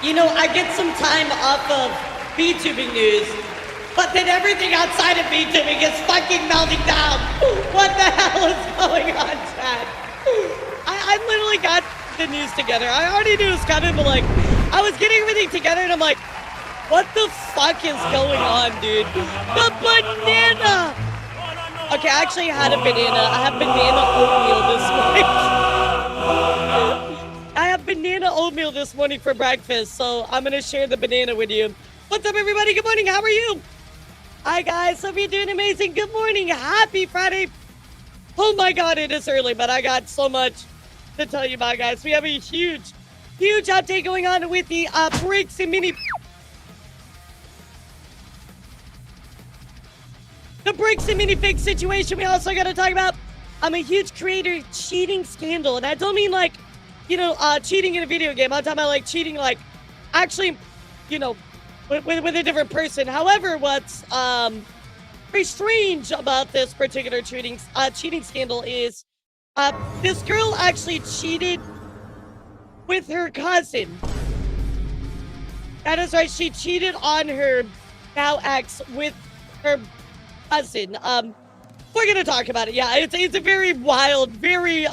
You know, I get some time off of VTubing news, but then everything outside of VTubing is fucking melting down. What the hell is going on, Chad? I literally got the news together. I already knew it was coming, but like, I was getting everything together and I'm like, what the fuck is going on, dude? The banana! Okay, I actually had a banana. I have banana oatmeal this morning. I have banana oatmeal this morning for breakfast, so I'm gonna share the banana with you. What's up, everybody? Good morning. How are you? Hi, guys. Hope you're doing amazing. Good morning. Happy Friday. Oh my God, it is early, but I got so much to tell you about, guys. We have a huge update going on with the Bricks and Mini. The Bricks and Minifigs situation. We also got to talk about a huge creator cheating scandal, and I don't mean like, you know, cheating in a video game. I'm talking about like cheating, like actually, you know, with a different person. However, what's very strange about this particular cheating scandal is this girl actually cheated with her cousin. That is right. She cheated on her now ex with her cousin. We're gonna talk about it. Yeah, it's a very wild, very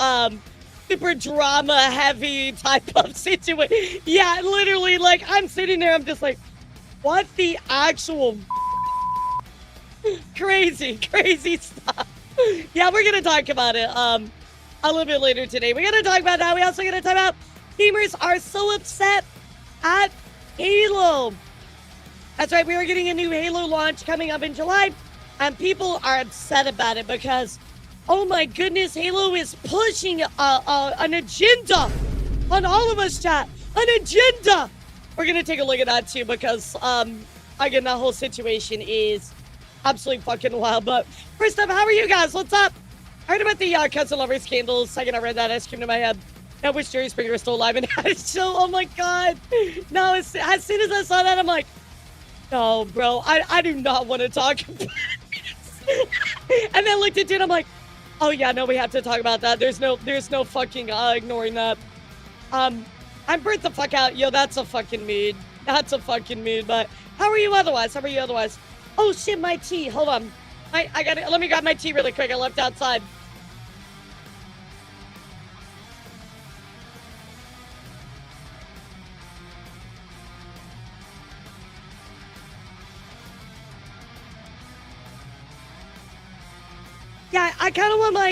super drama heavy type of situation. Yeah, literally, like I'm sitting there, I'm just like, what the actual crazy stuff. Yeah, we're gonna talk about it a little bit later today. We're gonna talk about that. We also gonna talk about gamers are so upset at Halo. That's right, we are getting a new Halo launch coming up in July, and people are upset about it because, oh my goodness, Halo is pushing an agenda on all of us, chat. An agenda. We're gonna take a look at that too because, again, that whole situation is absolutely fucking wild. But first up, how are you guys? What's up? I heard about the cousin lover scandal. The second I read that, ice cream to my head. I wish Jerry Springer was still alive and had his show. Oh my God. No, as soon as I saw that, I'm like, no, bro, I do not want to talk about this. And then looked at it, I'm like, oh yeah, no, we have to talk about that. There's no fucking ignoring that. I'm burnt the fuck out. Yo, that's a fucking mood. That's a fucking mood. But how are you otherwise? Oh shit, my tea. Hold on. I got it. Let me grab my tea really quick. I left outside. Yeah, I kind of want my,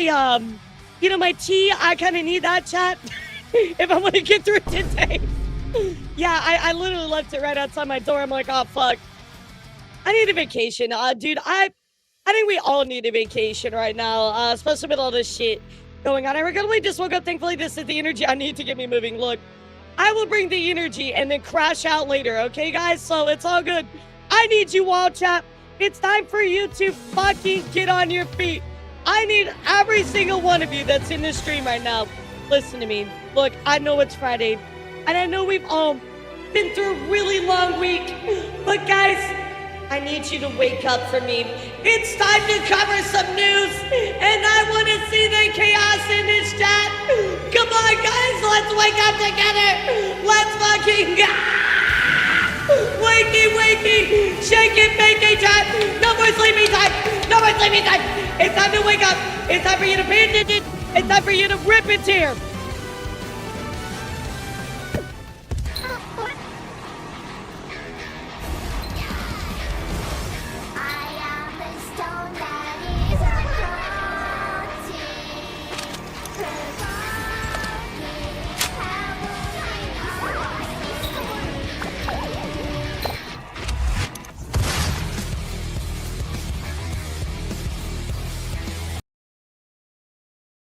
you know, my tea. I kind of need that, chat, if I want to get through today. Yeah, I literally left it right outside my door. I'm like, oh, fuck. I need a vacation. Dude, I think we all need a vacation right now, especially with all this shit going on. I regularly just woke up. Thankfully, this is the energy I need to get me moving. Look, I will bring the energy and then crash out later, okay, guys? So it's all good. I need you all, chat. It's time for you to fucking get on your feet. I need every single one of you that's in this stream right now. Listen to me. Look, I know it's Friday, and I know we've all been through a really long week, but guys, I need you to wake up for me. It's time to cover some news, and I want to see the chaos in this chat. Come on, guys, let's wake up together. Let's fucking wakey, shake it, bake it, chat. No more sleeping time. No more sleeping time. It's time to wake up. It's time for you to pay attention. It's time for you to rip it here.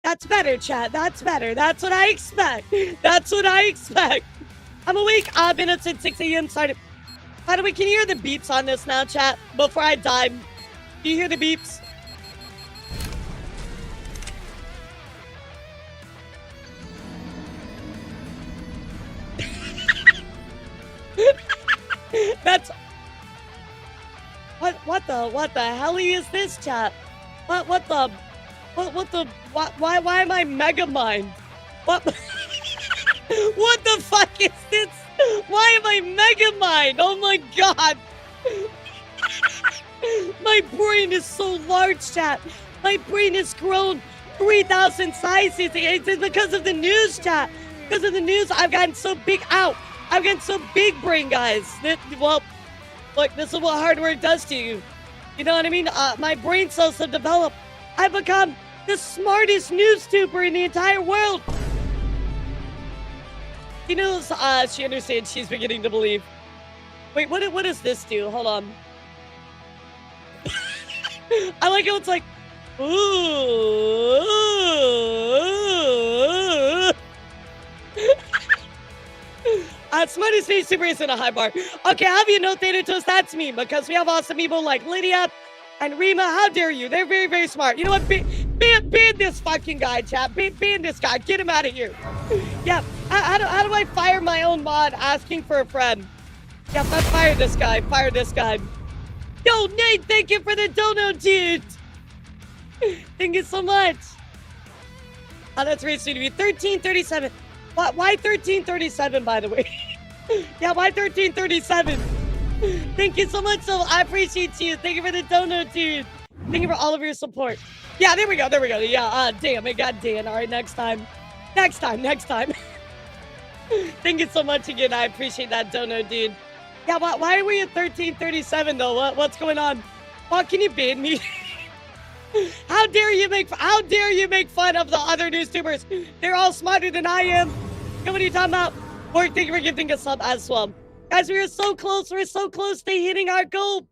That's better, chat. That's better. That's what I expect. I'm awake. I've been up since 6 a.m. Started. By the way, can you hear the beeps on this now, chat? Before I die, do you hear the beeps? That's... What the hell is this, chat? Why am I mega mind? What? What the fuck is this? Why am I Mega Mind? Oh my god. My brain is so large, chat. My brain has grown 3,000 sizes. It's because of the news, chat. Because of the news, I've gotten so big. Ow. I've gotten so big brain, guys. Well, look, this is what hard work does to you. You know what I mean? My brain cells have developed. I've become the smartest news tuber in the entire world. You know, she understands. She's beginning to believe. Wait, what does this do? Hold on. I like how it's like, ooh. Smartest news tuber is in a high bar. Okay, have you know Theta Toast? That's me, because we have awesome people like Lydia and Rima. How dare you? They're very, very smart. You know what? Ban this fucking guy, chat. Ban this guy. Get him out of here. Yeah. How do I fire my own mod asking for a friend? Yeah, fire this guy. Fire this guy. Yo, Nate, thank you for the dono, dude. Thank you so much. Oh, that's very sweet of you. 1337. Why 1337, by the way? Yeah, why 1337? Thank you so much. So I appreciate you. Thank you for the dono, dude. Thank you for all of your support. Yeah, there we go. There we go. Yeah, damn, it got Dan. All right, next time. Next time. Thank you so much again. I appreciate that dono, dude. Yeah, why are we at 1337 though? What's going on? Well, can you ban me? How dare you make fun of the other news tubers? They're all smarter than I am. What are you talking about? Or thank you for giving us sub as well. Guys, we are so close. We're so close to hitting our goal.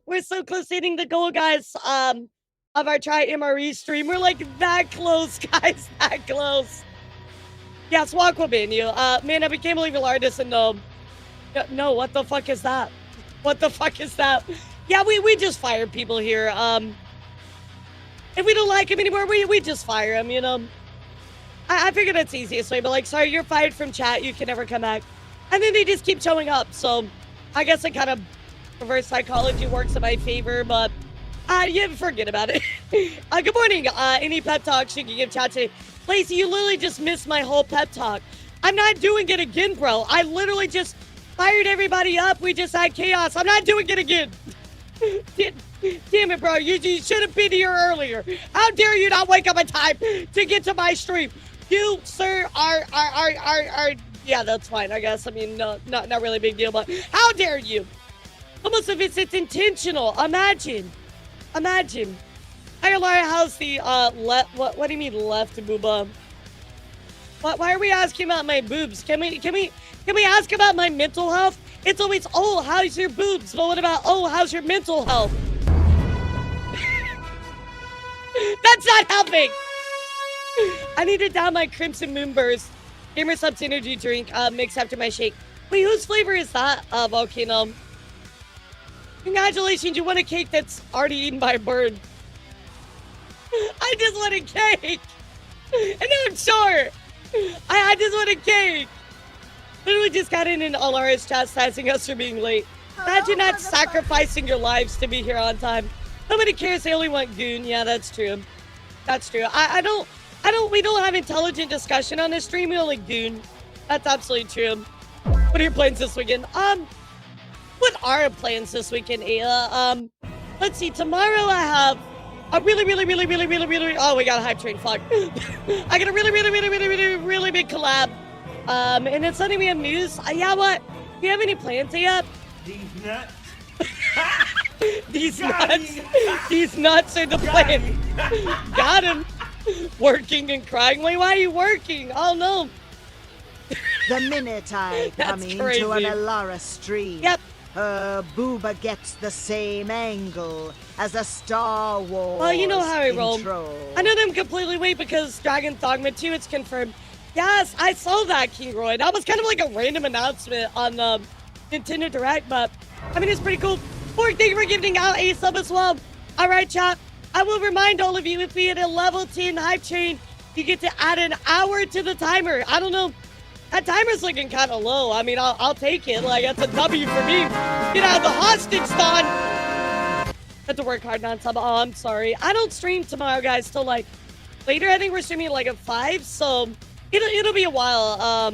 We're so close to hitting the goal, guys. Of our Try MRE stream. We're like that close, guys. That close. Yeah, Swag will ban you. Man, I became a legal artist and no, what the fuck is that? What the fuck is that? Yeah, we just fire people here. If we don't like him anymore, we just fire him, you know? I figured that's the easiest way, but like, sorry, you're fired from chat, you can never come back. And then they just keep showing up, so I guess it kind of reverse psychology works in my favor, but yeah, forget about it. Good morning. Any pep talks you can give chat today? Lacey, you literally just missed my whole pep talk. I'm not doing it again, bro. I literally just fired everybody up. We just had chaos. I'm not doing it again. Damn it, bro. You should have been here earlier. How dare you not wake up in time to get to my stream? You, sir, are yeah, that's fine, I guess. I mean, no, not really a big deal, but how dare you? Almost if it's intentional. Imagine. Hey, Elara, how's the, what do you mean left, booba? Why are we asking about my boobs? Can we ask about my mental health? It's always, oh, how's your boobs? But what about, oh, how's your mental health? That's not helping. I need to down my Crimson Moonburst Gamer Subs energy drink mix after my shake. Wait, whose flavor is that? Volcano. Congratulations, you won a cake that's already eaten by a bird. I just want a cake. And I'm sure. I just want a cake. Literally just got in and Elara's chastising us for being late. Imagine not sacrificing your lives to be here on time. Nobody cares, they only want goon. Yeah, that's true. That's true. We don't have intelligent discussion on this stream, we only goon. That's absolutely true. What are your plans this weekend? What are our plans this weekend, Ayla? Let's see, tomorrow I have a really, oh, we got a hype train, fuck. I got a really big collab. And it's Sunday we have news. Yeah, what? Do you have any plans yet? These nuts. These nuts are the plan. Got him. Working and crying. Wait, why are you working? Oh, no. The minute I come into an Elara stream, yep, her booba gets the same angle as a Star Wars. Well, you know how I roll. intro. I know them completely late because Dragon Dogma 2, it's confirmed. Yes, I saw that, King Roy. That was kind of like a random announcement on the Nintendo Direct, but I mean, it's pretty cool. Thank you for giving out a sub as well. All right, chat. I will remind all of you, if we hit a level 10 hype train, you get to add an hour to the timer. I don't know. That timer's looking kind of low. I mean, I'll take it. Like, that's a W for me. Get out of the hostage, Don. Have to work hard non-sub. Oh, I'm sorry. I don't stream tomorrow, guys, till like later. I think we're streaming like at 5, so it'll be a while.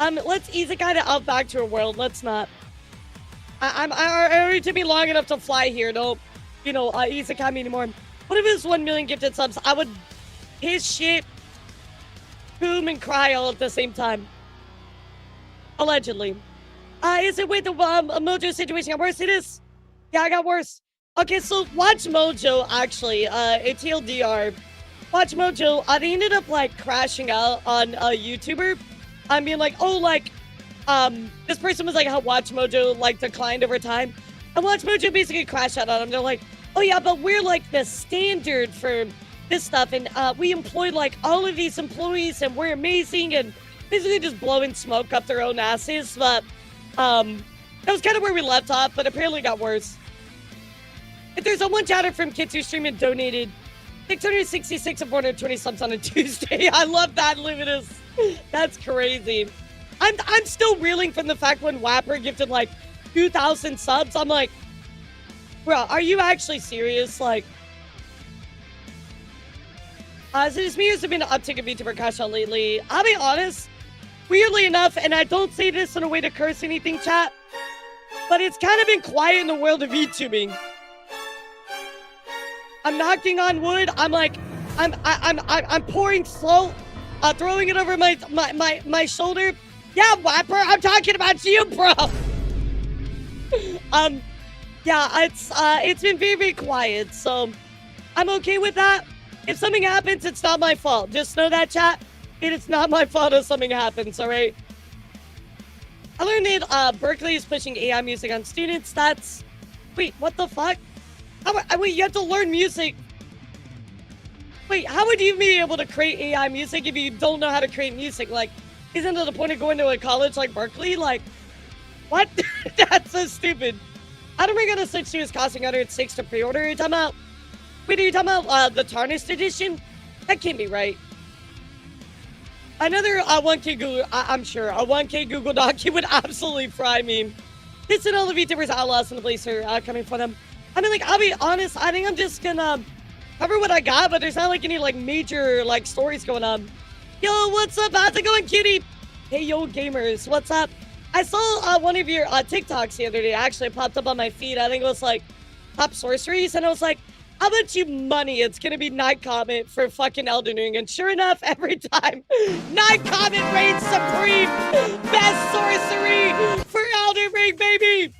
Let's ease it kind of out back to a world. Let's not. I already took me long enough to fly here. Don't, ease it me anymore. What if it was 1 million gifted subs? I would piss, shit, boom, and cry all at the same time. Allegedly. Is it with the Mojo situation got worse? It is. Yeah, I got worse. Okay, so Watch Mojo, actually, it's TLDR. Watch Mojo, they ended up, crashing out on a YouTuber. I mean, this person was how Watch Mojo, declined over time. And Watch Mojo basically crashed out on them. They're like, oh, yeah, but we're, the standard for this stuff. And we employed, all of these employees, and we're amazing. And basically just blowing smoke up their own asses. But that was kind of where we left off, but apparently got worse. If there's one chatter from kids who stream and donated 666 and 420 subs on a Tuesday. I love that, Luminous. That's crazy. I'm still reeling from the fact when Wapper gifted 2,000 subs. I'm like, bro, are you actually serious? So this me has been an uptick of VTuber crash out lately. I'll be honest, weirdly enough, and I don't say this in a way to curse anything, chat, but it's kind of been quiet in the world of VTubing. I'm knocking on wood. I'm pouring salt, throwing it over my shoulder. Yeah, Wapper, I'm talking about you, bro. Yeah, it's been very, very quiet, so I'm okay with that. If something happens, it's not my fault. Just know that, chat. It is not my fault if something happens, all right? I learned that Berkeley is pushing AI music on students. Wait, what the fuck? Wait, you have to learn music. Wait, how would you be able to create AI music if you don't know how to create music? Isn't it the point of going to a college like Berkeley? What? That's so stupid. I don't think gonna switch to is costing 106 to pre-order. Are you talking about? Wait, are you talking about the Tarnished edition? That can't be right. Another 1K Google, I'm sure, a 1K Google Doc, it would absolutely fry me. This and all the VTubers outlaws in the place are coming for them. I mean, I'll be honest, I think I'm just gonna cover what I got, but there's not any major stories going on. Yo, what's up? How's it going, cutie? Hey, yo, gamers, what's up? I saw one of your TikToks the other day. Actually, it popped up on my feed. I think it was top sorceries, and I was like, how about you money? It's gonna be Night Comet for fucking Elden Ring, and sure enough, every time, Night Comet reigns supreme, best sorcery for Elden Ring, baby.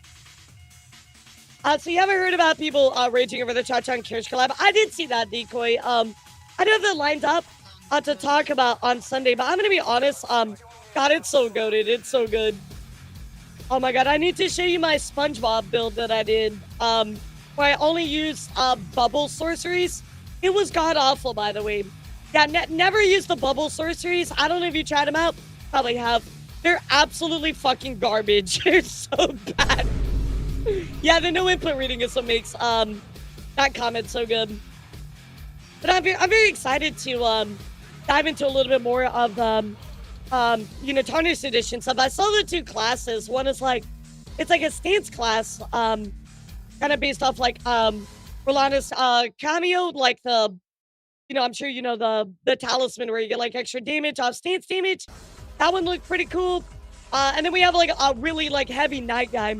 So you haven't heard about people raging over the Cha-Cha and Kirsch collab? I did see that, Decoy. I don't have that lined up to talk about on Sunday, but I'm gonna be honest. God, it's so goated. It's so good. Oh my god, I need to show you my SpongeBob build that I did. Where I only used bubble sorceries. It was god awful, by the way. Yeah, never use the bubble sorceries. I don't know if you tried them out. Probably have. They're absolutely fucking garbage. They're so bad. Yeah, the no input reading is what makes that comment so good. But I'm very excited to dive into a little bit more of Tarnished Edition stuff. I saw the two classes. One is it's a stance class, kind of based off Rolana's cameo, I'm sure you know the talisman where you get extra damage off stance damage. That one looked pretty cool. And then we have a really heavy night guy.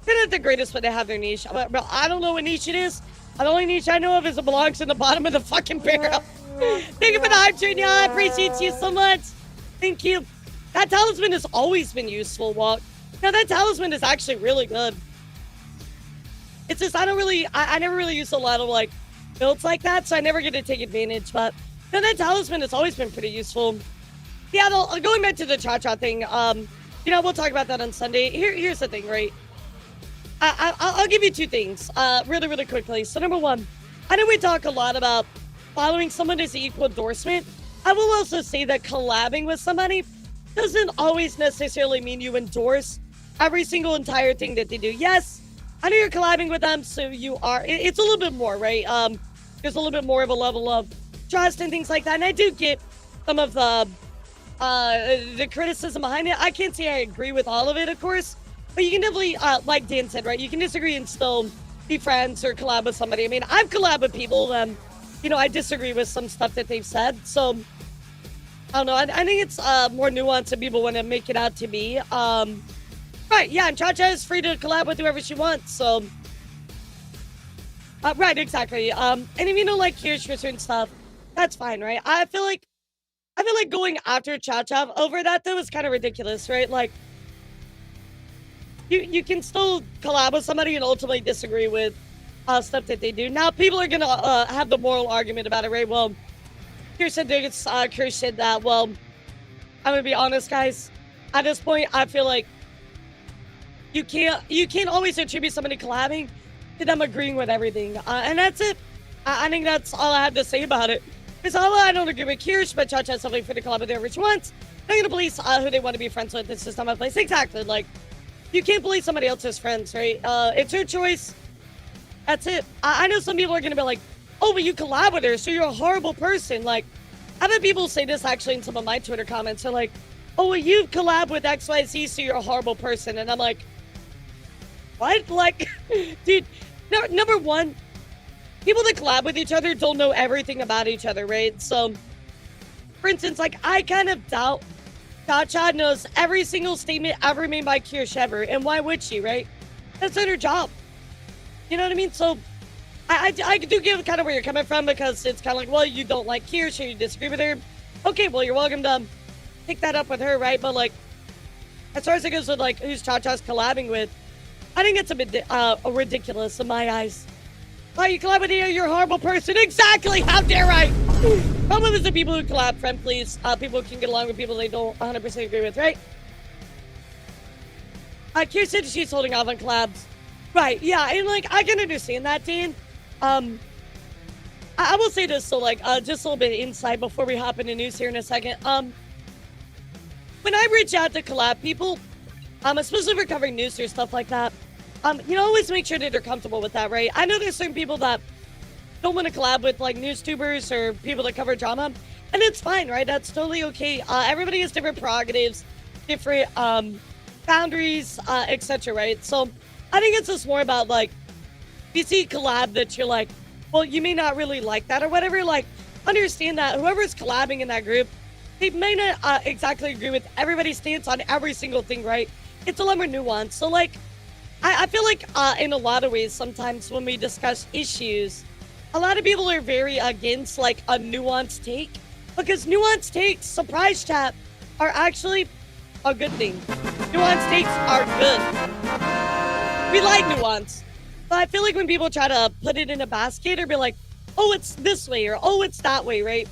They're not the greatest, but they have their niche. But I don't know what niche it is. The only niche I know of is it belongs in the bottom of the fucking barrel. Thank you for the hype train, y'all. I appreciate you so much. Thank you. That talisman has always been useful, Walk. No, that talisman is actually really good. It's just I never really use a lot of builds like that, so I never get to take advantage. But no, that talisman has always been pretty useful. Yeah, going back to the Cha-Cha thing, we'll talk about that on Sunday. Here's the thing, right? I'll give you two things, really, really quickly. So number one, I know we talk a lot about following someone as an equal endorsement. I will also say that collabing with somebody doesn't always necessarily mean you endorse every single entire thing that they do. Yes, I know you're collabing with them, so you are. It's a little bit more, right? There's a little bit more of a level of trust and things like that. And I do get some of the criticism behind it. I can't say I agree with all of it, of course. But you can definitely, like Dan said, right? You can disagree and still be friends or collab with somebody. I mean, I've collabed with people, I disagree with some stuff that they've said. So, I don't know. I think it's more nuanced than people want to make it out to be. Right, yeah, and Cha-Cha is free to collab with whoever she wants, so... right, exactly. And if you don't like Kirsch for certain stuff, that's fine, right? I feel like going after Cha-Cha over that, though, is kind of ridiculous, right? Like, you can still collab with somebody and ultimately disagree with stuff that they do. Now, people are gonna have the moral argument about it, right? Well, Kirsch said this, Kirsch said that. Well, I'm gonna be honest, guys. At this point, I feel like you can't always attribute somebody collabing to them agreeing with everything. And that's it. I think that's all I have to say about it. Because although I don't agree with Kirsch, but Cha-Cha has something for the collab with whoever she wants, they're gonna police who they want to be friends with. It's just not my place. Exactly. Like, you can't police somebody else's friends, right? It's her choice. That's it. I know some people are gonna be like, oh, but you collab with her, so you're a horrible person. Like, I've had people say this actually in some of my Twitter comments. They're like, oh, well, you collab with XYZ, so you're a horrible person. And I'm like, what? Like, dude, number one, people that collab with each other don't know everything about each other, right? So, for instance, like, I kind of doubt Cha-Cha knows every single statement ever made by Kirsch ever. And why would she, right? That's not her job. You know what I mean? So, I do get kind of where you're coming from, because it's kind of like, well, you don't like Kirsch, or you disagree with her. Okay, well, you're welcome to pick that up with her, right? But, like, as far as it goes with, like, who's Cha-Cha's collabing with, I think it's a bit ridiculous in my eyes. Oh, you collab with her, you're a horrible person. Exactly! How dare I? Problem is the people who collab, friend, please. People who can get along with people they don't 100% agree with, right? Kirsch said she's holding off on collabs. Right, yeah, and, like, I can understand that, Dan. I will say this, so, like, just a little bit of insight before we hop into news here in a second. When I reach out to collab people, especially for covering news or stuff like that, you know, always make sure that they're comfortable with that, right? I know there's certain people that don't want to collab with, like, news tubers or people that cover drama, and it's fine, right? That's totally okay. Everybody has different prerogatives, different, boundaries, etc., right? So, I think it's just more about, like, if you see collab that you're like, well, you may not really like that or whatever, like, understand that whoever's collabing in that group, they may not exactly agree with everybody's stance on every single thing, right? It's a lot more nuanced. So, like, I feel like in a lot of ways, sometimes when we discuss issues, a lot of people are very against, like, a nuanced take, because nuanced takes, surprise chat, are actually a good thing. Nuanced takes are good. We like nuance. But I feel like when people try to put it in a basket or be like, oh, it's this way or oh, it's that way, right?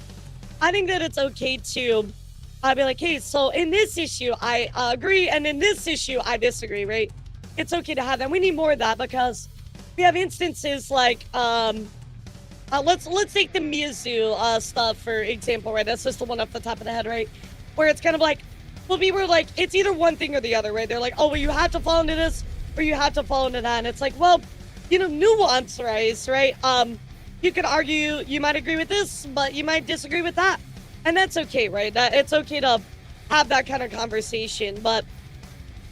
I think that it's okay to be like, hey, so in this issue, I agree, and in this issue, I disagree, right? It's okay to have that. We need more of that, because we have instances like, let's take the Miyazu stuff, for example, right? That's just the one off the top of the head, right? Where it's kind of like, well, people are like, it's either one thing or the other, right? They're like, oh, well, you have to fall into this, or you have to fall into that. And it's like, well, you know, nuance, right? You could argue you might agree with this, but you might disagree with that. And that's okay, right? That it's okay to have that kind of conversation. But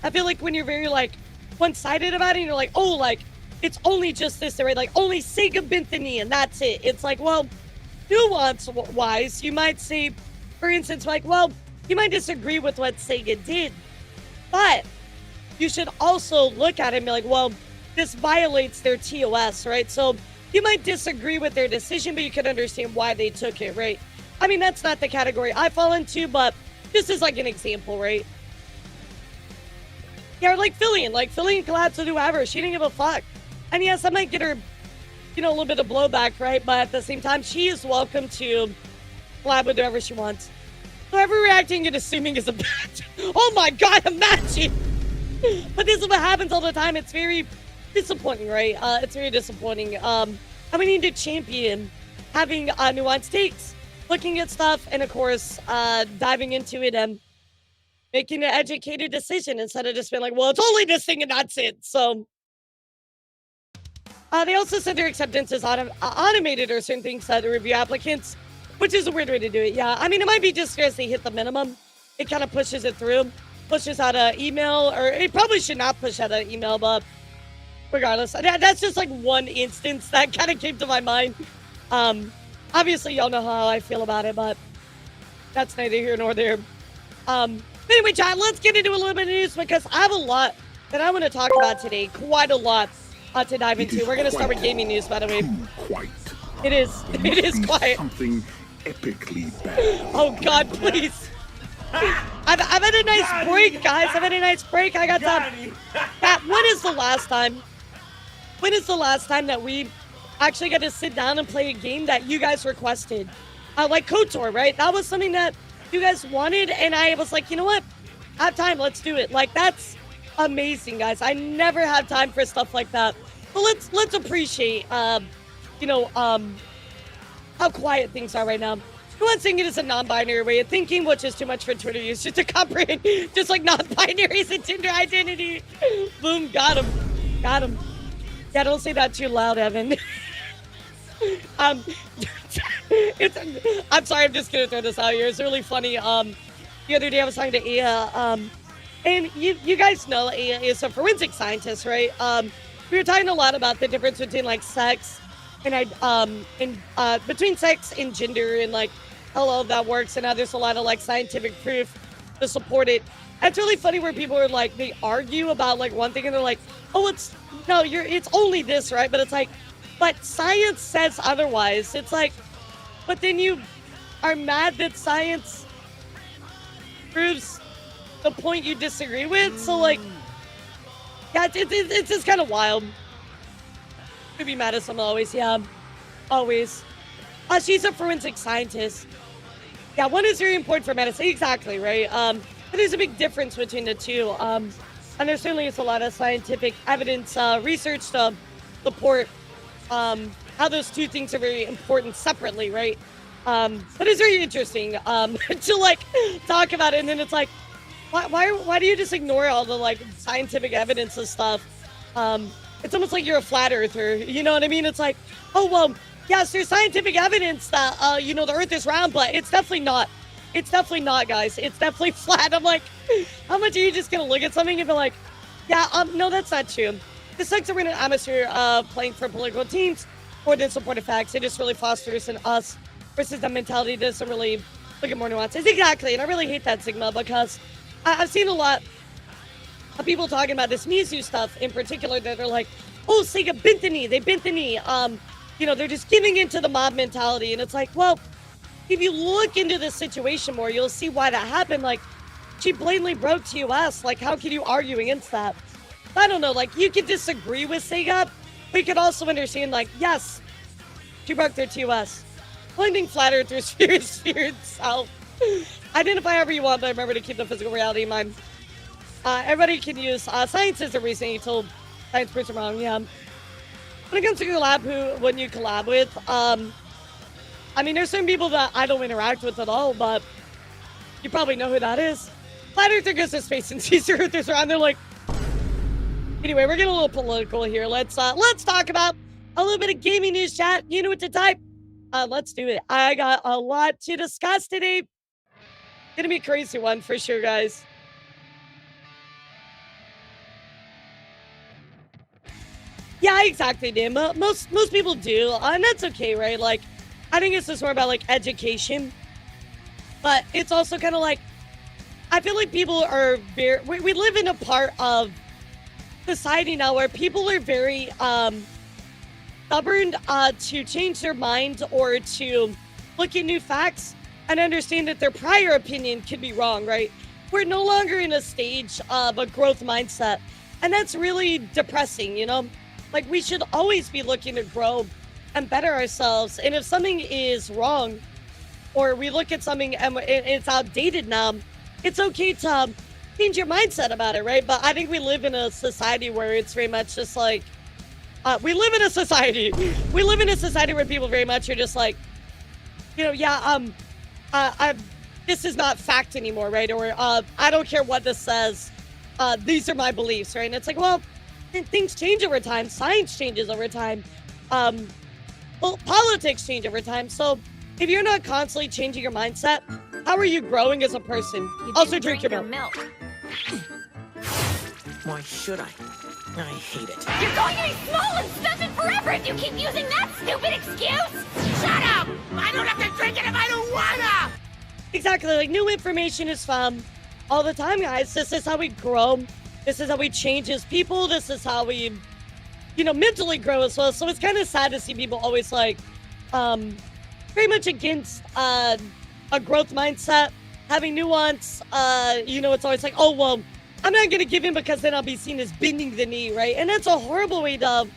I feel like when you're very, like, one-sided about it, and you're like, oh, like, it's only just this, right? Like, only Sega Binthany, and that's it. It's like, well, nuance-wise, you might say, for instance, like, well, you might disagree with what Sega did, but you should also look at it and be like, well, this violates their TOS, right? So you might disagree with their decision, but you can understand why they took it, right? I mean, that's not the category I fall into, but this is like an example, right? Yeah, like Fillion collabs with whoever. She didn't give a fuck. And yes, I might get her, you know, a little bit of blowback, right? But at the same time, she is welcome to collab with whoever she wants. So overreacting and assuming is a bad. Oh my God, imagine! But this is what happens all the time. It's very disappointing, right? It's very disappointing. And we need to champion having nuanced takes, looking at stuff, and of course, diving into it and making an educated decision instead of just being like, well, it's only this thing and that's it. So they also said their acceptance is automated, or certain things that the review applicants, which is a weird way to do it. Yeah, I mean, it might be just because they hit the minimum. It kind of pushes it through, pushes out an email, or it probably should not push out an email, but regardless, that's just like one instance that kind of came to my mind. Obviously, y'all know how I feel about it, but That's neither here nor there. Anyway, chat, let's get into a little bit of news because I have a lot that I want to talk about today. Quite a lot to dive into. We're going to start with gaming news, by the way. Quite. It is. It is quiet. Something epically bad. Oh, God, please. I've had a nice break, guys. I've had a nice break. I got some. Pat, when is the last time that we actually got to sit down and play a game that you guys requested? Like KOTOR, right? That was something that you guys wanted, and I was like, you know what? I have time. Let's do it. Like, that's amazing, guys. I never have time for stuff like that. But let's appreciate, how quiet things are right now. One thing, it is a non-binary way of thinking, which is too much for Twitter use just to comprehend, just like non-binaries and gender identity. Boom, got him. Got him. Yeah, don't say that too loud, Evan. I'm sorry, I'm just gonna throw this out here. It's really funny. The other day I was talking to Aya, and you guys know Aya is a forensic scientist, right? We were talking a lot about the difference between like sex and between sex and gender and like how all of that works, and how there's a lot of like scientific proof to support it. And it's really funny where people are like, they argue about like one thing and they're like, oh, it's only this, right? But it's like, but science says otherwise. It's like, but then you are mad that science proves the point you disagree with. So like, yeah, it's just kind of wild. Could be mad at someone always, yeah, always. She's a forensic scientist. Yeah, one is very important for medicine, exactly, right? But there's a big difference between the two. And there certainly is a lot of scientific evidence, research to support how those two things are very important separately, right? But it's very interesting to like talk about it, and then it's like, why do you just ignore all the like scientific evidence and stuff? It's almost like you're a flat earther, you know what I mean? It's like, oh well, yes, there's scientific evidence that the Earth is round, but it's definitely not. It's definitely not, guys. It's definitely flat. I'm like, how much are you just gonna look at something and be like, yeah, no, that's not true. The sucks that we're in an atmosphere playing for political teams more than supportive facts. It just really fosters an us versus the mentality that doesn't really look at more nuances. Exactly, and I really hate that Sigma because I've seen a lot of people talking about this Mizu stuff in particular that are like, oh, Sega bent the knee. They bent the knee. They're just giving into the mob mentality. And it's like, well, if you look into the situation more, you'll see why that happened. Like, she blatantly broke TOS. Like, how can you argue against that? I don't know. Like, you could disagree with Sega, but you could also understand, like, yes, she broke their TOS. Blending flat earthers, fear itself. Identify however you want, but remember to keep the physical reality in mind. Everybody can use science as a reason you told science person wrong, yeah. When it comes to collab, who wouldn't you collab with? There's certain people that I don't interact with at all, but you probably know who that is. Flat Earther goes to space and sees the Earthers around. They're like, anyway, we're getting a little political here. Let's talk about a little bit of gaming news, chat. You know what to type. Let's do it. I got a lot to discuss today. Gonna be a crazy one for sure, guys. Yeah, exactly, Dan. Most people do, and that's okay, right? Like, I think it's just more about like education, but it's also kind of like, I feel like people are we live in a part of society now where people are very stubborn to change their mind or to look at new facts and understand that their prior opinion could be wrong, right? We're no longer in a stage of a growth mindset, and that's really depressing, you know? Like, we should always be looking to grow and better ourselves. And if something is wrong, or we look at something and it's outdated now, it's okay to change your mindset about it, right? But I think we live in a society where it's very much just like, we live in a society where people very much are just like, this is not fact anymore, right? Or I don't care what this says. These are my beliefs, right? And it's like, well, things change over time. Science changes over time. Politics change over time. So if you're not constantly changing your mindset, how are you growing as a person? Also, drink your milk. Why should I? I hate it. You're going to be small and stunted forever if you keep using that stupid excuse! Shut up! I don't have to drink it if I don't wanna! Exactly. Like new information is found all the time, guys. This is how we grow. This is how we change as people. This is how we, mentally grow as well. So it's kind of sad to see people always like, very much against a growth mindset, having nuance. It's always like, oh well, I'm not gonna give in because then I'll be seen as bending the knee, right? And that's a horrible way to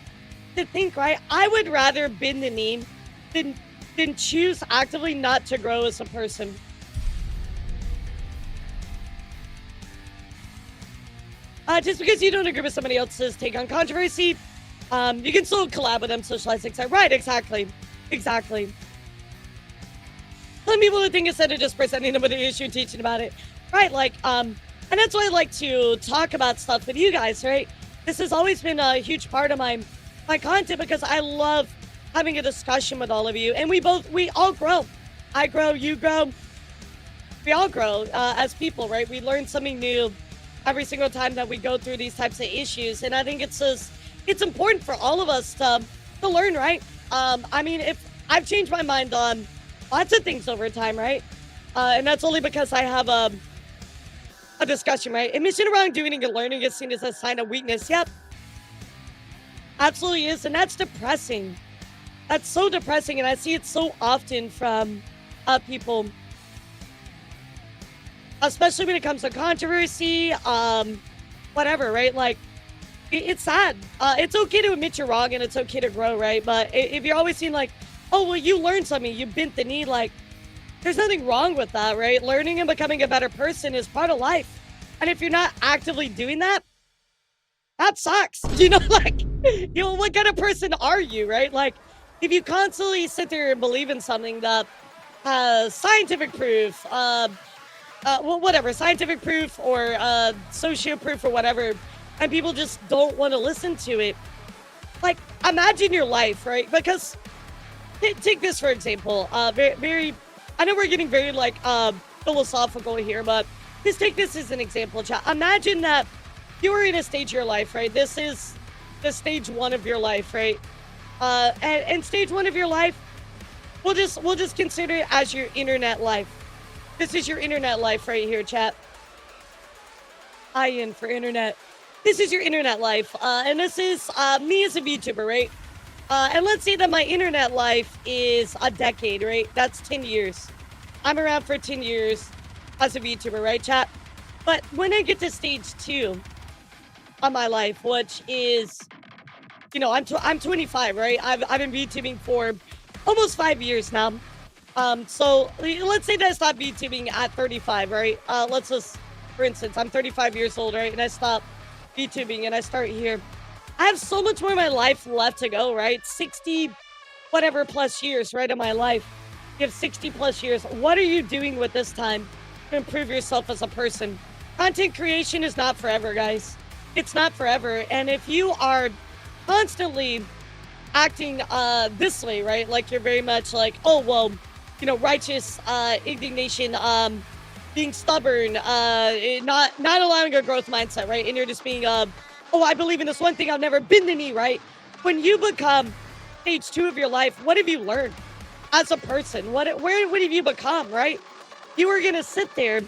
think, right? I would rather bend the knee than choose actively not to grow as a person. Just because you don't agree with somebody else's take on controversy, you can still collab with them, socialize, etc. Right, exactly. Some people would think instead of just presenting them with an issue, teaching about it. Right, and that's why I like to talk about stuff with you guys, right? This has always been a huge part of my content because I love having a discussion with all of you. And we all grow. I grow, you grow. We all grow as people, right? We learn something new every single time that we go through these types of issues. And I think it's important for all of us to learn, right? If I've changed my mind on lots of things over time, right? And that's only because I have a discussion, right? Admission of wrongdoing and learning is seen as a sign of weakness. Yep. Absolutely is. And that's depressing. That's so depressing. And I see it so often from people, especially when it comes to controversy, whatever, right? Like, it's sad. It's okay to admit you're wrong and it's okay to grow, right? But if you're always seeing like, oh, well, you learned something, you bent the knee, like, there's nothing wrong with that, right? Learning and becoming a better person is part of life. And if you're not actively doing that, that sucks. What kind of person are you, right? Like, if you constantly sit there and believe in something that has scientific proof, scientific proof or socio proof or whatever, and people just don't want to listen to it, like, imagine your life, right? Because take this for example, very I know we're getting very philosophical here, but just take this as an example, chat. Imagine that you were in a stage of your life, right? This is the stage one of your life, right? And stage one of your life, we'll just consider it as your internet life. This is your internet life right here, chat. I-in for internet. This is your internet life, and this is me as a VTuber, right? And let's say that my internet life is a decade, right? That's 10 years. I'm around for 10 years as a VTuber, right, chat? But when I get to stage 2 of my life, which is, I'm 25, right? I've been VTubing for almost 5 years now. So let's say that I stop VTubing at 35, right? Let's just, for instance, I'm 35 years old, right? And I stop VTubing and I start here. I have so much more of my life left to go, right? 60 whatever plus years, right, of my life. You have 60 plus years. What are you doing with this time to improve yourself as a person? Content creation is not forever, guys. It's not forever. And if you are constantly acting this way, right? Like you're very much like, oh, well, righteous indignation, being stubborn, not allowing a growth mindset, right? And you're just being, oh, I believe in this one thing, I've never been the knee, right? When you become stage 2 of your life, what have you learned as a person? What have you become, right? You are going to sit there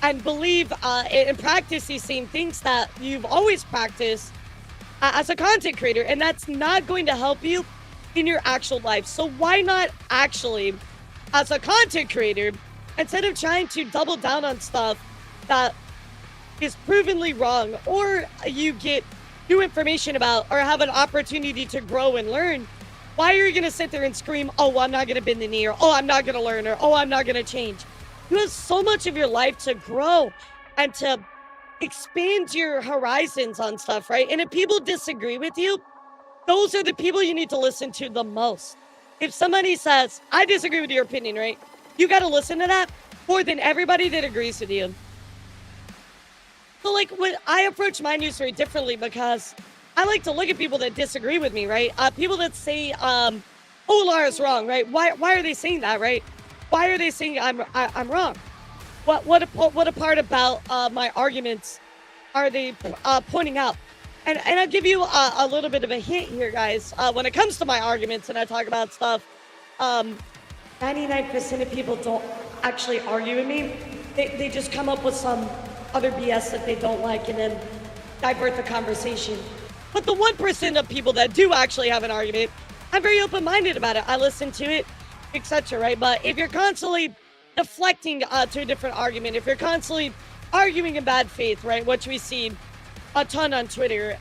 and believe and practice these same things that you've always practiced as a content creator, and that's not going to help you in your actual life. So why not actually, as a content creator, instead of trying to double down on stuff that is provenly wrong, or you get new information about, or have an opportunity to grow and learn, why are you going to sit there and scream, oh, well, I'm not going to bend the knee, or oh, I'm not going to learn, or oh, I'm not going to change? You have so much of your life to grow and to expand your horizons on stuff, right? And if people disagree with you, those are the people you need to listen to the most. If somebody says, I disagree with your opinion, right? You got to listen to that more than everybody that agrees with you. So, when I approach my news very differently, because I like to look at people that disagree with me, right? People that say, oh, Elara's wrong, right? Why are they saying that, right? Why are they saying I'm wrong? What a part about my arguments are they pointing out? And I'll give you a little bit of a hint here, guys. When it comes to my arguments and I talk about stuff, 99% of people don't actually argue with me. They just come up with some other BS that they don't like and then divert the conversation. But the 1% of people that do actually have an argument, I'm very open-minded about it. I listen to it, etc., right? But if you're constantly deflecting to a different argument, if you're constantly arguing in bad faith, right, which we see a ton on Twitter,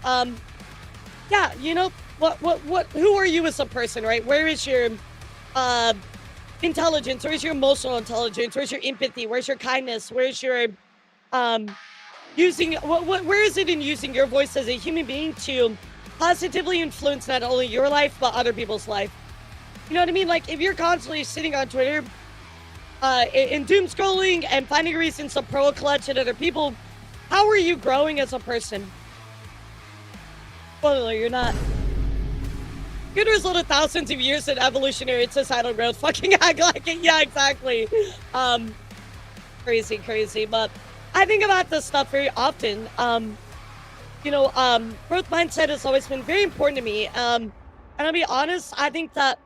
yeah, you know, who are you as a person, right? Where is your intelligence? Where's your emotional intelligence? Where's your empathy? Where's your kindness? Where's your where is it in using your voice as a human being to positively influence not only your life but other people's life? You know what I mean? Like, if you're constantly sitting on Twitter in doom scrolling and finding reasons to pro clutch at other people, how are you growing as a person? Spoiler, you're not. Good result of thousands of years in evolutionary and societal growth. Fucking act like it. Yeah, exactly. Crazy. But I think about this stuff very often. Growth mindset has always been very important to me. And I'll be honest, I think that,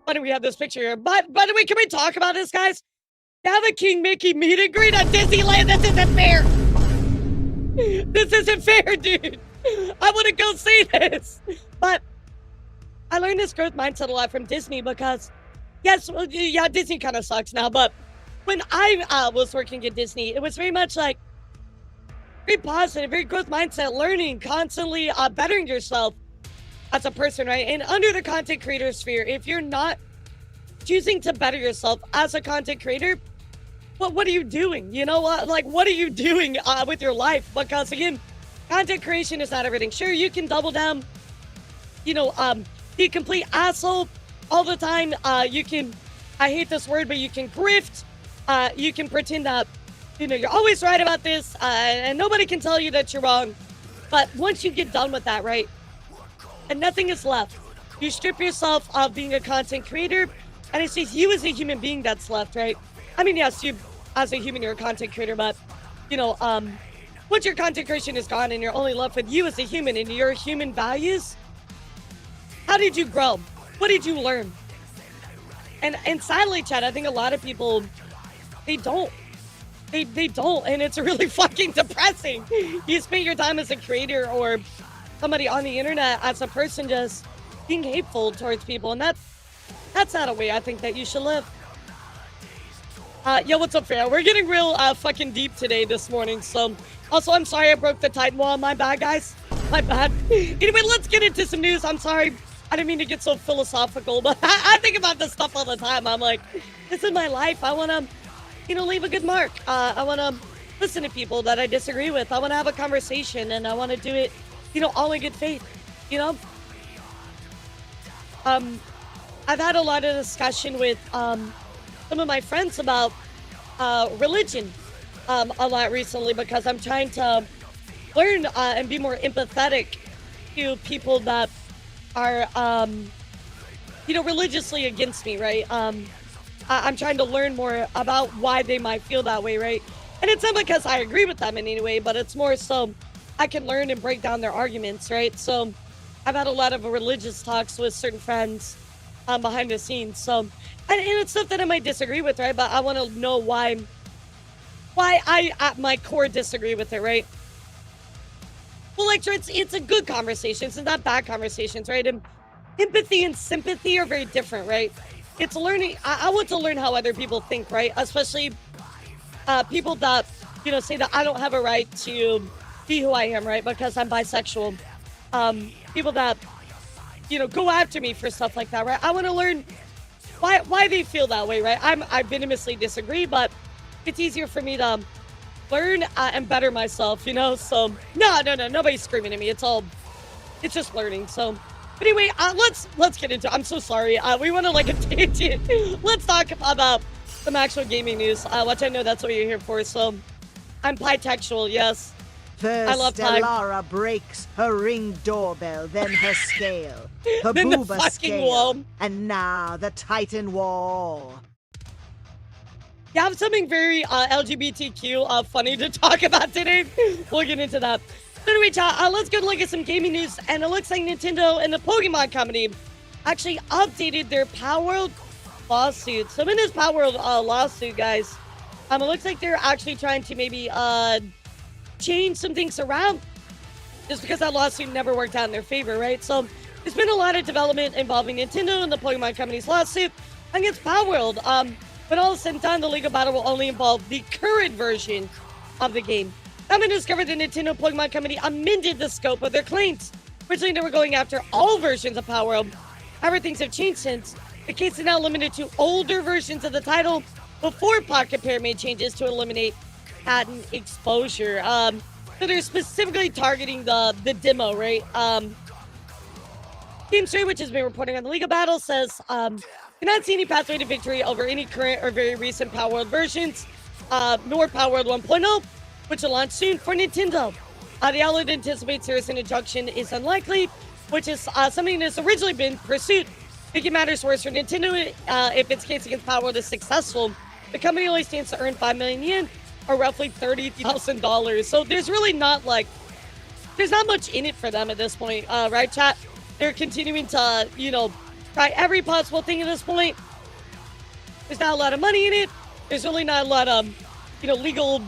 why do we have this picture here? But by the way, can we talk about this, guys? They have a King Mickey meet and greet at Disneyland. This isn't fair. This isn't fair, dude. I want to go see this. But I learned this growth mindset a lot from Disney because, yes, yeah, Disney kind of sucks now, but when I was working at Disney, it was very much like very positive, very growth mindset, learning, constantly bettering yourself as a person, right? And under the content creator sphere, if you're not choosing to better yourself as a content creator, what are you doing? You know what? Like, what are you doing with your life? Because again, content creation is not everything. Sure, you can double down, be a complete asshole all the time. You can, I hate this word, but you can grift. You can pretend that, you're always right about this, and nobody can tell you that you're wrong. But once you get done with that, right, and nothing is left, you strip yourself of being a content creator, and it's just you as a human being that's left, right? I mean, yes, you as a human, you're a content creator, but, once your content creation is gone and you're only left with you as a human and your human values, how did you grow? What did you learn? And sadly, Chad, I think a lot of people, they don't. They don't, and it's really fucking depressing. You spend your time as a creator or somebody on the internet as a person just being hateful towards people, and that's not a way I think that you should live. Yo, what's up, fam? We're getting real fucking deep today this morning, so also, I'm sorry I broke the Titan wall. My bad, guys. My bad. Anyway, let's get into some news. I'm sorry. I didn't mean to get so philosophical, but I think about this stuff all the time. I'm like, this is my life. I want to, leave a good mark. I want to listen to people that I disagree with. I want to have a conversation, and I want to do it, all in good faith, I've had a lot of discussion with some of my friends about religion a lot recently because I'm trying to learn and be more empathetic to people that are, religiously against me, right? I'm trying to learn more about why they might feel that way, right? And it's not because I agree with them in any way, but it's more so I can learn and break down their arguments, right? So I've had a lot of religious talks with certain friends behind the scenes. So, and it's stuff that I might disagree with, right? But I want to know why I at my core disagree with it, right? Well, like, it's a good conversation. It's not bad conversations, right? And empathy and sympathy are very different, right? It's learning. I want to learn how other people think, right? Especially people that, say that I don't have a right to be who I am, right? Because I'm bisexual. People that, go after me for stuff like that, right? I want to learn why they feel that way, right? I venomously disagree, but it's easier for me to learn and better myself, So no, nobody's screaming at me. It's just learning. So, but anyway, let's get into it. I'm so sorry. We want to a tangent. Let's talk about some actual gaming news, which I know that's what you're here for. So, I'm bitextual, yes. First, I love pie. Elara breaks her ring doorbell, then her scale, her Then the booba fucking scale, wall. and now the Titan wall. You have something very LGBTQ funny to talk about today. We'll get into that. But anyway, chat, let's go look at some gaming news. And it looks like Nintendo and the Pokemon Company actually updated their Power lawsuit. So in this Power World lawsuit, guys, it looks like they're actually trying to maybe change some things around just because that lawsuit never worked out in their favor, right? So there's been a lot of development involving Nintendo and the Pokemon Company's lawsuit against Power World. But all of a sudden, the legal battle will only involve the current version of the game. I've been discovered the Nintendo Pokemon Company amended the scope of their claims. Originally, they were going after all versions of Power World. However, things have changed since. The case is now limited to older versions of the title before Pocket Pair made changes to eliminate patent exposure. So they're specifically targeting the demo, right? Team 3, which has been reporting on the legal battle, says cannot see any pathway to victory over any current or very recent Power World versions, nor Power World 1.0, which will launch soon for Nintendo. The outlet anticipates there is an injunction is unlikely, which is something that's originally been pursued. Making matters worse for Nintendo, if its case against Power World is successful, the company only stands to earn 5 million yen, or roughly $30,000. So there's really not there's not much in it for them at this point, right, chat? They're continuing to, try every possible thing at this point. There's not a lot of money in it. There's really not a lot of, legal,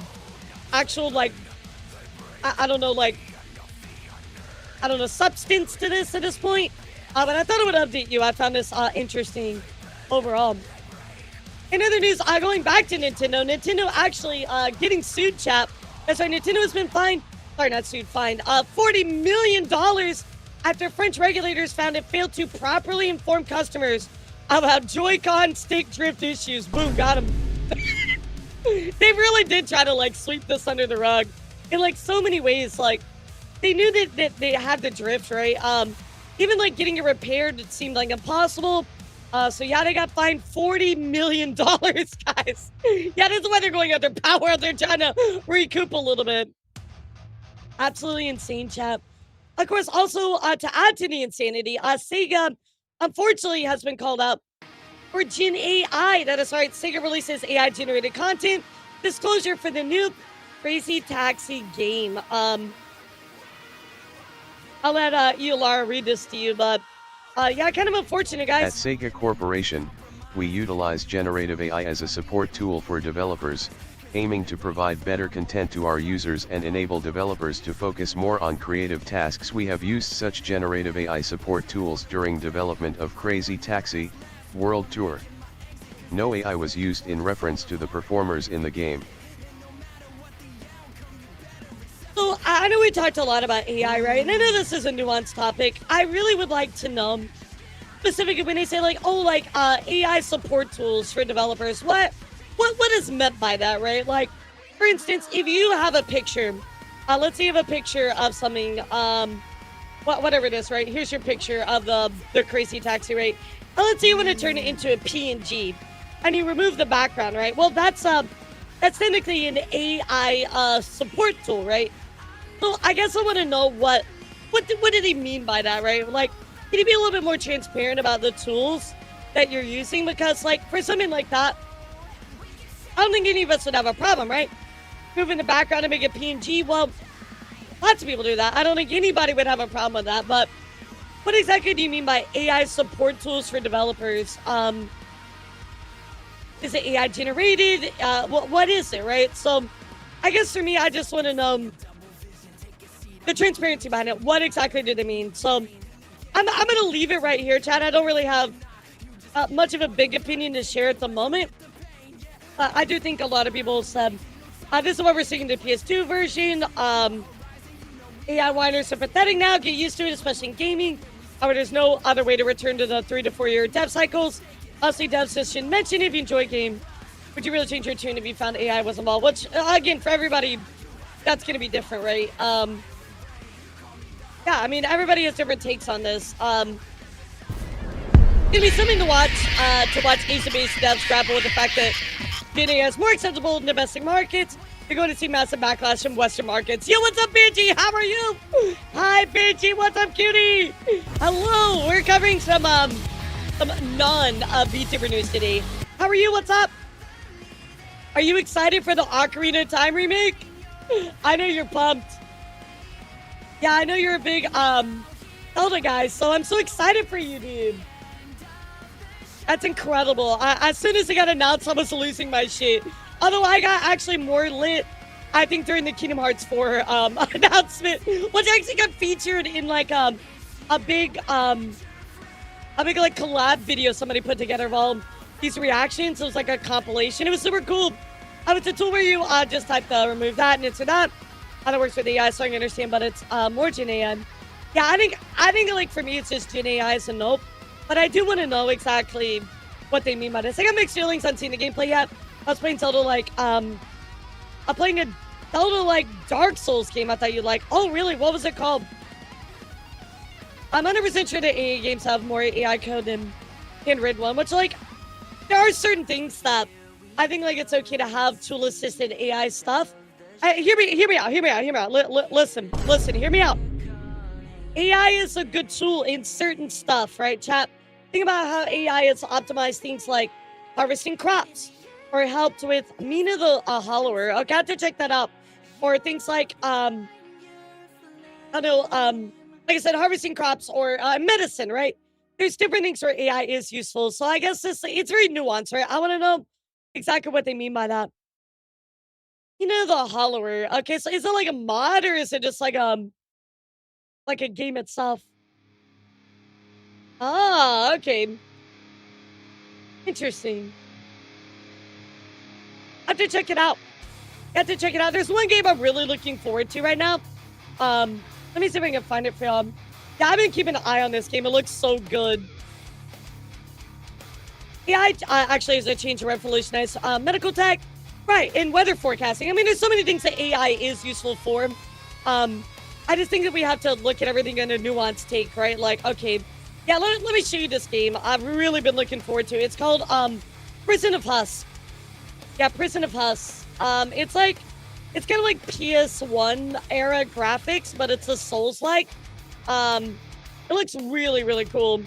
actual, substance to this at this point. But I thought I would update you. I found this interesting overall. In other news, going back to Nintendo actually getting sued, chat. That's right, Nintendo has been fined, sorry, not sued, fined, $40 million after French regulators found it failed to properly inform customers about Joy-Con stick drift issues. Boom, got them. They really did try to, sweep this under the rug in, so many ways. They knew that they had the drift, right? Even, getting it repaired, it seemed, impossible. So, yeah, they got fined $40 million, guys. Yeah, that's why they're going after Power. They're trying to recoup a little bit. Absolutely insane, chat. Of course, also, to add to the insanity, Sega, unfortunately, has been called out for Gen AI. That is right, Sega releases AI-generated content. Disclosure for the new Crazy Taxi game. I'll let you, Lara, read this to you, but yeah, kind of unfortunate, guys. At Sega Corporation, we utilize generative AI as a support tool for developers, aiming to provide better content to our users and enable developers to focus more on creative tasks. We have used such generative AI support tools during development of Crazy Taxi World Tour. No AI was used in reference to the performers in the game. So I know we talked a lot about AI, right? And I know this is a nuanced topic. I really would like to know, specifically when they say AI support tools for developers, what is meant by that, right? For instance, if you have a picture, let's say you have a picture of something, whatever it is, right? Here's your picture of the Crazy Taxi, right? And let's say you want to turn it into a PNG, and you remove the background, right? Well, that's technically an AI support tool, right? So I guess I want to know what did he mean by that, right? Can you be a little bit more transparent about the tools that you're using? Because for something like that, I don't think any of us would have a problem, right? Moving the background to make it PNG, well, lots of people do that. I don't think anybody would have a problem with that, but what exactly do you mean by AI support tools for developers? Is it AI generated? What is it, right? So I guess for me, I just want to know the transparency behind it. What exactly do they mean? So I'm going to leave it right here, Chad. I don't really have much of a big opinion to share at the moment. I do think a lot of people said, this is what we're seeing in the PS2 version. AI whiners are pathetic now. Get used to it, especially in gaming. However, there's no other way to return to the 3 to 4 year dev cycles. Honestly, devs just shouldn't mention if you enjoy a game. Would you really change your tune if you found AI was involved? Which, again, for everybody, that's going to be different, right? Yeah, I mean, everybody has different takes on this. It's going to be something to watch Asia-based devs grapple with the fact that video is more acceptable in domestic markets. You're going to see massive backlash from Western markets. Yo, what's up, Benji? How are you? Hi, Benji. What's up, cutie? Hello. We're covering some non-VTuber news today. How are you? What's up? Are you excited for the Ocarina of Time remake? I know you're pumped. Yeah, I know you're a big Zelda guy, so I'm so excited for you, dude. That's incredible. As soon as it got announced, I was losing my shit. Although I got actually more lit, I think, during the Kingdom Hearts 4 announcement, which actually got featured in like a big like collab video somebody put together of all these reactions. It was like a compilation. It was super cool. It's a tool where you just type the remove that and it's that. How it works with AI, so I can understand, but it's more Gen AI. Yeah, I think like for me it's just Gen AI, so nope. But I do want to know exactly what they mean by this. I got mixed feelings on seeing the gameplay yet. I was playing Zelda like I'm playing a Zelda like Dark Souls game I thought you'd like. Oh really? What was it called? I'm 100% sure that AA games have more AI code than handwritten one, which like there are certain things that I think like it's okay to have tool assisted AI stuff. Hear me out. Listen, hear me out. AI is a good tool in certain stuff, right, chat? Think about how AI has optimized things like harvesting crops, or helped with Mina the Hollower. Okay, I have to check that out. Or things like like I said, harvesting crops or medicine, right? There's different things where AI is useful. So I guess it's very nuanced, right? I want to know exactly what they mean by that. The Hollower. Okay, so is it like a mod or is it just like a game itself? Ah, okay. Interesting. I have to check it out. There's one game I'm really looking forward to right now. Let me see if I can find it for y'all. Yeah, I've been keeping an eye on this game. It looks so good. AI actually is a change to revolutionize medical tech, right, and weather forecasting. I mean, there's so many things that AI is useful for. I just think that we have to look at everything in a nuanced take, right? Like, okay, yeah, let me show you this game. I've really been looking forward to. It's called Prison of Husk. Yeah, Prison of Husk. It's kind of like PS1 era graphics, but it's a Souls-like. It looks really, really cool.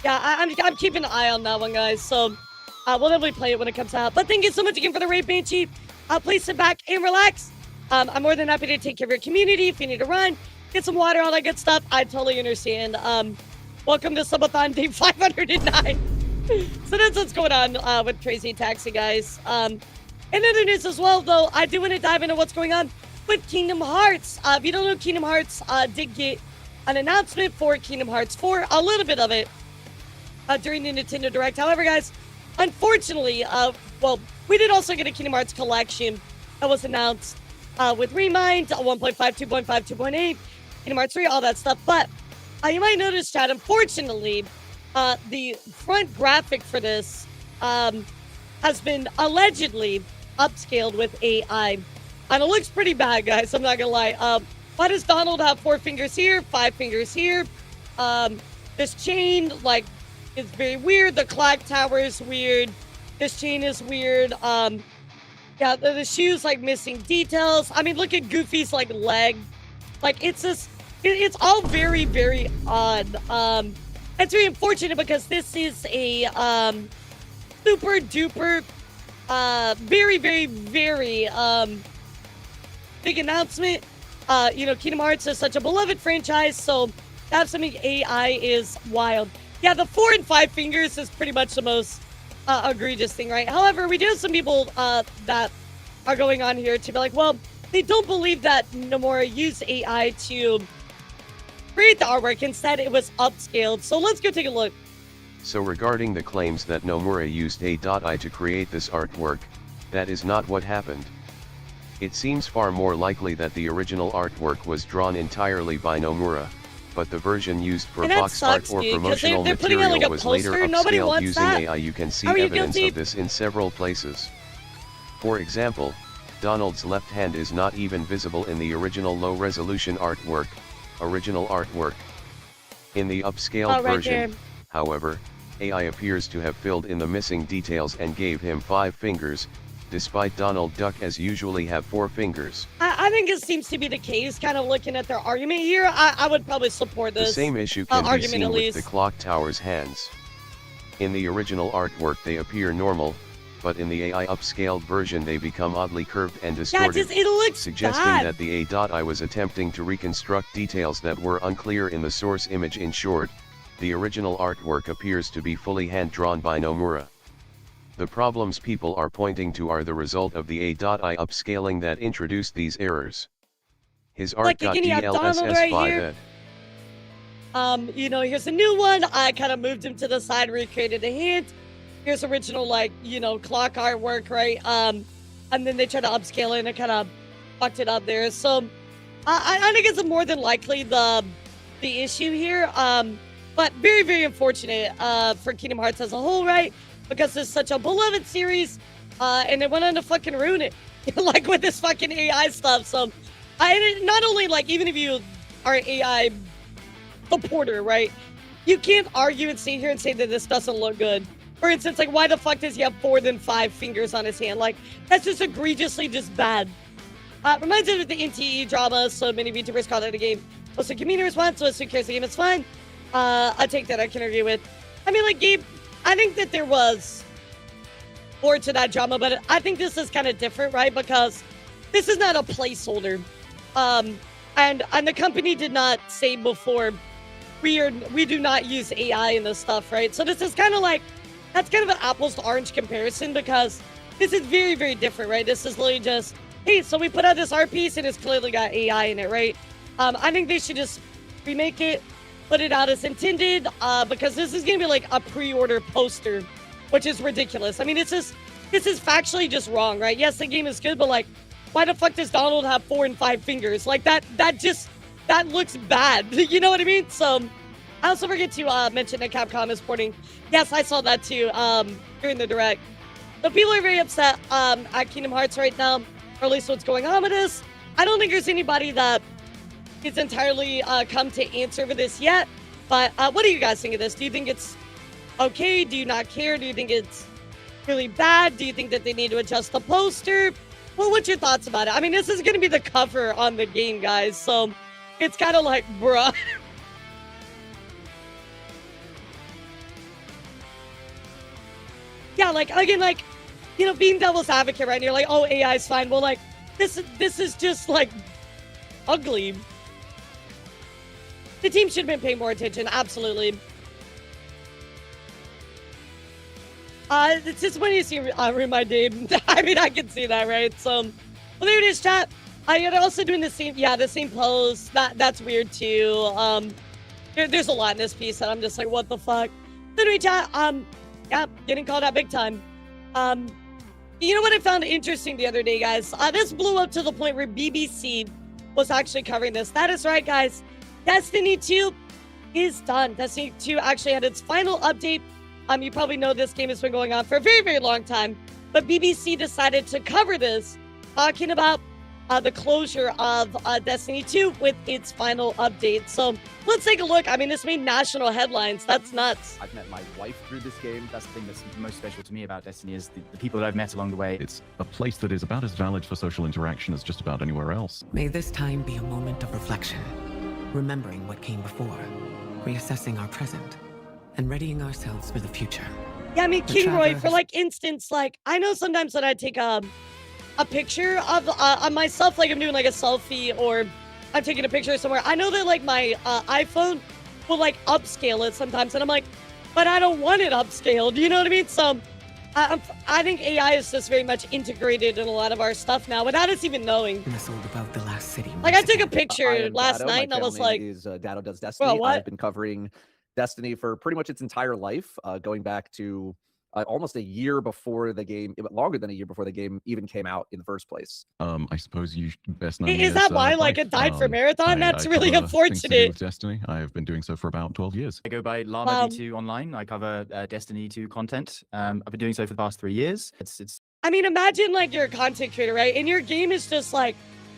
Yeah, I'm keeping an eye on that one, guys. So we'll definitely play it when it comes out. But thank you so much again for the raid, Banshee. Please sit back and relax. I'm more than happy to take care of your community. If you need to run, get some water, all that good stuff, I totally understand. Welcome to Subathon Day 509. So that's what's going on with Crazy Taxi, guys. And other news as well, though, I do want to dive into what's going on with Kingdom Hearts. If you don't know, Kingdom Hearts did get an announcement for Kingdom Hearts 4, a little bit of it during the Nintendo Direct. However, guys, unfortunately, we did also get a Kingdom Hearts collection that was announced with Remind, 1.5, 2.5, 2.8, Kingdom Hearts 3, all that stuff. But you might notice, chat, unfortunately, the front graphic for this has been allegedly upscaled with AI. And it looks pretty bad, guys. I'm not gonna lie. Why does Donald have 4 fingers here, 5 fingers here? This chain, like, is very weird. The clock tower is weird. This chain is weird. Yeah, the shoes, like, missing details. I mean, look at Goofy's, like, leg. Like, it's just, it's all very, very odd. It's very unfortunate because this is a super duper, very, very, very big announcement. Kingdom Hearts is such a beloved franchise, so to have something AI is wild. Yeah, the 4 and 5 fingers is pretty much the most egregious thing, right? However, we do have some people that are going on here to be like, well, they don't believe that Nomura used AI to create the artwork. Instead, it was upscaled. So let's go take a look. So regarding the claims that Nomura used AI to create this artwork, that is not what happened. It seems far more likely that the original artwork was drawn entirely by Nomura, but the version used for box art or promotional material was later upscaled using AI. You can see evidence of this in several places. For example, Donald's left hand is not even visible in the original low-resolution artwork, In the upscaled version, however, AI appears to have filled in the missing details and gave him 5 fingers, despite Donald Duck as usually have 4 fingers. I think it seems to be the case, kind of looking at their argument here. I would probably support this. The same issue can be seen with the clock tower's hands. In the original artwork they appear normal, but in the AI upscaled version they become oddly curved and distorted, it looks suggesting bad. that the AI was attempting to reconstruct details that were unclear in the source image. In short, the original artwork appears to be fully hand-drawn by Nomura. The problems people are pointing to are the result of the AI upscaling that introduced these errors. His Look, again, you have Donald right here. art.dlss5ed. You know, here's a new one. I kind of moved him to the side, recreated a hint. Here's original, like, you know, clock artwork, right? And then they tried to upscale it and it kind of fucked it up there. So I think it's more than likely the issue here. But very, very unfortunate for Kingdom Hearts as a whole, right? Because it's such a beloved series, and they went on to fucking ruin it, like with this fucking AI stuff. So, not only like even if you are an AI supporter, right? You can't argue and sit here and say that this doesn't look good. For instance, like why the fuck does he have more than 5 fingers on his hand? Like that's just egregiously just bad. Reminds me of the NTE drama. So many VTubers call it a game. What's the community response? So who cares? The game is fine. I take that. I can agree with. I mean, like Gabe. I think that there was more to that drama, but I think this is kind of different, right? Because this is not a placeholder. And the company did not say before, we do not use AI in this stuff, right? So this is kind of like, that's kind of an apples to orange comparison because this is very, very different, right? This is literally just, hey, so we put out this art piece and it's clearly got AI in it, right? I think they should just remake it, put it out as intended, because this is gonna be like a pre-order poster, which is ridiculous. I mean, this is factually just wrong, right? Yes, the game is good, but like, why the fuck does Donald have 4 and 5 fingers? Like that looks bad. You know what I mean? So I also forget to mention that Capcom is porting. Yes, I saw that too during the direct. So people are very upset at Kingdom Hearts right now, or at least what's going on with this. I don't think there's anybody that it's entirely come to answer for this yet, but what do you guys think of this? Do you think it's okay? Do you not care? Do you think it's really bad? Do you think that they need to adjust the poster? Well, what's your thoughts about it? I mean, this is going to be the cover on the game, guys, so it's kind of like, bruh. Yeah, like, again, like, you know, being devil's advocate, right? And you're like, oh, AI is fine. Well, like, this is just, like, ugly. The team should have been paying more attention, absolutely. It's just when you see Ruin My Day. I mean, I can see that, right? So, well, there it is, chat. You're also doing the same pose. That's weird, too. There's a lot in this piece that I'm just like, what the fuck? So anyway, chat, yeah, getting called out big time. You know what I found interesting the other day, guys? This blew up to the point where BBC was actually covering this. That is right, guys. Destiny 2 is done. Destiny 2 actually had its final update. You probably know this game has been going on for a very, very long time. But BBC decided to cover this, talking about the closure of Destiny 2 with its final update. So let's take a look. I mean, this made national headlines. That's nuts. I've met my wife through this game. That's the thing that's most special to me about Destiny is the people that I've met along the way. It's a place that is about as valid for social interaction as just about anywhere else. May this time be a moment of reflection, remembering what came before, reassessing our present, and readying ourselves for the future. Yeah, I mean, King Roy, for like instance, like I know sometimes that I take a picture of myself, like I'm doing like a selfie or I'm taking a picture somewhere. I know that like my iPhone will like upscale it sometimes, and I'm like, but I don't want it upscaled. You know what I mean? So I think AI is just very much integrated in a lot of our stuff now without us even knowing. Nestled about the last city. Like I took a picture last Dado. night and I was like, is Dado Does Destiny. Well, what? I've been covering Destiny for pretty much its entire life, going back to almost a year before the game, longer than a year before the game even came out in the first place. I suppose you best know me is as, that why like Life. it died for Marathon? That's I really cover things to do unfortunate. with Destiny. I have been doing so for about 12 years. I go by Llama V2 online. I cover Destiny 2 content. I've been doing so for the past 3 years. It's. I mean, imagine like you're a content creator, right? And your game is just like,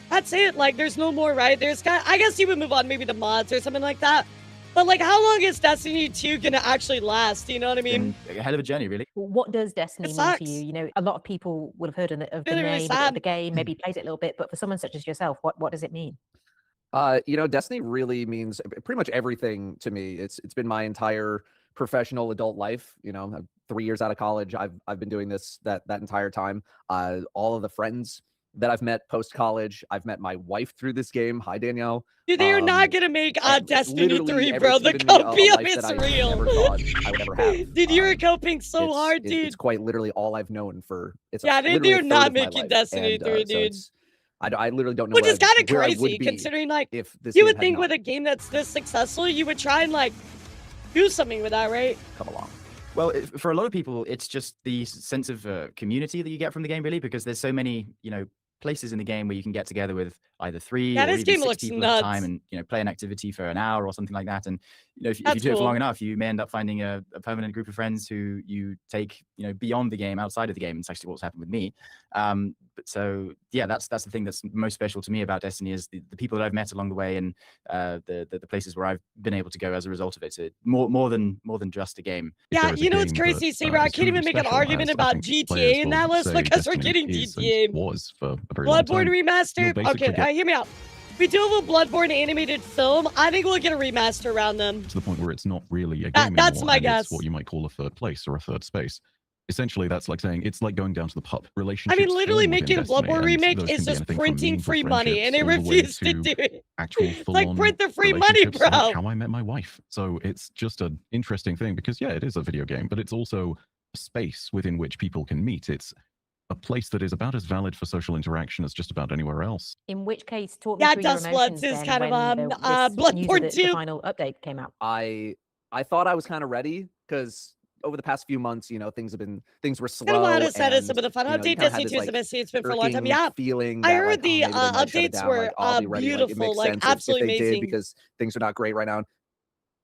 that's it. Like there's no more, right? I guess you would move on maybe to mods or something like that. But like, how long is Destiny 2 gonna actually last? You know what I mean? A hell of a journey, really. What does Destiny It mean to sucks. you? You know, a lot of people would have heard of the Really, really name sad. of the game, maybe played it a little bit, but for someone such as yourself, what does it mean? You know, Destiny really means pretty much everything to me. It's been my entire professional adult life. You know, I'm 3 years out of college. I've been doing this that entire time. All of the friends that I've met post college. I've met my wife through this game. Hi, Danielle. Dude, they are not gonna make Destiny literally 3, bro. it's The given me a copium life is that I real. never thought I would ever have. Dude, you're coping so hard, dude. It's quite literally all I've known for. It's Yeah, literally they're a third not of my making life. Destiny And, 3, so dude. I literally don't know. Which is kind of where I would crazy, be considering like if this you game would had think not with a game that's this successful, you would try and like do something with that, right? come along. Well, for a lot of people, it's just the sense of community that you get from the game, really, because there's so many, places in the game where you can get together with either 3 Yeah, or this even game 6 looks people at a time nuts. and, play an activity for an hour or something like that. And, if you That's do it for long cool. enough, you may end up finding a permanent group of friends who you take, beyond the game, outside of the game. It's actually what's happened with me. But so, yeah, that's the thing that's most special to me about Destiny is the people that I've met along the way and the places where I've been able to go as a result of it. So more than just a game. Yeah, you know it's crazy, Saber. I can't even make an argument about GTA in that list because we're getting GTA. Was for a very long Bloodborne time. remaster. Okay, hear me out. We do have a Bloodborne animated film. I think we'll get a remaster around them. To the point where it's not really a game That's anymore, my and guess. It's what you might call a third place or a third space. Essentially, that's like saying it's like going down to the pub. I Relationships. mean, literally form within making a Destiny, Bloodborne and remake those is can be just anything from printing meaningful free money, and they friendships all the way refuse to do it. Actual Like, full-on print the free money, relationships, like bro. how I met my wife. So it's just an interesting thing because yeah, it is a video game, but it's also a space within which people can meet. It's a place that is about as valid for social interaction as just about anywhere else. In which case, talk me Yeah, through your Dustbloods emotions is then kind of, when this news Bloodborne of the 2. final update came out. I thought I was kind of ready because over the past few months, things were slow. Kind of wild to set us and, with a fun you update. kinda had Destiny this, 2 is the best it's been for a long time. irking Yeah, feeling I that, heard like, the maybe they might shut it updates down, were like, I'll be ready. Like, it beautiful, makes like sense absolutely if they amazing. did because things are not great right now.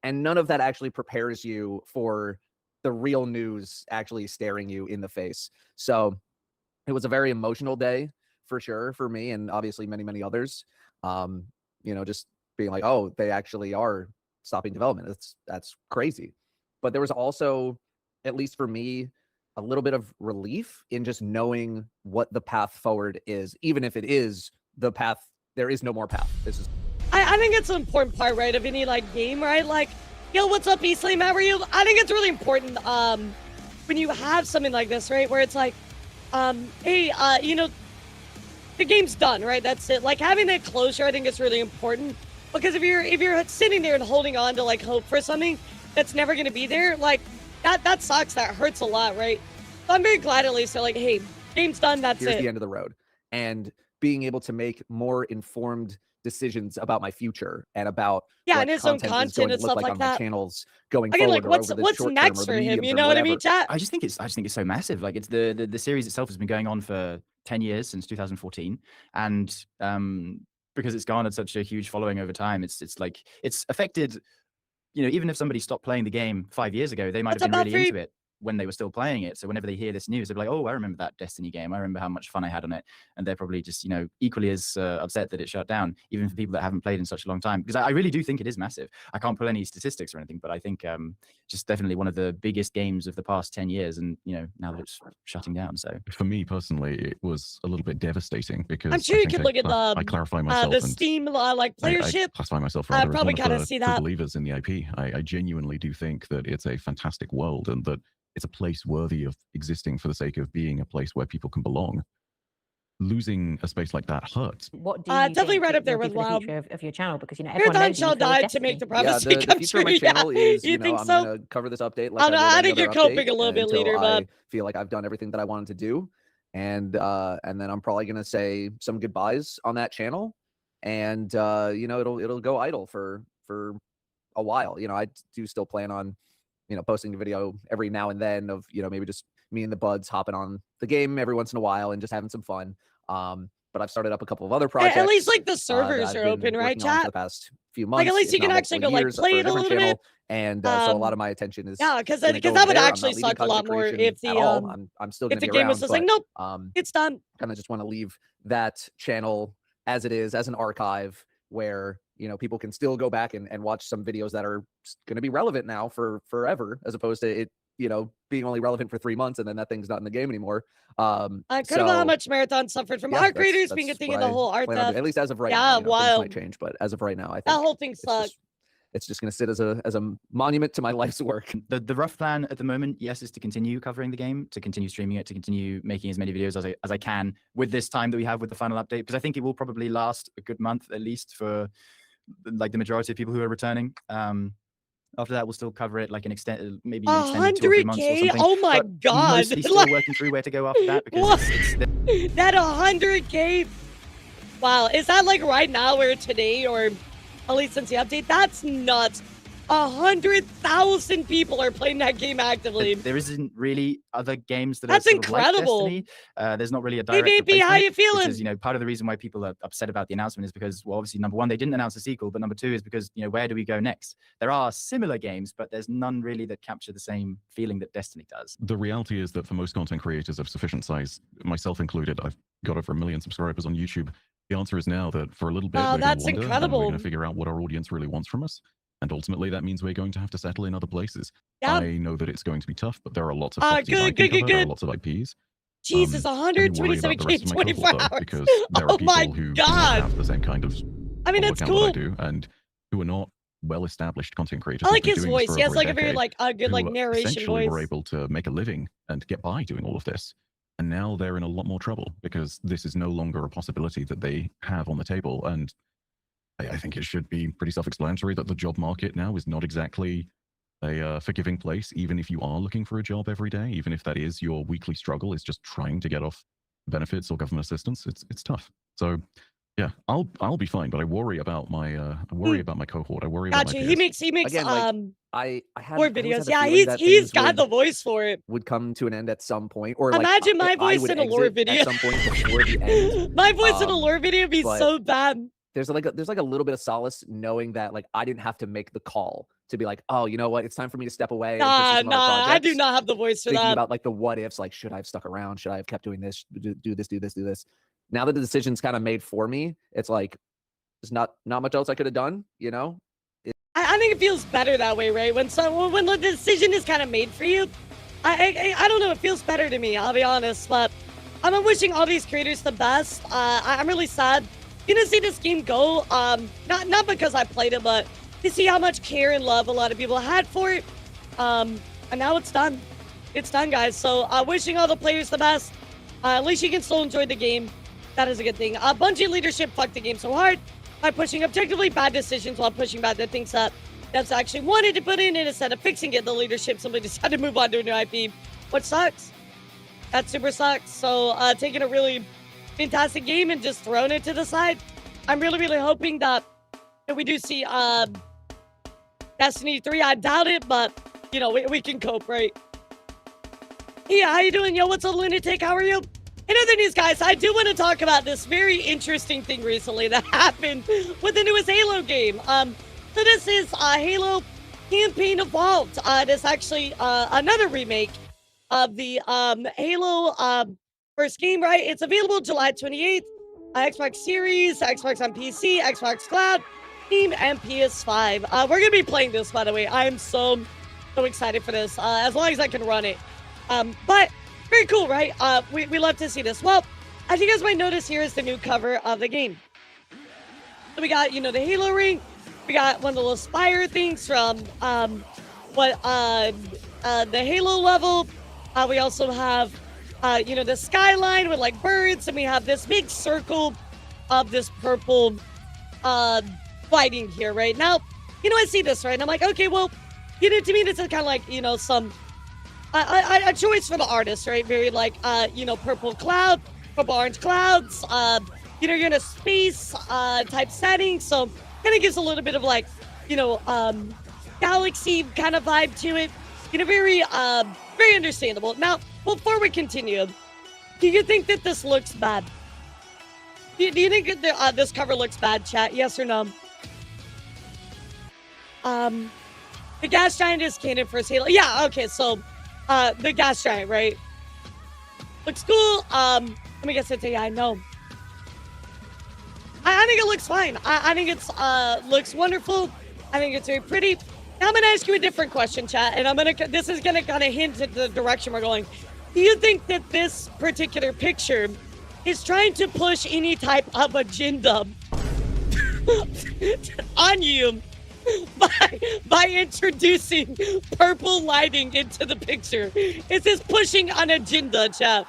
And none of that actually prepares you for the real news actually staring you in the face. So it was a very emotional day for sure for me and obviously many others. Just being like, oh, they actually are stopping development. That's crazy. But there was also, at least for me, a little bit of relief in just knowing what the path forward is, even if it is the path. There is no more path. This is. I think it's an important part, right, of any like game, right? Like, yo, what's up, Eastland? How are you? I think it's really important when you have something like this, right, where it's like, hey, the game's done, right? That's it. Like having that closure, I think is really important because if you're sitting there and holding on to like hope for something that's never going to be there, like that sucks. That hurts a lot, right? So I'm very glad at least they're like, hey, game's done. That's Here's it. the end of the road, and being able to make more informed decisions about my future and about and his own content and stuff like on that. my channels going Again, forward. like what's short next term for or the him? medium You term, know what I whatever. mean, chat? I just think it's so massive. Like it's the series itself has been going on for 10 years since 2014, and because it's garnered such a huge following over time, it's like it's affected. Even if somebody stopped playing the game 5 years ago, they might have been really into it when they were still playing it. So whenever they hear this news, they'll be like, oh, I remember that Destiny game. I remember how much fun I had on it. And they're probably just, equally as upset that it shut down, even for people that haven't played in such a long time. Because I really do think it is massive. I can't pull any statistics or anything, but I think just definitely one of the biggest games of the past 10 years. And, now that it's shutting down. So for me personally, it was a little bit devastating because I'm sure you could look at I clarify myself the and Steam like playership. I classify myself I rather as probably one kind of of see the that. believers in the IP. I genuinely do think that it's a fantastic world and that it's a place worthy of existing for the sake of being a place where people can belong. Losing a space like that hurts. What do you definitely think right up there will with be for the WoW. future of your channel? Because everyone Marathon knows Shell you for died to Destiny. make the prophecy the come future of true. my channel is, you think I'm so? gonna cover this update I don't know. I would think any you're other coping update a little bit until later, I but feel like I've done everything that I wanted to do, and then I'm probably gonna say some goodbyes on that channel, and it'll go idle for a while. I do still plan on posting a video every now and then of maybe just me and the buds hopping on the game every once in a while and just having some fun. But I've started up a couple of other projects. at least like the that servers I've are been open, right, working on for chat? the past few months. Like at least you if can not actually go multiple like years, play for it a different little channel. bit. And so a lot of my attention is Yeah, because gonna that go would there. I'm actually not leaving suck a lot content more creation if at the all. I'm still if gonna the be game around, was just like, but nope, it's done. kind of just want to leave that channel as it is, as an archive where people can still go back and watch some videos that are going to be relevant now for forever, as opposed to it being only relevant for 3 months and then that thing's not in the game anymore. Could have how much Marathon suffered from art creators being a thing in the whole art plan on theft. doing, at least as of right Yeah, now. Things wild. might change, but as of right now, I think That whole thing it's sucked. it's just going to sit as a monument to my life's work. The rough plan at the moment, yes, is to continue covering the game, to continue streaming it, to continue making as many videos as I can with this time that we have with the final update, because I think it will probably last a good month at least for like the majority of people who are returning. After that, we'll still cover it like an extent, maybe an extended 2 or 3 months or 100K? something. Oh my But God. Mostly still working through where to go after that, because it's that 100K. Wow, is that like right now or today, or at least since the update? That's nuts. 100,000 people are playing that game actively. There isn't really other games that That's are sort of incredible. Like Destiny. There's not really a Hey, direct baby, how replacement, you feeling? which is, you know, part of the reason why people are upset about the announcement is because, well, obviously, number one, they didn't announce a sequel, but number two is because, you know, where do we go next? There are similar games, but there's none really that capture the same feeling that Destiny does. The reality is that for most content creators of sufficient size, myself included, I've got over 1 million subscribers on YouTube. The answer is now that for a little bit, Wow, we're going that's to wonder, and incredible. we're going to figure out what our audience really wants from us. And ultimately, that means we're going to have to settle in other places. Yeah. I know that it's going to be tough, but there are lots of properties I good, can cover. There are good. lots of IPs. Jesus, And I worry about the rest 127K, of my 24 cohort, though, hours. because there are Oh my people who do God. not have the same kind of I mean, follow it's account cool. that I do, and who are not well-established content creators. I who've like been his doing this voice. for He has over like a very decade, like good like who narration essentially voice. were able to make a living and get by doing all of this. And now they're in a lot more trouble because this is no longer a possibility that they have on the table. And I think it should be pretty self-explanatory that the job market now is not exactly a forgiving place, even if you are looking for a job every day, even if that is your weekly struggle, is just trying to get off benefits or government assistance. It's tough. So yeah, I'll be fine, but I worry about my about my cohort. I worry about my Gotcha. peers. He makes Again, like, I had more I always videos. had the Yeah, feeling that he's things got would- the voice for it. would come to an end at some point, or like Imagine my I voice would in a lore exit video. at some point before the end. My voice in a lore video would be but so bad. There's like a little bit of solace knowing that like I didn't have to make the call to be like, oh, you know what, it's time for me to step away. and pursue some other Nah, I do projects. not have the voice for Thinking that. about like the what ifs, like should I have stuck around? Should I have kept doing this? Do this? Now that the decision's kind of made for me, it's like there's not much else I could have done. You know, I think it feels better that way, right? When the decision is kind of made for you, I don't know. It feels better to me. I'll be honest, but I'm wishing all these creators the best. I'm really sad to see this game go. Not because I played it, but to see how much care and love a lot of people had for it. And now it's done. It's done, guys. So wishing all the players the best. At least you can still enjoy the game. That is a good thing. Bungie leadership fucked the game so hard by pushing objectively bad decisions while pushing back the things that devs actually wanted to put in, and instead of fixing it, the leadership simply decided to move on to a new IP, which sucks. That super sucks. So taking a really fantastic game and just throwing it to the side. I'm really, really hoping that we do see Destiny 3. I doubt it, but you know, we can cope, right? Yeah, how you doing? Yo, what's up, Lunatic? How are you? In other news, guys, I do want to talk about this very interesting thing recently that happened with the newest Halo game. So this is Halo Campaign Evolved. It's actually another remake of the Halo first game, right? It's available July 28th. Xbox Series, Xbox on PC, Xbox Cloud, Steam, and PS5. We're going to be playing this, by the way. I am so excited for this, as long as I can run it. But very cool, right? We love to see this. Well, as you guys might notice, here is the new cover of the game. So we got, the Halo ring. We got one of the little spire things from the Halo level. We also have, the skyline with like birds, and we have this big circle of this purple lighting here, right? Now, I see this, right? And I'm like, okay, well, to me, this is kind of like, some a choice for the artist, right? Very like, purple cloud, purple orange clouds. You're in a space type setting, so kind of gives a little bit of like, galaxy kind of vibe to it. Very understandable. Now, before we continue, do you think that this looks bad? Do you think that this cover looks bad, chat? Yes or no? The gas giant is canon for Halo. Yeah, okay, so the gas giant, right? Looks cool. Let me guess it. Yeah, I know. I think it looks fine. I think it's looks wonderful. I think it's very pretty. Now I'm gonna ask you a different question, chat, and this is gonna kind of hint at the direction we're going. Do you think that this particular picture is trying to push any type of agenda on you by introducing purple lighting into the picture. Is this pushing an agenda, chat?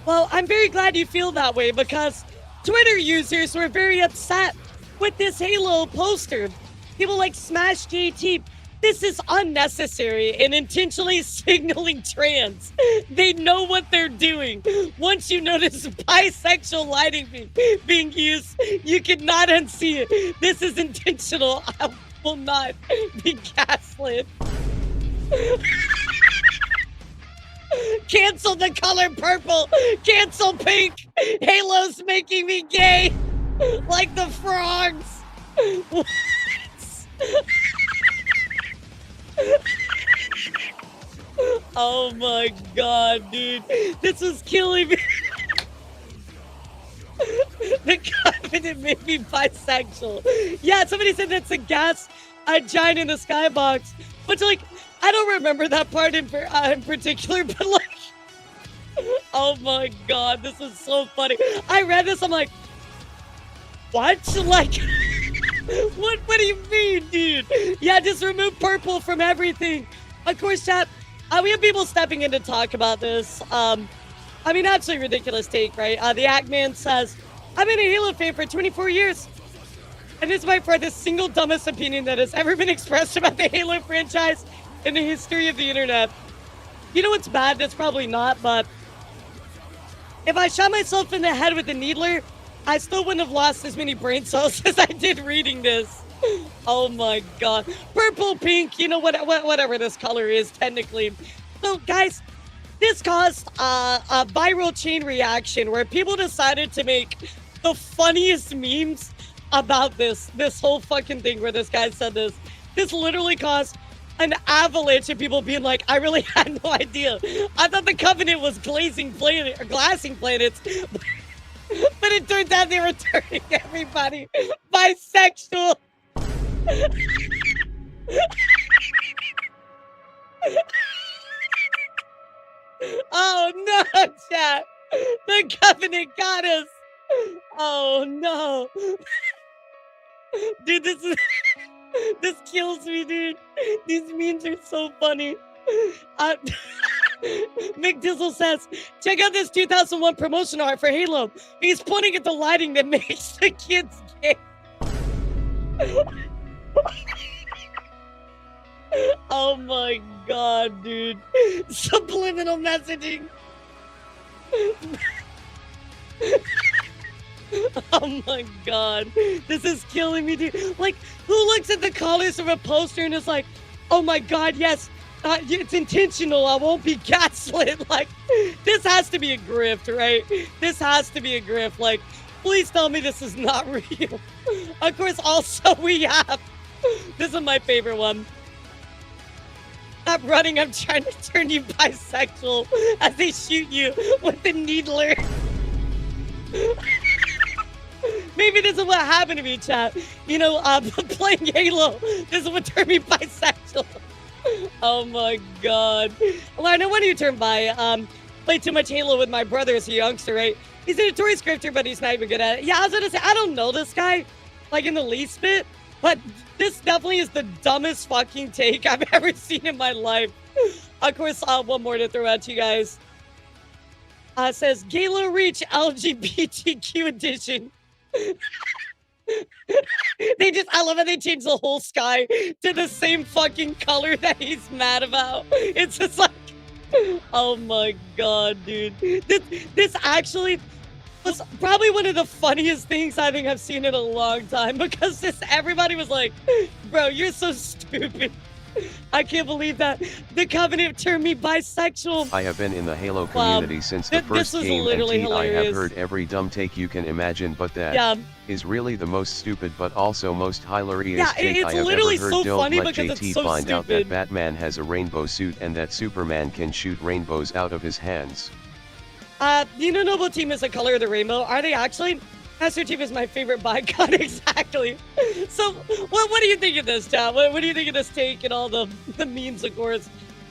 Well, I'm very glad you feel that way because Twitter users were very upset with this Halo poster. People like Smash JT. This is unnecessary and intentionally signaling trans. They know what they're doing. Once you notice bisexual lighting being used, you cannot unsee it. This is intentional. I will not be gaslit. Cancel the color purple. Cancel pink. Halo's making me gay. Like the frogs. What? Oh my god, dude. This was killing me. The Covenant made me bisexual. Yeah, somebody said that's a giant in the skybox. But like, I don't remember that part in particular, but like, oh my god, this is so funny. I read this, I'm like, what? Like, what do you mean, dude? Yeah, just remove purple from everything. Of course, chat, we have people stepping in to talk about this. I mean, absolutely ridiculous take, right? The Ackman says, I've been a Halo fan for 24 years. And this is by far the single dumbest opinion that has ever been expressed about the Halo franchise in the history of the internet. You know what's bad? That's probably not, but if I shot myself in the head with a needler, I still wouldn't have lost as many brain cells as I did reading this. Oh my god. Purple, pink, you know, whatever this color is technically. So guys, this caused a viral chain reaction where people decided to make the funniest memes about this whole fucking thing where this guy said this. This literally caused an avalanche of people being like, I really had no idea. I thought the Covenant was glassing planets. But it turns out they were turning everybody bisexual. Oh no, chat. The Covenant got us. Oh no. Dude, this kills me, dude. These memes are so funny. McDizzle says, check out this 2001 promotion art for Halo. He's pointing at the lighting that makes the kids gay. Oh my god, dude. Subliminal messaging. Oh my god. This is killing me, dude. Like, who looks at the colors of a poster and is like, oh my god, yes, it's intentional, I won't be gaslit. Like, this has to be a grift, right? This has to be a grift. Like, please tell me this is not real. Of course, also we have, this is my favorite one. Stop running, I'm trying to turn you bisexual as they shoot you with the needler. Maybe this is what happened to me, chat. You know, playing Halo, this is what turned me bisexual. Oh my god. Lauren, no wonder you turned bi. Played too much Halo with my brother as a youngster, right? He's a notorious grifter, but he's not even good at it. Yeah, I was gonna say, I don't know this guy, like, in the least bit, but this definitely is the dumbest fucking take I've ever seen in my life. Of course, one more to throw at you guys. Says, Halo Reach LGBTQ edition. I love how they changed the whole sky to the same fucking color that he's mad about. It's just like, oh my god, dude. This actually was probably one of the funniest things I think I've seen in a long time, because everybody was like, bro, you're so stupid. I can't believe that. The Covenant turned me bisexual. I have been in the Halo community since the first game, and I have heard every dumb take you can imagine, but that is really the most stupid but also most hilarious take I have ever heard. So Don't let JT so find out that Batman has a rainbow suit and that Superman can shoot rainbows out of his hands. You know Noble Team is the color of the rainbow. Are they actually? Master Chief is my favorite bicon, exactly. So, what do you think of this, chat? What do you think of this take and all the memes, of course?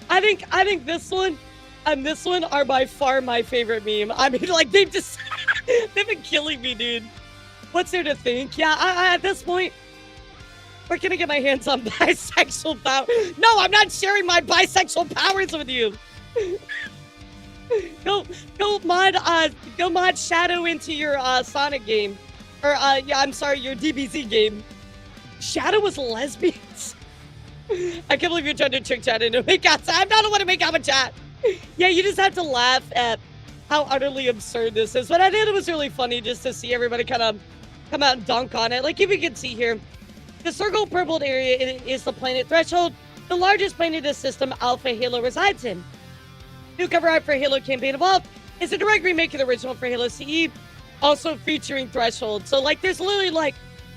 I think this one and this one are by far my favorite meme. I mean, like, they just They've been killing me, dude. What's there to think? Yeah, I at this point, where can I get my hands on bisexual power? No, I'm not sharing my bisexual powers with you. Go mod Shadow into your Sonic game. Or yeah, I'm sorry, your DBZ game. Shadow was lesbians. I can't believe you're trying to trick chat into make out. I'm not the one to make out with chat. Yeah, you just have to laugh at how utterly absurd this is. But I thought it was really funny just to see everybody kind of come out and dunk on it. Like if you can see here, the circle purpled area is the planet Threshold, the largest planet this system Alpha Halo resides in. New cover art for Halo Campaign Evolved is a direct remake of the original for Halo CE, also featuring Threshold. So like there's literally like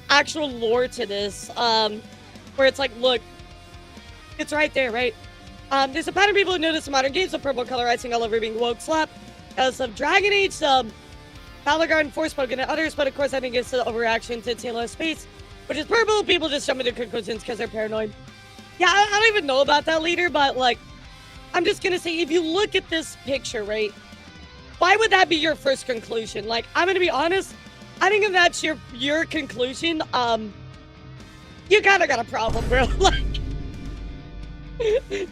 actual lore to this, where it's like, look, it's right there, right? There's a pattern people who notice in modern games of purple colorizing all over being woke slap. Because of Dragon Age, Battle Garden, Forspoken, and others, but of course I think it's an overreaction to Halo Space, which is purple. People just jump into conclusions because they're paranoid. Yeah, I don't even know about that leader, but like, I'm just gonna say, if you look at this picture, right, why would that be your first conclusion? Like, I'm gonna be honest, I think if that's your conclusion, you kind of got a problem, bro. Like,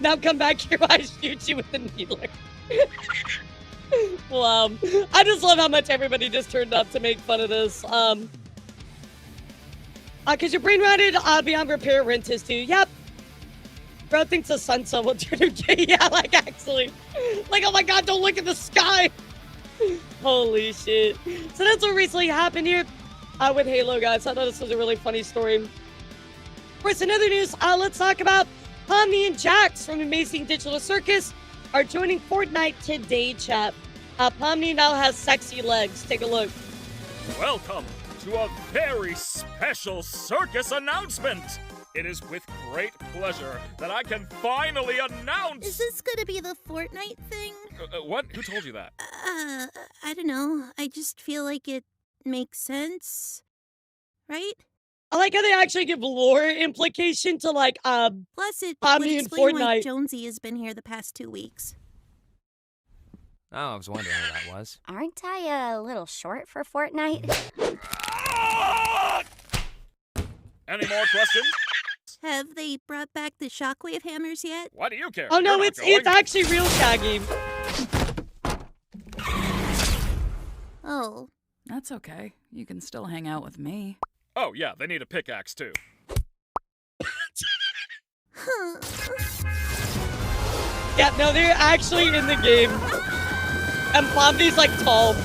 now come back here while I shoot you with the needler. Wow. I just love how much everybody just turned up to make fun of this. Cause your brain rotted beyond repair, rent is due. Yep. Bro thinks the sunset will turn him gay. Yeah, like actually. Like, oh my god, don't look at the sky. Holy shit. So that's what recently happened here with Halo, guys. I thought this was a really funny story. Of course, in other news, let's talk about Pomni and Jax from Amazing Digital Circus are joining Fortnite today, chat. Pomni now has sexy legs. Take a look. Welcome to a very special circus announcement. It is with great pleasure that I can finally announce... Is this gonna be the Fortnite thing? What? Who told you that? I don't know. I just feel like it makes sense. Right? I like how they actually give lore implication to like Plus it would Pomni and explain why Fortnite. Jonesy has been here the past 2 weeks. Oh, I was wondering who that was. Aren't I a little short for Fortnite? Any more questions? Have they brought back the shockwave hammers yet? Why do you care? Oh no, You're not it's going. actually real Shaggy. Oh. That's okay. You can still hang out with me. Oh yeah, they need a pickaxe too. Yeah, no, they're actually in the game. And Pomni's like tall.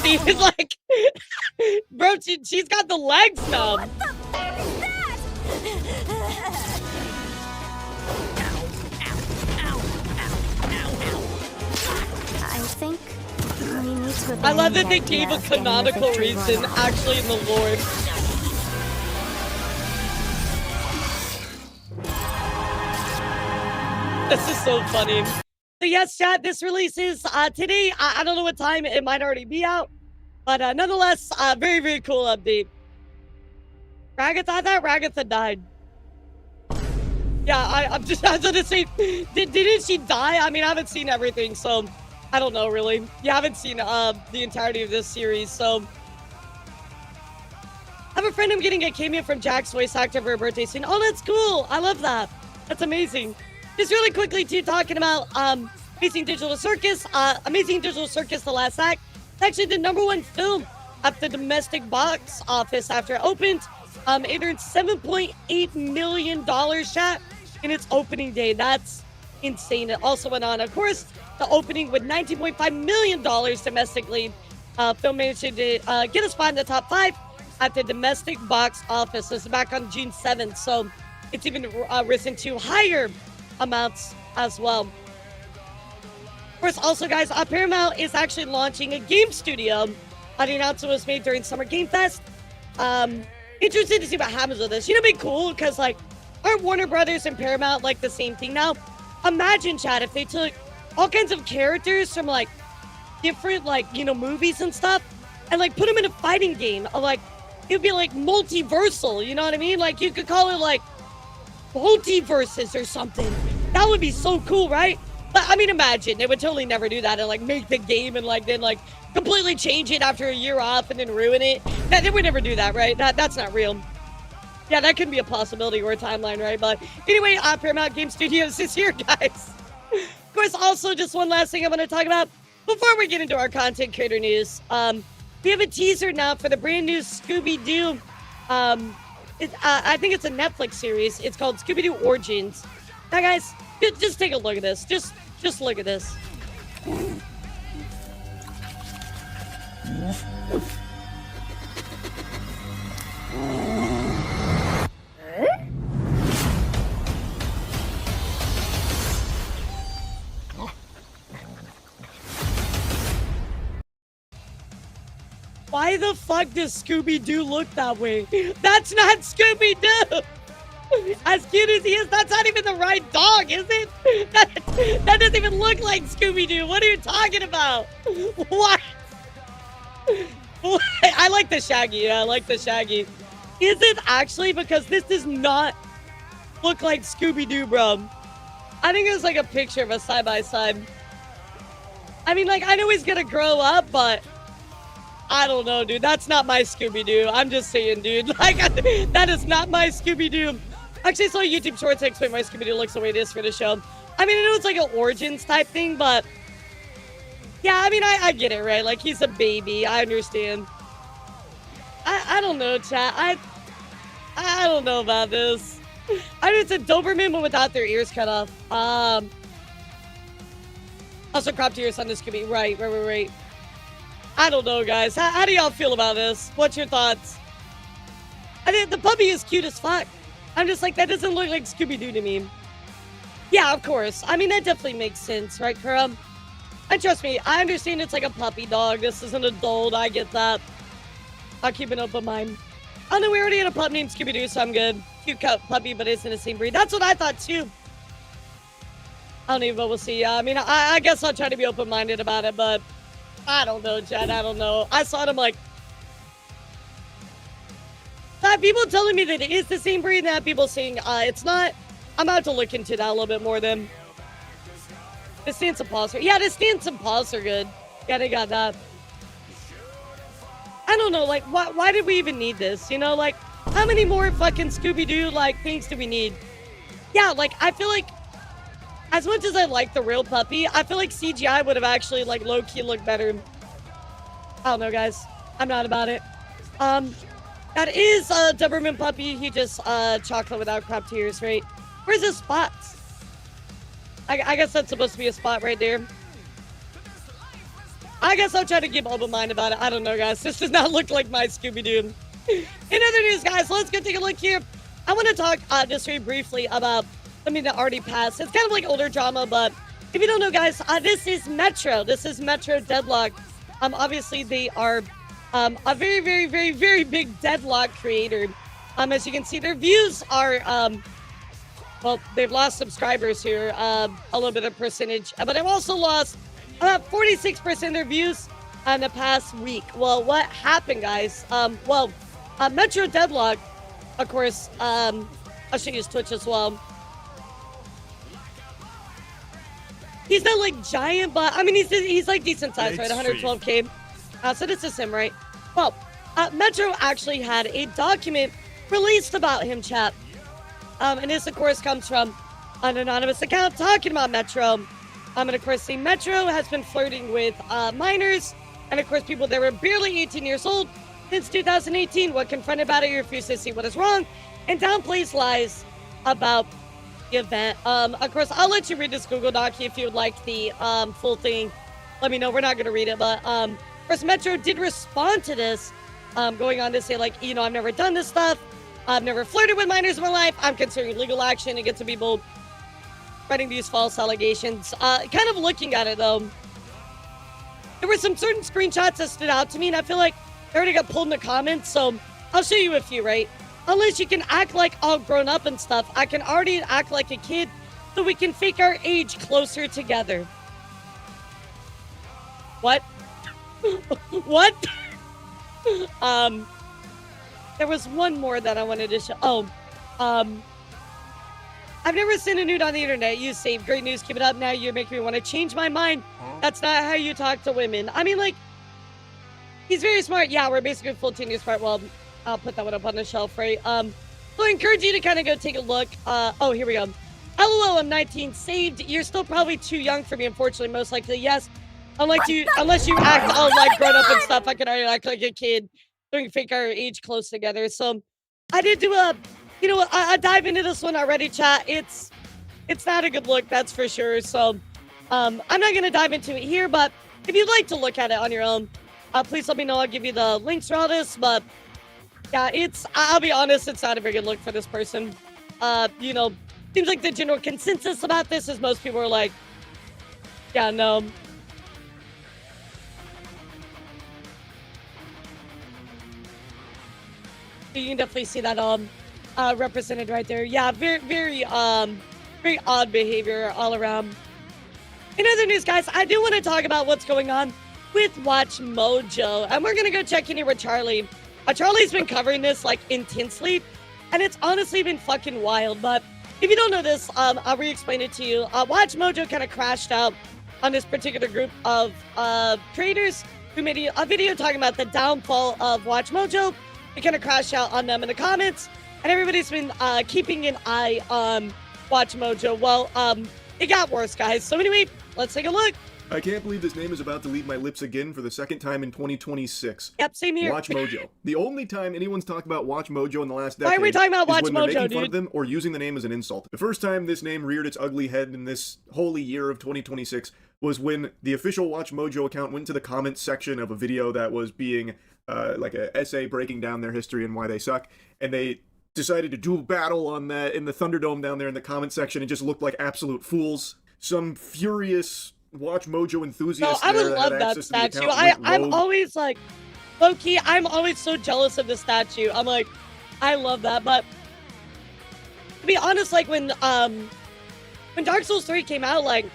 He's like, bro, she's got the legs now. What the fuck is that? I think we need to. I love that they abandon gave a idea of getting the canonical victory reason royale. actually in the lore. This is so funny. So yes, chat, this releases today. I don't know what time. It might already be out. But nonetheless, very, very cool update. Ragatha, I thought Ragatha died. Yeah, I was gonna say, didn't she die? I mean, I haven't seen everything, so I don't know, really. You haven't seen the entirety of this series, so... I have a friend I'm getting a cameo from Jack's voice actor for her birthday soon. Oh, that's cool. I love that. That's amazing. Just really quickly, too, talking about Amazing Digital Circus. Amazing Digital Circus, The Last Act. It's actually the #1 film at the domestic box office after it opened. It earned $7.8 million, chat, in its opening day. That's insane. It also went on, of course, the opening with $19.5 million domestically. Film managed to get a spot in the top 5 at the domestic box office. This is back on June 7th, so it's even risen to higher amounts as well. Of course, also, guys, Paramount is actually launching a game studio. The announcement was made during Summer Game Fest. Interested to see what happens with this. You know, it'd be cool because, like, aren't Warner Brothers and Paramount like the same thing now? Imagine, Chad, if they took all kinds of characters from like different, like, you know, movies and stuff, and like put them in a fighting game. Like, it'd be like multiversal. You know what I mean? Like, you could call it like multiverses or something. That would be so cool, right? But I mean, imagine they would totally never do that and like make the game and like then like completely change it after a year off and then ruin it. They would never do that, right? That's not real. Yeah, that could be a possibility or a timeline, right? But anyway, Paramount Game Studios is here, guys. Of course, also just one last thing I want to talk about before we get into our content creator news. We have a teaser now for the brand new Scooby-Doo. I think it's a Netflix series. It's called Scooby-Doo Origins. Now, guys, just take a look at this. Just look at this. Why the fuck does Scooby-Doo look that way? That's not Scooby-Doo! As cute as he is, that's not even the right dog, is it? That doesn't even look like Scooby-Doo. What are you talking about? What? I like the Shaggy. Yeah, I like the Shaggy. Is it actually? Because this does not look like Scooby-Doo, bro. I think it was like a picture of a side-by-side. I mean, like, I know he's gonna grow up, but I don't know, dude. That's not my Scooby-Doo. I'm just saying, dude. Like, that is not my Scooby-Doo. Actually, I saw a YouTube short to explain why Scooby-Doo looks the way it is for the show. I mean, I know it's like an Origins type thing, but yeah, I mean, I get it, right? Like, he's a baby. I understand. I don't know, chat. I don't know about this. I know it's a Doberman, but without their ears cut off. Also, cropped ears on the Scooby. Right. I don't know, guys. How do y'all feel about this? What's your thoughts? I think the puppy is cute as fuck. I'm just like, that doesn't look like Scooby-Doo to me. Yeah, of course. I mean, that definitely makes sense, right, Kura? And trust me, I understand it's like a puppy dog. This is an adult. I get that. I'll keep an open mind. Oh, no, we already had a pup named Scooby-Doo, so I'm good. Cute puppy, but it's in the same breed. That's what I thought, too. I don't even know. We'll see. I mean, I guess I'll try to be open-minded about it, but I don't know, Chad. I don't know. I saw it. I'm like, people telling me that it is the same breed, and that people saying it's not. I'm about to look into that a little bit more then. The stance and paws are, yeah, the stance and paws are good. Yeah, they got that. I don't know, like, why did we even need this? You know, like, how many more fucking Scooby-Doo, like, things do we need? Yeah, like, I feel like, as much as I like the real puppy, I feel like CGI would have actually, like, low-key looked better. I don't know, guys. I'm not about it. That is a Doberman puppy. He just, chocolate without cropped ears, right? Where's his spots? I guess that's supposed to be a spot right there. I guess I'll try to keep open mind about it. I don't know, guys. This does not look like my Scooby-Doo. In other news, guys, let's go take a look here. I want to talk just very briefly about something that already passed. It's kind of like older drama, but if you don't know, guys, this is Metro. This is Metro Deadlock. Obviously, they are a very, very, very, very big Deadlock creator. As you can see, their views are, well, they've lost subscribers here, a little bit of percentage, but they've also lost about 46% of their views in the past week. Well, what happened, guys? Metro Deadlock, of course, I'll show you his Twitch as well. He's not like giant, but I mean, he's like decent size, right? 112K. So this is him, right? Well, Metro actually had a document released about him, chat. And this, of course, comes from an anonymous account talking about Metro. And of course, saying Metro has been flirting with minors. And of course, people that were barely 18 years old since 2018. What confronted about it, he refused to see what is wrong and downplays lies about the event. Of course, I'll let you read this Google Doc if you would like the full thing. Let me know. We're not going to read it. But of course, Metro did respond to this, going on to say, like, you know, I've never done this stuff. I've never flirted with minors in my life. I'm considering legal action against some people spreading these false allegations. Kind of looking at it, though, there were some certain screenshots that stood out to me, and I feel like they already got pulled in the comments, so I'll show you a few, right? Unless you can act like all grown up and stuff, I can already act like a kid so we can fake our age closer together. What? What? There was one more that I wanted to show. I've never seen a nude on the internet. You saved. Great news. Keep it up. Now you're making me want to change my mind. That's not how you talk to women. I mean, like, he's very smart. Yeah, we're basically full 10 years apart. Well, I'll put that one up on the shelf, right? So I encourage you to kind of go take a look. Oh, here we go. LOL, I'm 19. Saved. You're still probably too young for me, unfortunately. Most likely, yes. Unless you act all like grown up and stuff. I can already act like a kid doing fake our age close together. So I did do a dive into this one already, chat. It's not a good look, that's for sure. So I'm not gonna dive into it here, but if you'd like to look at it on your own, please let me know. I'll give you the links for all this. But yeah, I'll be honest, it's not a very good look for this person. Seems like the general consensus about this is most people are like, yeah, no. You can definitely see that represented right there. Yeah, very odd behavior all around. In other news, guys, I do want to talk about what's going on with Watch Mojo, and we're gonna go check in here with Charlie. Charlie's been covering this like intensely, and it's honestly been fucking wild. But if you don't know this, I'll re-explain it to you. Watch Mojo kind of crashed out on this particular group of creators who made a video talking about the downfall of Watch Mojo. It kind of crashed out on them in the comments, and everybody's been keeping an eye on Watch Mojo. Well, it got worse, guys. So anyway, let's take a look. I can't believe this name is about to leave my lips again for the second time in 2026. Yep, same here. Watch Mojo. The only time anyone's talked about Watch Mojo in the last decade Why are we talking about is Watch when they're Mojo, making fun of dude? them or using the name as an insult. The first time this name reared its ugly head in this holy year of 2026 was when the official Watch Mojo account went to the comments section of a video that was being like an essay breaking down their history and why they suck, and they decided to do battle on that in the Thunderdome down there in the comment section and just looked like absolute fools. Some furious Watch Mojo enthusiasts. No, I would love that statue. I'm always like, low-key, I'm always so jealous of the statue. I'm like, I love that. But to be honest, like when Dark Souls 3 came out, like,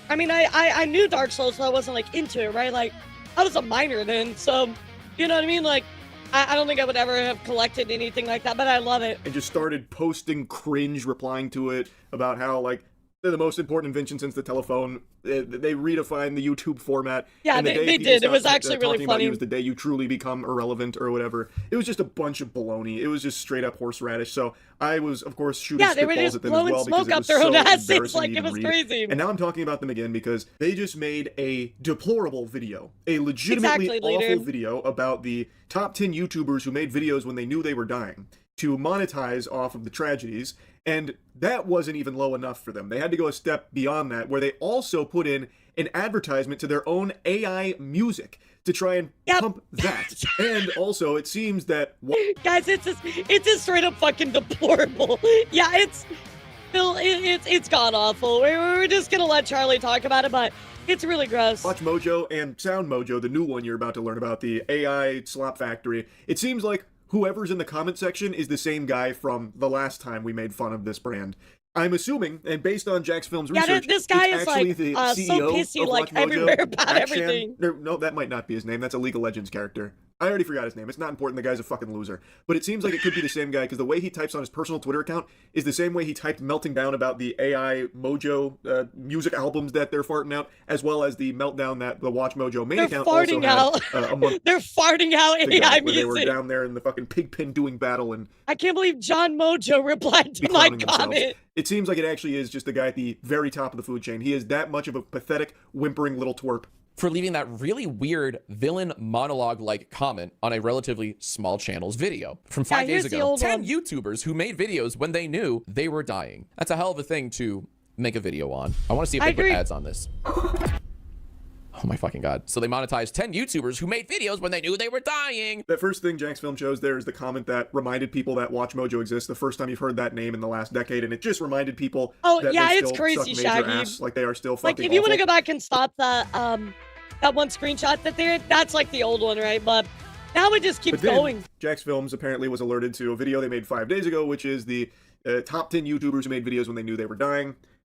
I mean, I knew Dark Souls, so I wasn't like into it, right? Like, I was a minor then, so you know what I mean? Like, I don't think I would ever have collected anything like that, but I love it. And just started posting cringe, replying to it about how, like, they're the most important invention since the telephone. They redefined the YouTube format. Yeah, and the they did. It was actually really talking about funny. you was the day you truly become irrelevant or whatever. It was just a bunch of baloney. It was just straight up horseradish. So I was, of course, shooting they were spitballs just at them as blowing well smoke because it up was their so own asses embarrassing like to it even was read. crazy. And now I'm talking about them again because they just made a deplorable video, a legitimately awful video about the top 10 YouTubers who made videos when they knew they were dying to monetize off of the tragedies. And that wasn't even low enough for them. They had to go a step beyond that, where they also put in an advertisement to their own AI music to try and pump that. And also, it seems that guys, it's just straight up fucking deplorable. Yeah, it's god awful. We're just gonna let Charlie talk about it, but it's really gross. Watch Mojo and Sound Mojo, the new one you're about to learn about, the AI slop factory. It seems like whoever's in the comment section is the same guy from the last time we made fun of this brand. I'm assuming, and based on Jack's Films research, this guy it's is actually like the so CEO pissy of like Watch Mojo, everywhere about Akshan. everything. No, that might not be his name. That's a League of Legends character. I already forgot his name. It's not important. The guy's a fucking loser. But it seems like it could be the same guy because the way he types on his personal Twitter account is the same way he typed melting down about the AI Mojo music albums that they're farting out, as well as the meltdown that the Watch Mojo main account also had a month They're farting out ago, AI where music. they were down there in the fucking pig pen doing battle and I can't believe John Mojo replied to my clowning themselves. comment. It seems like it actually is just the guy at the very top of the food chain. He is that much of a pathetic, whimpering little twerp. For leaving that really weird villain monologue-like comment on a relatively small channel's video. From 5 days ago, 10 YouTubers who made videos when they knew they were dying. That's a hell of a thing to make a video on. I want to see if they put ads on this. Oh my fucking god. So they monetized 10 YouTubers who made videos when they knew they were dying. That first thing Jack's Film shows there is the comment that reminded people that Watch Mojo exists the first time you've heard that name in the last decade, and it just reminded people that yeah, they it's still crazy, suck major Shaggy. ass, like they are still fucking Like, if you want to awful. go back and stop that one screenshot that's like the old one, right? But now it just keeps But then, going. Jack's Films apparently was alerted to a video they made 5 days ago, which is the top 10 YouTubers who made videos when they knew they were dying.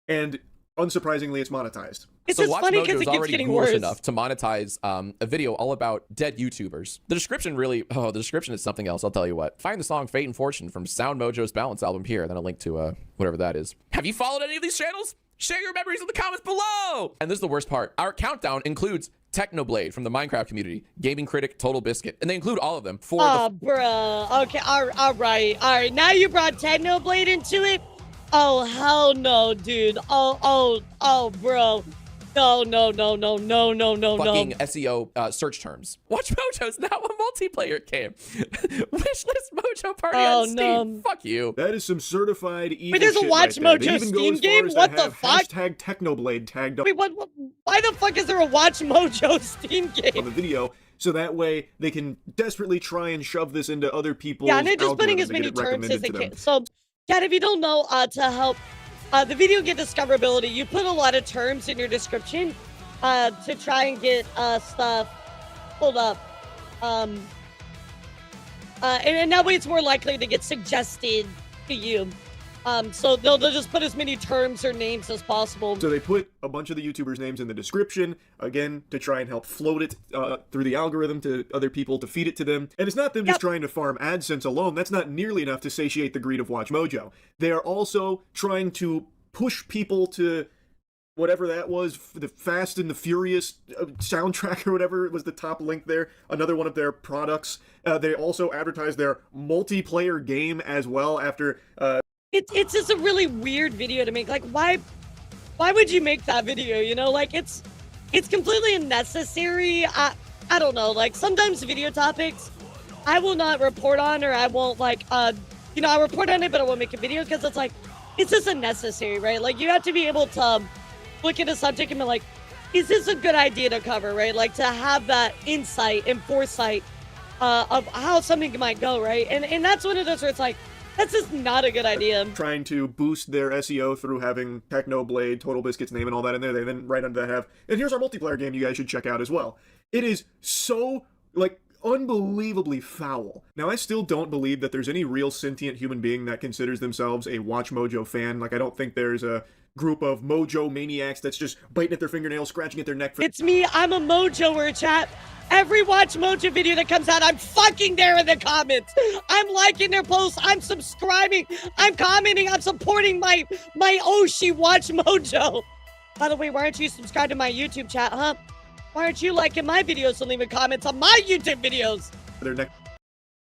And unsurprisingly, it's monetized. It's so just Watch funny Mojo because is it keeps already getting ghoulish worse. enough to monetize a video all about dead YouTubers. The description really, the description is something else. I'll tell you what. Find the song Fate and Fortune from Sound Mojo's Balance album here, and then a link to whatever that is. Have you followed any of these channels? Share your memories in the comments below. And this is the worst part. Our countdown includes Technoblade from the Minecraft community, Gaming Critic, Total Biscuit, and they include all of them for bruh. Okay, all right. Now you brought Technoblade into it? Oh, hell no, dude. Oh, bro. No. fucking SEO search terms. Watch Mojo's now a multiplayer game. Wishlist Mojo Party on Steam. No. Fuck you. That is some certified evil Wait, there's a shit Watch right there. Mojo They even go Steam as far game? as to What the have fuck? Hashtag Technoblade tagged up Wait, why the fuck is there a Watch Mojo Steam game? on the video, so that way they can desperately try and shove this into other people's Yeah, and they're just putting algorithms as to many get it terms as they recommended to them. can. So, Kat, if you don't know, to help the video get discoverability, you put a lot of terms in your description to try and get stuff pulled up. And that way it's more likely to get suggested to you. So they'll just put as many terms or names as possible. So they put a bunch of the YouTubers' names in the description, again, to try and help float it through the algorithm to other people, to feed it to them. And it's not them just trying to farm AdSense alone. That's not nearly enough to satiate the greed of Watch Mojo. They are also trying to push people to whatever that was, the Fast and the Furious soundtrack or whatever was the top link there, another one of their products. They also advertise their multiplayer game as well after... It's just a really weird video to make. Like, why would you make that video? You know, like it's completely unnecessary. I don't know. Like sometimes video topics, I will not report on, or I won't like I report on it, but I won't make a video because it's like it's just unnecessary, right? Like you have to be able to look at a subject and be like, is this a good idea to cover, right? Like to have that insight and foresight of how something might go, right? And that's one of those where it's like, that's just not a good idea. Trying to boost their SEO through having Technoblade, Total Biscuit's name, and all that in there. They then right under that have, and here's our multiplayer game you guys should check out as well. It is so, like, unbelievably foul. Now, I still don't believe that there's any real sentient human being that considers themselves a Watch Mojo fan. Like, I don't think there's a group of Mojo maniacs that's just biting at their fingernails, scratching at their neck for... It's me. I'm a Mojoer, chat. Every Watch Mojo video that comes out, I'm fucking there in the comments. I'm liking their posts. I'm subscribing. I'm commenting. I'm supporting my Oshi Watch Mojo. By the way, why aren't you subscribed to my YouTube chat, huh? Why aren't you liking my videos and leaving comments on my YouTube videos? Their next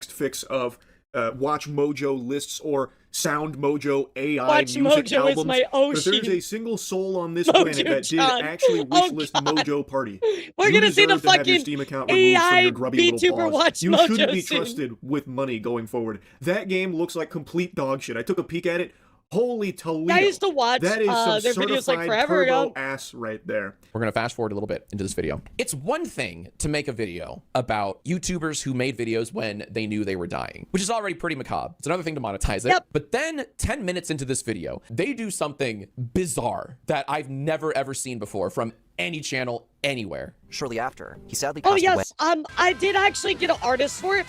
fix of Watch Mojo lists or Sound Mojo AI Watch music Mojo albums. is my But if Oshi. there's a single soul on this planet that did John. actually Oh, wishlist God. Mojo Party, We're you gonna see the deserve to have your fucking Steam account removed from AI your grubby little VTuber paws. Watch You Mojo shouldn't be soon. trusted with money going forward. That game looks like complete dog shit. I took a peek at it. Holy Toledo. I used to watch that is some their videos like certified forever turbo ago. ass right there. We're going to fast forward a little bit into this video. It's one thing to make a video about YouTubers who made videos when they knew they were dying, which is already pretty macabre. It's another thing to monetize it. Yep. But then 10 minutes into this video, they do something bizarre that I've never ever seen before from any channel anywhere. Shortly after, he sadly Oh passed away. yes, I did actually get an artist for it.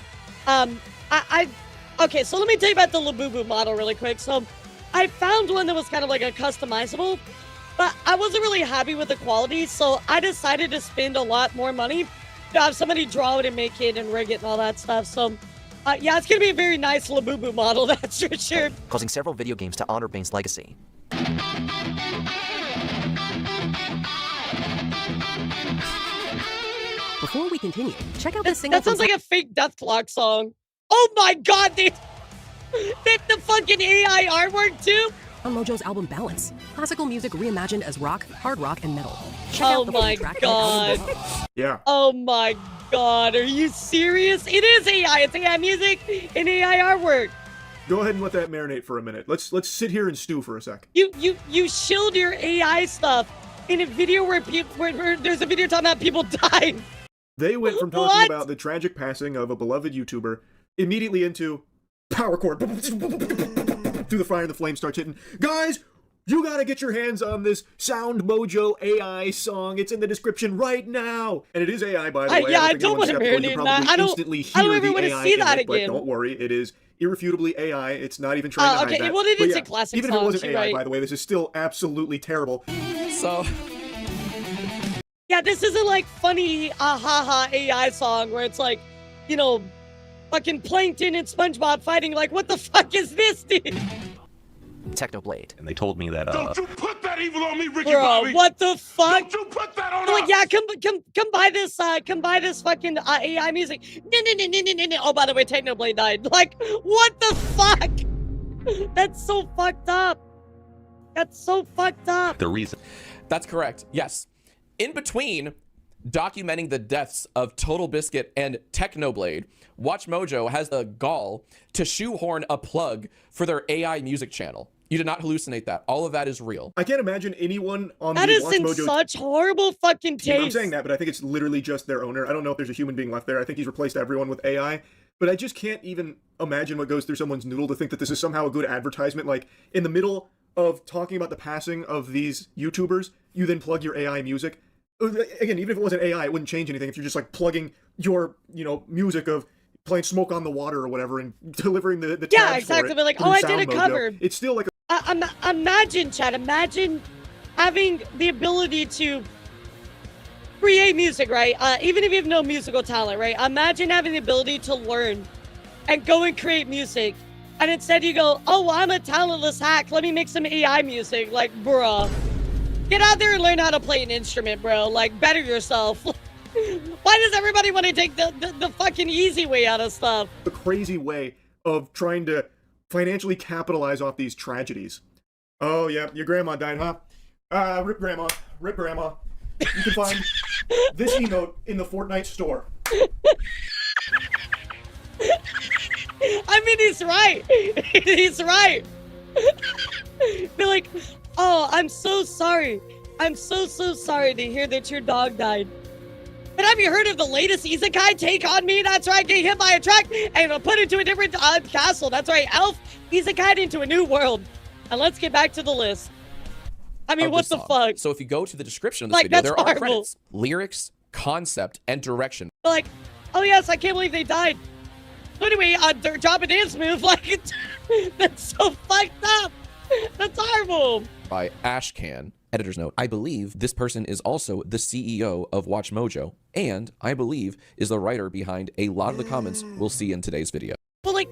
Okay, so let me tell you about the Labubu model really quick. So I found one that was kind of like a customizable, but I wasn't really happy with the quality, so I decided to spend a lot more money to have somebody draw it and make it and rig it and all that stuff. So yeah, it's gonna be a very nice Labubu model, that's for sure. Causing several video games to honor Bane's legacy. Before we continue, check out this single. That sounds like a fake Death Clock song. Oh my god, they the fucking AI artwork too? On Mojo's album Balance, classical music reimagined as rock, hard rock, and metal. Check Oh out the my full track and god. album below. Yeah. Oh my god, are you serious? It is AI. It's AI music and AI artwork. Go ahead and let that marinate for a minute. Let's sit here and stew for a sec. You shield your AI stuff in a video where there's a video talking about people dying. They went from talking about the tragic passing of a beloved YouTuber immediately into power chord. Through the fire and the flame starts hitting. Guys, You gotta get your hands on this Sound Mojo AI song. It's in the description right now. And it is AI, by the way. Yeah, I don't want to marinate in that. I don't ever want to see that again. But don't worry, it is irrefutably AI. It's not even trying to hide that. Well, it is a classic even song. Even if it wasn't AI, right. by the way, this is still absolutely terrible. So... Yeah, this isn't like funny ha AI song where it's like, you know, fucking Plankton and SpongeBob fighting. Like, what the fuck is this, dude? Technoblade. And they told me that, Don't you put that evil on me, Ricky Bro, Bobby! what the fuck? Don't you put that on like, us! yeah, come buy this fucking AI music. No. Oh, by the way, Technoblade died. Like, what the fuck? That's so fucked up. That's so fucked up. The reason. That's correct. Yes. In between documenting the deaths of Total Biscuit and Technoblade, WatchMojo has the gall to shoehorn a plug for their AI music channel. You did not hallucinate that. All of that is real. I can't imagine anyone on that the is WatchMojo in such horrible fucking taste. I'm saying that, but I think it's literally just their owner. I don't know if there's a human being left there. I think he's replaced everyone with AI. But I just can't even imagine what goes through someone's noodle to think that this is somehow a good advertisement. Like, in the middle of talking about the passing of these YouTubers, you then plug your AI music. Again, even if it wasn't AI, it wouldn't change anything if you're just like plugging your, music of playing Smoke on the Water or whatever and delivering the tabs yeah, exactly. For it But like, through I did a Sound Mojo. cover. It's still like imagine, Chad. Imagine having the ability to create music, right? Even if you have no musical talent, right? Imagine having the ability to learn and go and create music. And instead you go, oh, well, I'm a talentless hack. Let me make some AI music. Like, bruh. Get out there and learn how to play an instrument, bro. Like, better yourself. Why does everybody want to take the fucking easy way out of stuff? a crazy way of trying to financially capitalize off these tragedies. Oh, yeah, your grandma died, huh? Rip grandma. Rip grandma. You can find this emote in the Fortnite store. I mean, he's right. He's right. Be like, oh, I'm so sorry. I'm so sorry to hear that your dog died. But have you heard of the latest isekai take on me? That's right, get hit by a truck and put into a different castle. That's right, elf isekai into a new world. And let's get back to the list. I mean, what the fuck? So if you go to the description of this video, there are credits, lyrics, concept, and direction. Like, oh yes, I can't believe they died. So anyway, their job a dance move, like, that's so fucked up. That's horrible. By Ashcan. Editor's note, I believe this person is also the CEO of WatchMojo, and I believe is the writer behind a lot of the comments we'll see in today's video. Well, like,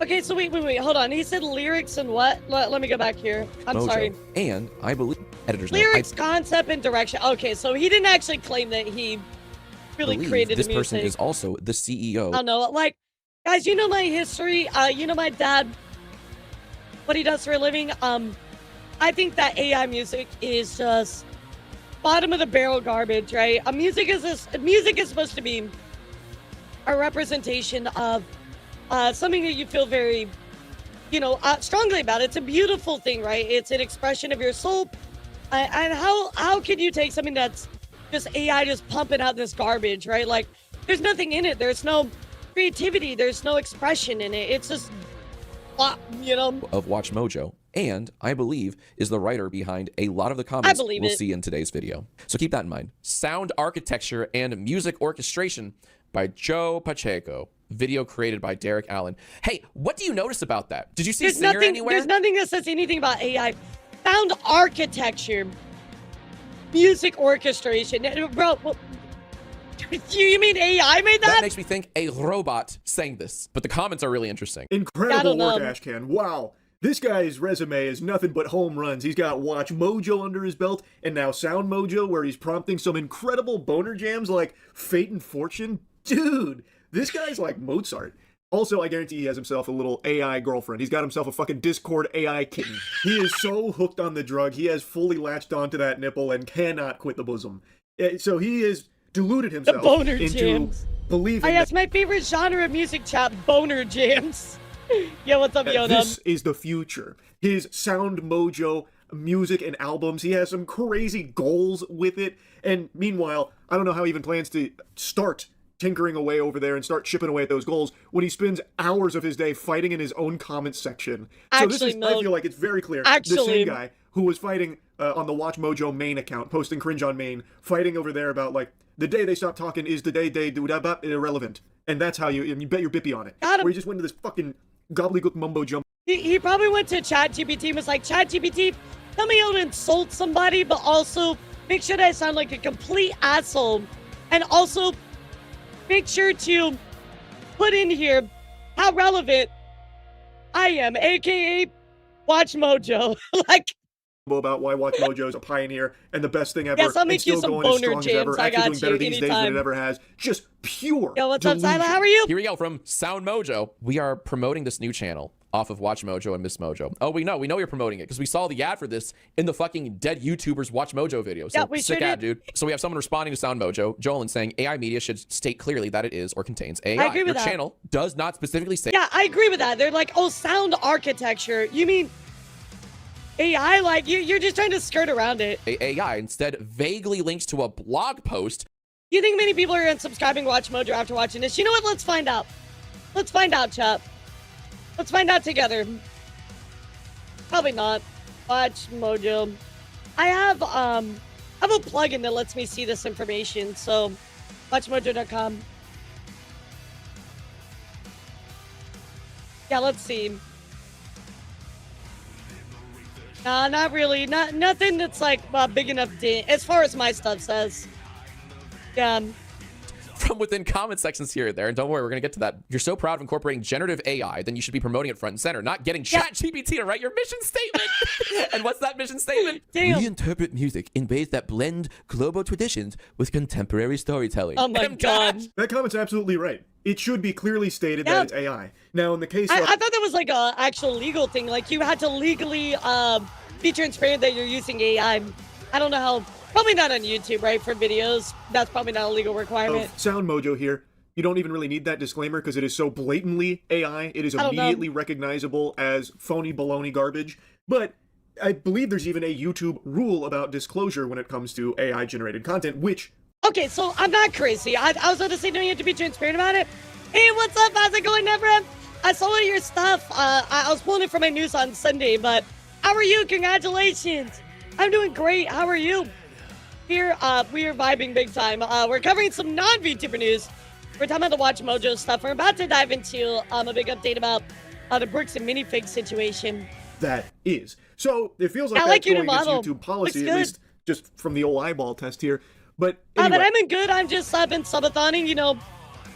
okay, so wait, hold on. He said lyrics and what? Let me go back here. I'm Mojo, sorry. And I believe, editor's lyrics, note, concept, and direction. Okay, so he didn't actually claim that he really created this the music. person is also the CEO. I don't know. Like, guys, you know my history. You know my dad, what he does for a living. I think that AI music is just bottom of the barrel garbage, right? Music is supposed to be a representation of something that you feel very, strongly about. It's a beautiful thing, right? It's an expression of your soul. And how can you take something that's just AI just pumping out this garbage, right? Like, there's nothing in it. There's no creativity. There's no expression in it. It's just, of WatchMojo, and I believe is the writer behind a lot of the comments we'll see in today's video. So keep that in mind. Sound architecture and music orchestration by Joe Pacheco. Video created by Derek Allen. Hey, what do you notice about that? Did you see Singer anywhere? There's nothing that says anything about AI. Sound architecture, music orchestration. Bro, you mean AI made that? That makes me think a robot sang this, but the comments are really interesting. Incredible work, Ashcan. Wow. This guy's resume is nothing but home runs. He's got WatchMojo under his belt, and now Sound Mojo, where he's prompting some incredible boner jams like Fate and Fortune. Dude, this guy's like Mozart. Also, I guarantee he has himself a little AI girlfriend. He's got himself a fucking Discord AI kitten. He is so hooked on the drug, he has fully latched onto that nipple and cannot quit the bosom. So he is deluded himself into believing that's my favorite genre of music, chat. Boner jams. Yeah, what's up, Yoda? This is the future. His Sound Mojo music and albums, he has some crazy goals with it. And meanwhile, I don't know how he even plans to start tinkering away over there and start chipping away at those goals when he spends hours of his day fighting in his own comment section. So this is, I feel like it's very clear. The same guy who was fighting on the Watch Mojo main account, posting cringe on main, fighting over there about, like, the day they stop talking is the day they do that irrelevant. And that's how you bet your bippy on it. Where he just went to this fucking gobbledygook mumbo jumbo. He probably went to ChatGPT and was like, ChatGPT, tell me how to insult somebody, but also make sure that I sound like a complete asshole. And also make sure to put in here how relevant I am, aka Watch Mojo. Like, about why Watch Mojo is a pioneer and the best thing ever. Yes, I'll make and still you some going as boner strong as ever. jams. I Actually got doing better you these days than anytime. it ever has. Just pure Yo, what's up, delusion. Sila? How are you? Here we go from Sound Mojo. We are promoting this new channel off of Watch Mojo and Miss Mojo. Oh, we know you're promoting it because we saw the ad for this in the fucking dead YouTubers Watch Mojo video. So Yeah, we sick sure ad, did. dude. So we have someone responding to Sound Mojo, Joel, and saying AI media should state clearly that it is or contains AI. I agree with Your that. channel does not specifically say. Yeah, I agree with that. They're like, oh, sound architecture. You mean AI? Like, you're just trying to skirt around it. AI instead vaguely links to a blog post. You think many people are unsubscribing Watch Mojo after watching this? You know what? Let's find out. Let's find out, chat. Let's find out together. Probably not. Watch Mojo. I have a plugin that lets me see this information. So, watchmojo.com. Yeah, let's see. Nah, not really. Nothing that's like big enough as far as my stuff says. Yeah. From within comment sections here and there, and don't worry, we're gonna get to that. You're so proud of incorporating generative AI, then you should be promoting it front and center, not getting ChatGPT to write your mission statement. And what's that mission statement? Damn. We interpret music in ways that blend global traditions with contemporary storytelling. Oh my god. That comment's absolutely right. It should be clearly stated that it's AI. Now, in the case I of... thought that was like a actual legal thing. Like you had to legally be transparent that you're using AI. I don't know how. Probably not on YouTube, right? For videos, that's probably not a legal requirement. Sound Mojo here. You don't even really need that disclaimer because it is so blatantly AI. It is immediately recognizable as phony baloney garbage. But I believe there's even a YouTube rule about disclosure when it comes to AI-generated content, which... Okay, so I'm not crazy. I was about to say, don't you have to be transparent about it? Hey, what's up? How's it going, Nebra? I saw all your stuff. I was pulling it from my news on Sunday, but how are you? Congratulations. I'm doing great. How are you? Here, we are vibing big time. We're covering some non-VTuber news. We're talking about the Watch Mojo stuff. We're about to dive into a big update about the Brooks and Minifigs situation. That is. So, it feels like I that's like your going new against model. YouTube policy, Looks at good. least just from the old eyeball test here. But anyway, But I'm in good. I'm just been subathoning, you know,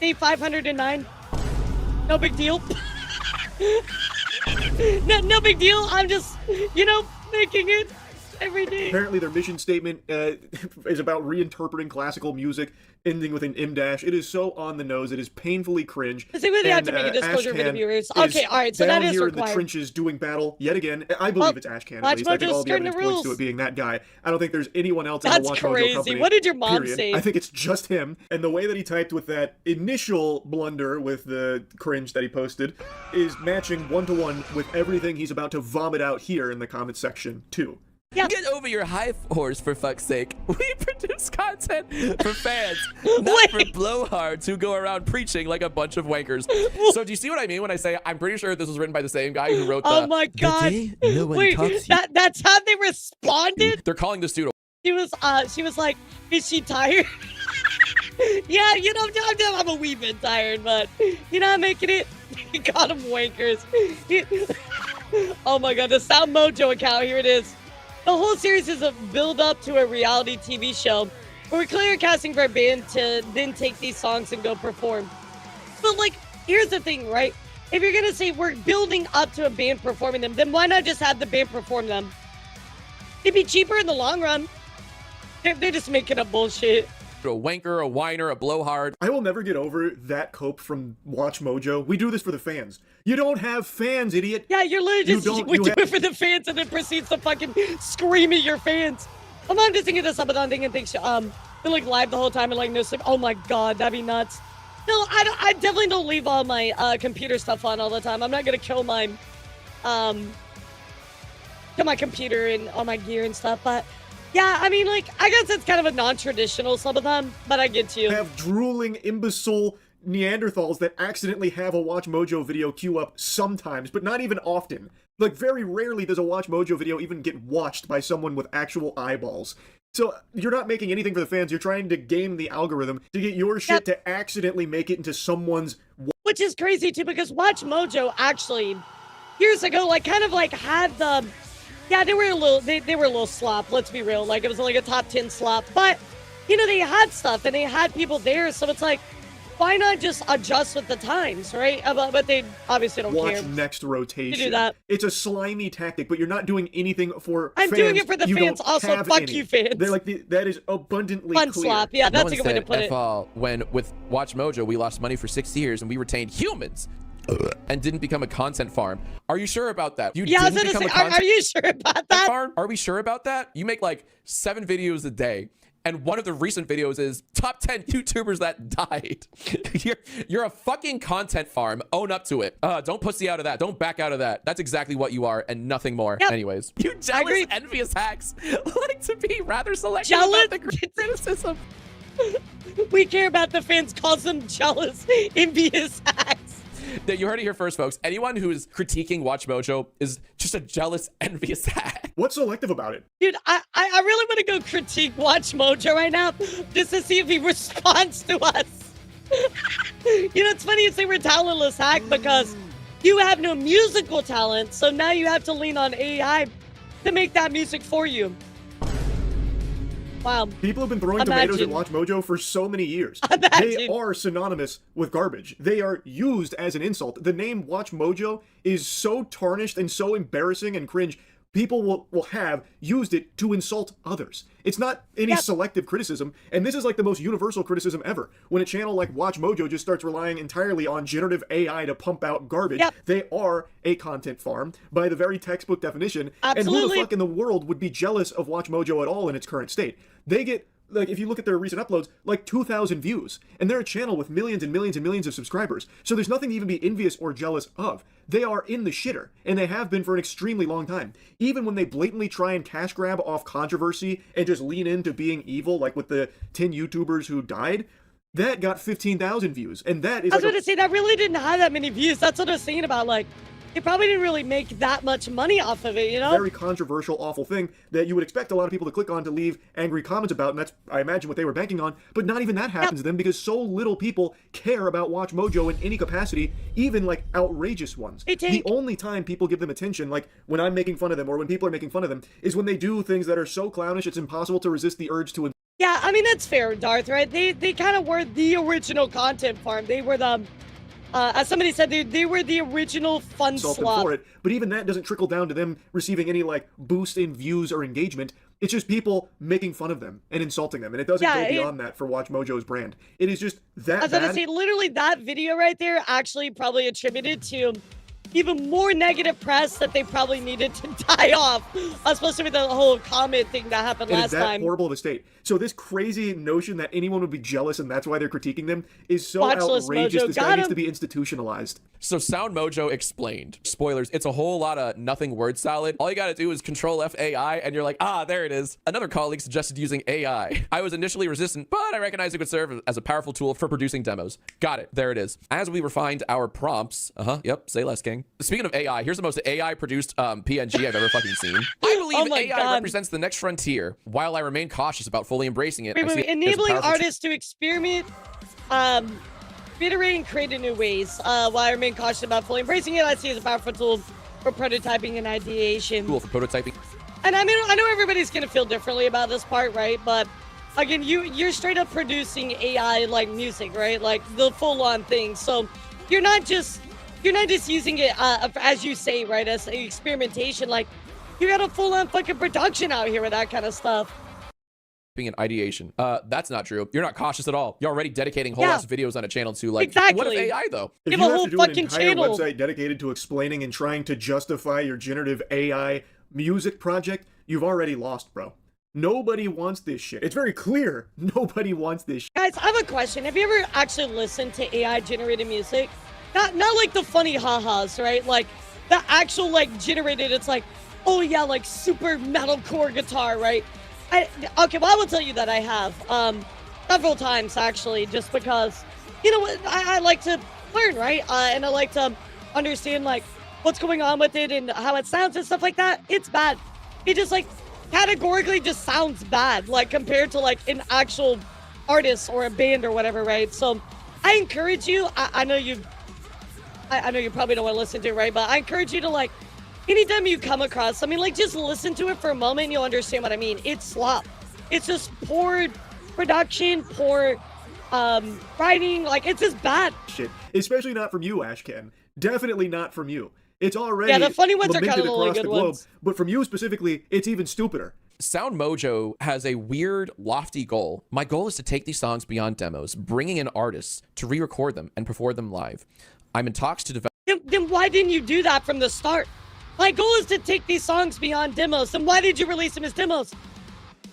day 509. No big deal. no big deal. I'm just, you know, making it every day. apparently their mission statement is about reinterpreting classical music, ending with an M dash. It is so on the nose. It is painfully cringe. I think we have to make a disclosure for the Ashcan viewers. is Okay, all right, so down that is here in the required. trenches doing battle yet again. I believe it's Ashcan, at Watch least. I think Mojo's all the skirting the evidence points to rules. it being that guy. I don't think there's anyone else in That's the Watch crazy. Mojo company. What did your mom period. say? I think it's just him. And the way that he typed with that initial blunder with the cringe that he posted is matching one-to-one with everything he's about to vomit out here in the comment section, too. Yeah. Get over your high horse, for fuck's sake. We produce content for fans, not for blowhards who go around preaching like a bunch of wankers. So do you see what I mean when I say I'm pretty sure this was written by the same guy who wrote the... Oh my god. No one Wait, talks that's how they responded? They're calling this dude a... She was like, is she tired? Yeah, you know, I'm a wee bit tired, but you're not making it. You got him wankers. Oh my god, the Sound Mojo account, here it is. The whole series is a build-up to a reality TV show where we're clearly casting for a band to then take these songs and go perform. But, like, here's the thing, right? If you're going to say we're building up to a band performing them, then why not just have the band perform them? It'd be cheaper in the long run. They're just making up bullshit. A wanker, a whiner, a blowhard. I will never get over that cope from Watch Mojo. We do this for the fans. You don't have fans, idiot. Yeah, you're literally just, we do it for the fans and then proceeds to fucking scream at your fans. My mom just thinking this Sabaton thing and thinks, been like live the whole time and like no sleep. Oh my god, that'd be nuts. No, I definitely don't leave all my computer stuff on all the time. I'm not gonna kill my computer and all my gear and stuff, but Yeah, I mean, like, I guess it's kind of a non-traditional, some of them, but I get you. Have drooling, imbecile Neanderthals that accidentally have a Watch Mojo video queue up sometimes, but not even often. Like, very rarely does a Watch Mojo video even get watched by someone with actual eyeballs. So, you're not making anything for the fans, you're trying to game the algorithm to get your shit to accidentally make it into someone's... Which is crazy, too, because Watch Mojo actually, years ago, like, kind of, like, had the... Yeah, they were a little slop, let's be real. Like, it was like a top 10 slop. But, you know, they had stuff, and they had people there, so it's like, why not just adjust with the times, right? But they obviously don't care. Watch next rotation. You do that. It's a slimy tactic, but you're not doing anything for I'm fans. doing it for the You fans. don't Also, have fuck any. you, fans. They're like that is abundantly Fun clear. slop. Yeah, that's No a good way to one put said it. when with Watch Mojo, we lost money for 6 years and we retained humans and didn't become a content farm. Are you sure about that? You Yeah, I was didn't gonna become say, a content are you sure about that? farm? Are we sure about that? You make like 7 videos a day. And one of the recent videos is top 10 YouTubers that died. you're a fucking content farm. Own up to it. Don't pussy out of that. Don't back out of that. That's exactly what you are and nothing more. Yep. Anyways, you jealous, envious hacks like to be rather selective Jealous? about the criticism. We care about the fans, calls them jealous, envious hacks. You heard it here first, folks. Anyone who is critiquing Watch Mojo is just a jealous, envious hack. What's selective about it? Dude, I really want to go critique Watch Mojo right now just to see if he responds to us. You know, it's funny you say we're talentless, hack, because you have no musical talent, so now you have to lean on AI to make that music for you. Wow. People have been throwing tomatoes at Watch Mojo for so many years. They are synonymous with garbage. They are used as an insult. The name Watch Mojo is so tarnished and so embarrassing and cringe. People will have used it to insult others. It's not any selective criticism, and this is like the most universal criticism ever. When a channel like Watch Mojo just starts relying entirely on generative AI to pump out garbage, they are a content farm by the very textbook definition. Absolutely. And who the fuck in the world would be jealous of Watch Mojo at all in its current state? They get, like, if you look at their recent uploads, like 2,000 views. And they're a channel with millions and millions and millions of subscribers. So there's nothing to even be envious or jealous of. They are in the shitter, and they have been for an extremely long time. Even when they blatantly try and cash grab off controversy and just lean into being evil, like with the 10 YouTubers who died, that got 15,000 views. And that is I was going to say, that really didn't have that many views. That's what I was saying about, like, it probably didn't really make that much money off of it, you know? Very controversial, awful thing that you would expect a lot of people to click on to leave angry comments about, and that's, I imagine, what they were banking on. But not even that happens to them because so little people care about Watch Mojo in any capacity, even like outrageous ones. The only time people give them attention, like when I'm making fun of them or when people are making fun of them, is when they do things that are so clownish it's impossible to resist the urge to. Yeah, I mean, that's fair, Darth, right? They kind of were the original content farm. They were the... as somebody said, they were the original fun slop. For it, but even that doesn't trickle down to them receiving any like boost in views or engagement. It's just people making fun of them and insulting them, and it doesn't go beyond that for Watch Mojo's brand. It is just that. I was gonna say, literally, that video right there actually probably attributed to even more negative press that they probably needed to die off, especially with the whole comment thing that happened last that time. Horrible of a state. So this crazy notion that anyone would be jealous and that's why they're critiquing them is so Watchless outrageous. Mojo This got guy needs him. to be institutionalized. So Sound Mojo explained. Spoilers, it's a whole lot of nothing word salad. All you gotta do is Control F AI and you're like, ah, there it is. Another colleague suggested using AI. I was initially resistant, but I recognized it could serve as a powerful tool for producing demos. Got it, there it is. As we refined our prompts, yep, say less, King. Speaking of AI, here's the most AI produced PNG I've ever fucking seen. I believe AI represents the next frontier, while I remain cautious about fully embracing it. Wait, enabling artists to experiment, iterate and create in new ways. While I remain cautious about fully embracing it, I see it as a powerful tool for prototyping and ideation. Tool for prototyping. And I mean, I know everybody's gonna feel differently about this part, right? But again, you're straight up producing AI like music, right? Like the full-on thing. So you're not just using it as you say, right, as experimentation. Like you got a full-on fucking production out here with that kind of stuff. Being an ideation. That's not true. You're not cautious at all. You're already dedicating whole ass videos on a channel to like, what if AI though? If you have to do an entire website dedicated to explaining and trying to justify your generative AI music project, you've already lost, bro. Nobody wants this shit. It's very clear. Nobody wants this shit. Guys, I have a question. Have you ever actually listened to AI generated music? Not like the funny ha-has, right? Like the actual like generated, it's like, oh yeah, like super metalcore guitar, right? Okay, well, I will tell you that I have several times actually, just because you know what, I like to learn, right? And I like to understand like what's going on with it and how it sounds and stuff like that. It's bad. It just like categorically just sounds bad, like compared to like an actual artist or a band or whatever, right? So I encourage you. I know you. I know you probably don't want to listen to it, right? But I encourage you to like, anytime you come across, I mean, like just listen to it for a moment, and you'll understand what I mean. It's slop. It's just poor production, poor writing. Like it's just bad. Shit, especially not from you, Ashcan. Definitely not from you. It's already the funny ones are kind of the only across good the globe, ones. but from you specifically, it's even stupider. Sound Mojo has a weird, lofty goal. My goal is to take these songs beyond demos, bringing in artists to re-record them and perform them live. I'm in talks to develop. Then why didn't you do that from the start? My goal is to take these songs beyond demos. Then why did you release them as demos?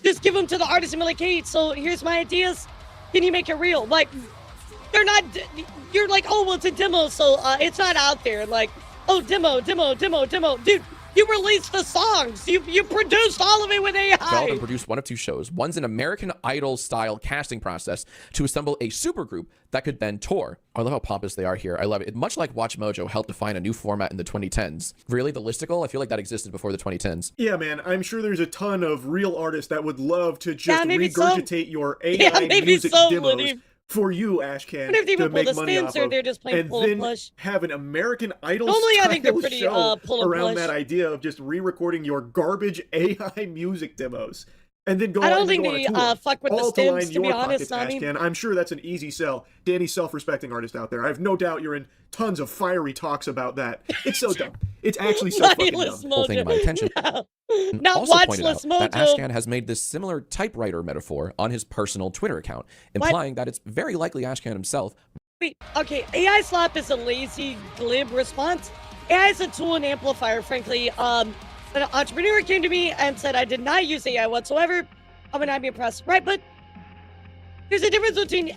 Just give them to the artist and be like, hey, so here's my ideas. Can you make it real? Like, they're not, you're like, oh, well, it's a demo, so it's not out there. Like, oh, demo. Dude, you released the songs. You produced all of it with AI. Developed and produced one of two shows. One's an American Idol-style casting process to assemble a supergroup that could then tour. I love how pompous they are here. I love it. Much like Watch Mojo helped define a new format in the 2010s. Really, the listicle? I feel like that existed before the 2010s. Yeah, man, I'm sure there's a ton of real artists that would love to just regurgitate your AI music demos for you, Ashcan, to make money off of, they're just playing and pull then plush. have an American Idol Normally, I think they're style pretty show pull around plush. that idea of just re-recording your garbage AI music demos. And then go I on don't and think go on they a tour, fuck with the all to stems, line to your be honest, pockets, Nami. Ashcan. I'm sure that's an easy sell to any self-respecting artist out there. I have no doubt you're in tons of fiery talks about that. It's so dumb. It's actually so fucking dumb. Whole thing to my attention. Not Also watchless pointed out Mojo. that Ashcan has made this similar typewriter metaphor on his personal Twitter account, implying that it's very likely Ashcan himself. Wait, okay, AI slap is a lazy, glib response. AI is a tool and amplifier, frankly. An entrepreneur came to me and said I did not use AI whatsoever. I would not be impressed, right? But there's a difference between,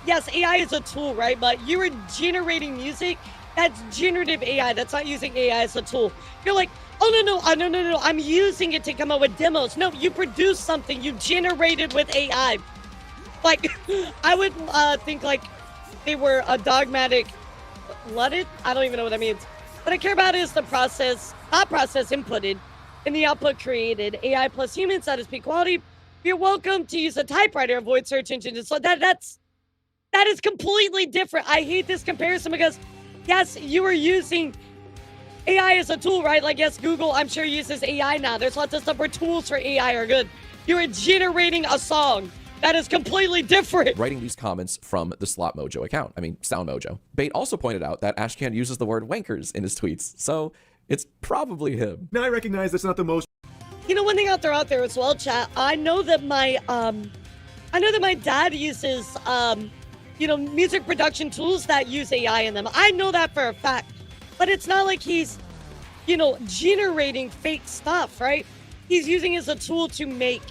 yes, AI is a tool, right? But you are generating music. That's generative AI. That's not using AI as a tool. You're like, oh, no. I'm using it to come up with demos. No, you produced something. You generated with AI. Like, I would think, like, they were a dogmatic flooded. I don't even know what that means. What I care about is the process, thought process inputted, and the output created. AI plus humans, that is peak quality. You're welcome to use a typewriter, avoid search engines. So that is completely different. I hate this comparison because, yes, you are using AI as a tool, right? Like, yes, Google, I'm sure, uses AI now. There's lots of stuff where tools for AI are good. You are generating a song. That is completely different. Writing these comments from the Slot Mojo account. I mean, Sound Mojo. Bait also pointed out that Ashcan uses the word wankers in his tweets, so it's probably him. Now I recognize that's not the most. You know, one thing out there as well, chat. I know that my dad uses music production tools that use AI in them. I know that for a fact. But it's not like he's, generating fake stuff, right? He's using it as a tool to make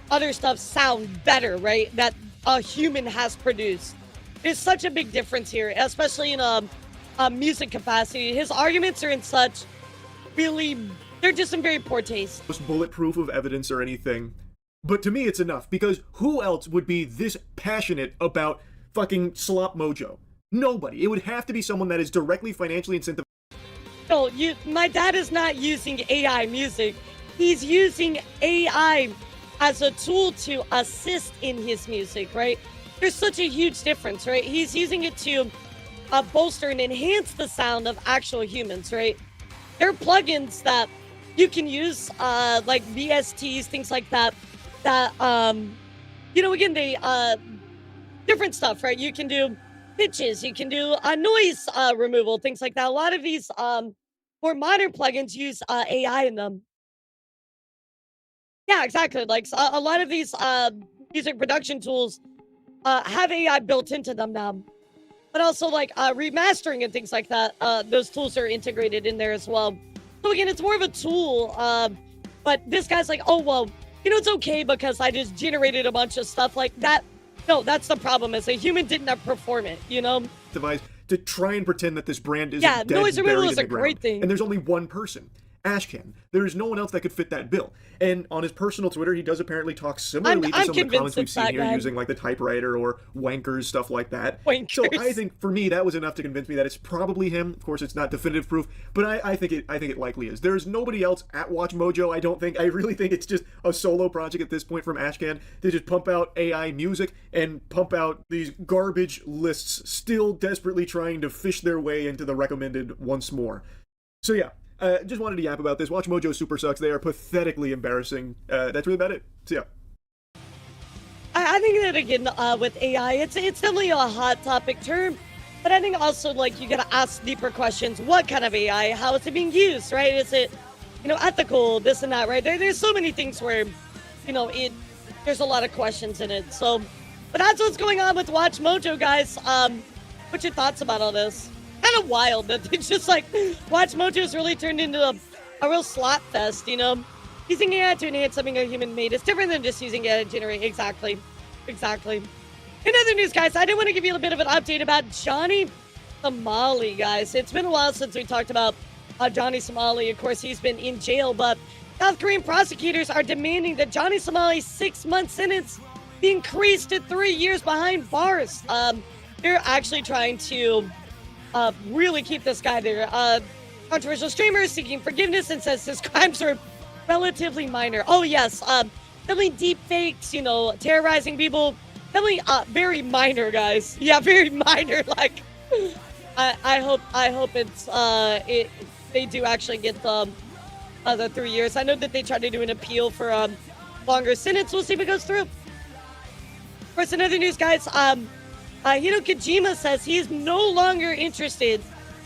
other stuff sound better, right? That a human has produced. There's such a big difference here, especially in a music capacity. His arguments are in such they're just in very poor taste. Most bulletproof of evidence or anything. But to me, it's enough, because who else would be this passionate about fucking Slop Mojo? Nobody. It would have to be someone that is directly financially incentivized. No, my dad is not using AI music. He's using AI as a tool to assist in his music, right? There's such a huge difference, right? He's using it to bolster and enhance the sound of actual humans, right? There are plugins that you can use, like VSTs, things like that, again, they, different stuff, right? You can do pitches, you can do noise removal, things like that. A lot of these more modern plugins use AI in them. Yeah, exactly. Like a lot of these music production tools have AI built into them now. But also like remastering and things like that, those tools are integrated in there as well. So again, it's more of a tool. But this guy's like, oh, well, it's okay because I just generated a bunch of stuff like that. No, that's the problem, is a human didn't perform it, To try and pretend that this brand isn't dead noise and removal buried is in a the great ground. thing. And there's only one person. Ashcan. There is no one else that could fit that bill. And on his personal Twitter, he does apparently talk similarly to some of the comments we've seen here, using like the typewriter or wankers, stuff like that. Wankers. So I think for me, that was enough to convince me that it's probably him. Of course, it's not definitive proof, but I think it likely is. There's nobody else at Watch Mojo, I don't think. I really think it's just a solo project at this point from Ashcan to just pump out AI music and pump out these garbage lists, still desperately trying to fish their way into the recommended once more. So yeah, just wanted to yap about this. Watch Mojo super sucks. They are pathetically embarrassing. That's really about it. So yeah. I think that again with AI, it's definitely a hot topic term, but I think also like you gotta ask deeper questions. What kind of AI? How is it being used? Right? Is it, ethical? This and that? Right? There's so many things where, there's a lot of questions in it. So, but that's what's going on with Watch Mojo, guys. What's your thoughts about all this? Kind of wild that it's just like Watch Mojo's really turned into a real slot fest, Using AI to enhance something a human made is different than just using AI to generate. Exactly. In other news, guys, I did want to give you a bit of an update about Johnny Somali, guys. It's been a while since we talked about Johnny Somali. Of course, he's been in jail, but South Korean prosecutors are demanding that Johnny Somali's 6-month sentence be increased to 3 years behind bars. They're actually trying to really keep this guy there. Controversial streamer is seeking forgiveness and says his crimes are relatively minor. Oh yes, definitely deep fakes, terrorizing people. Definitely very minor, guys. Yeah, very minor. Like, I hope it's they do actually get the 3 years. I know that they tried to do an appeal for longer sentence. We'll see if it goes through. Of course, in other news, guys, Hideo Kojima says he's no longer interested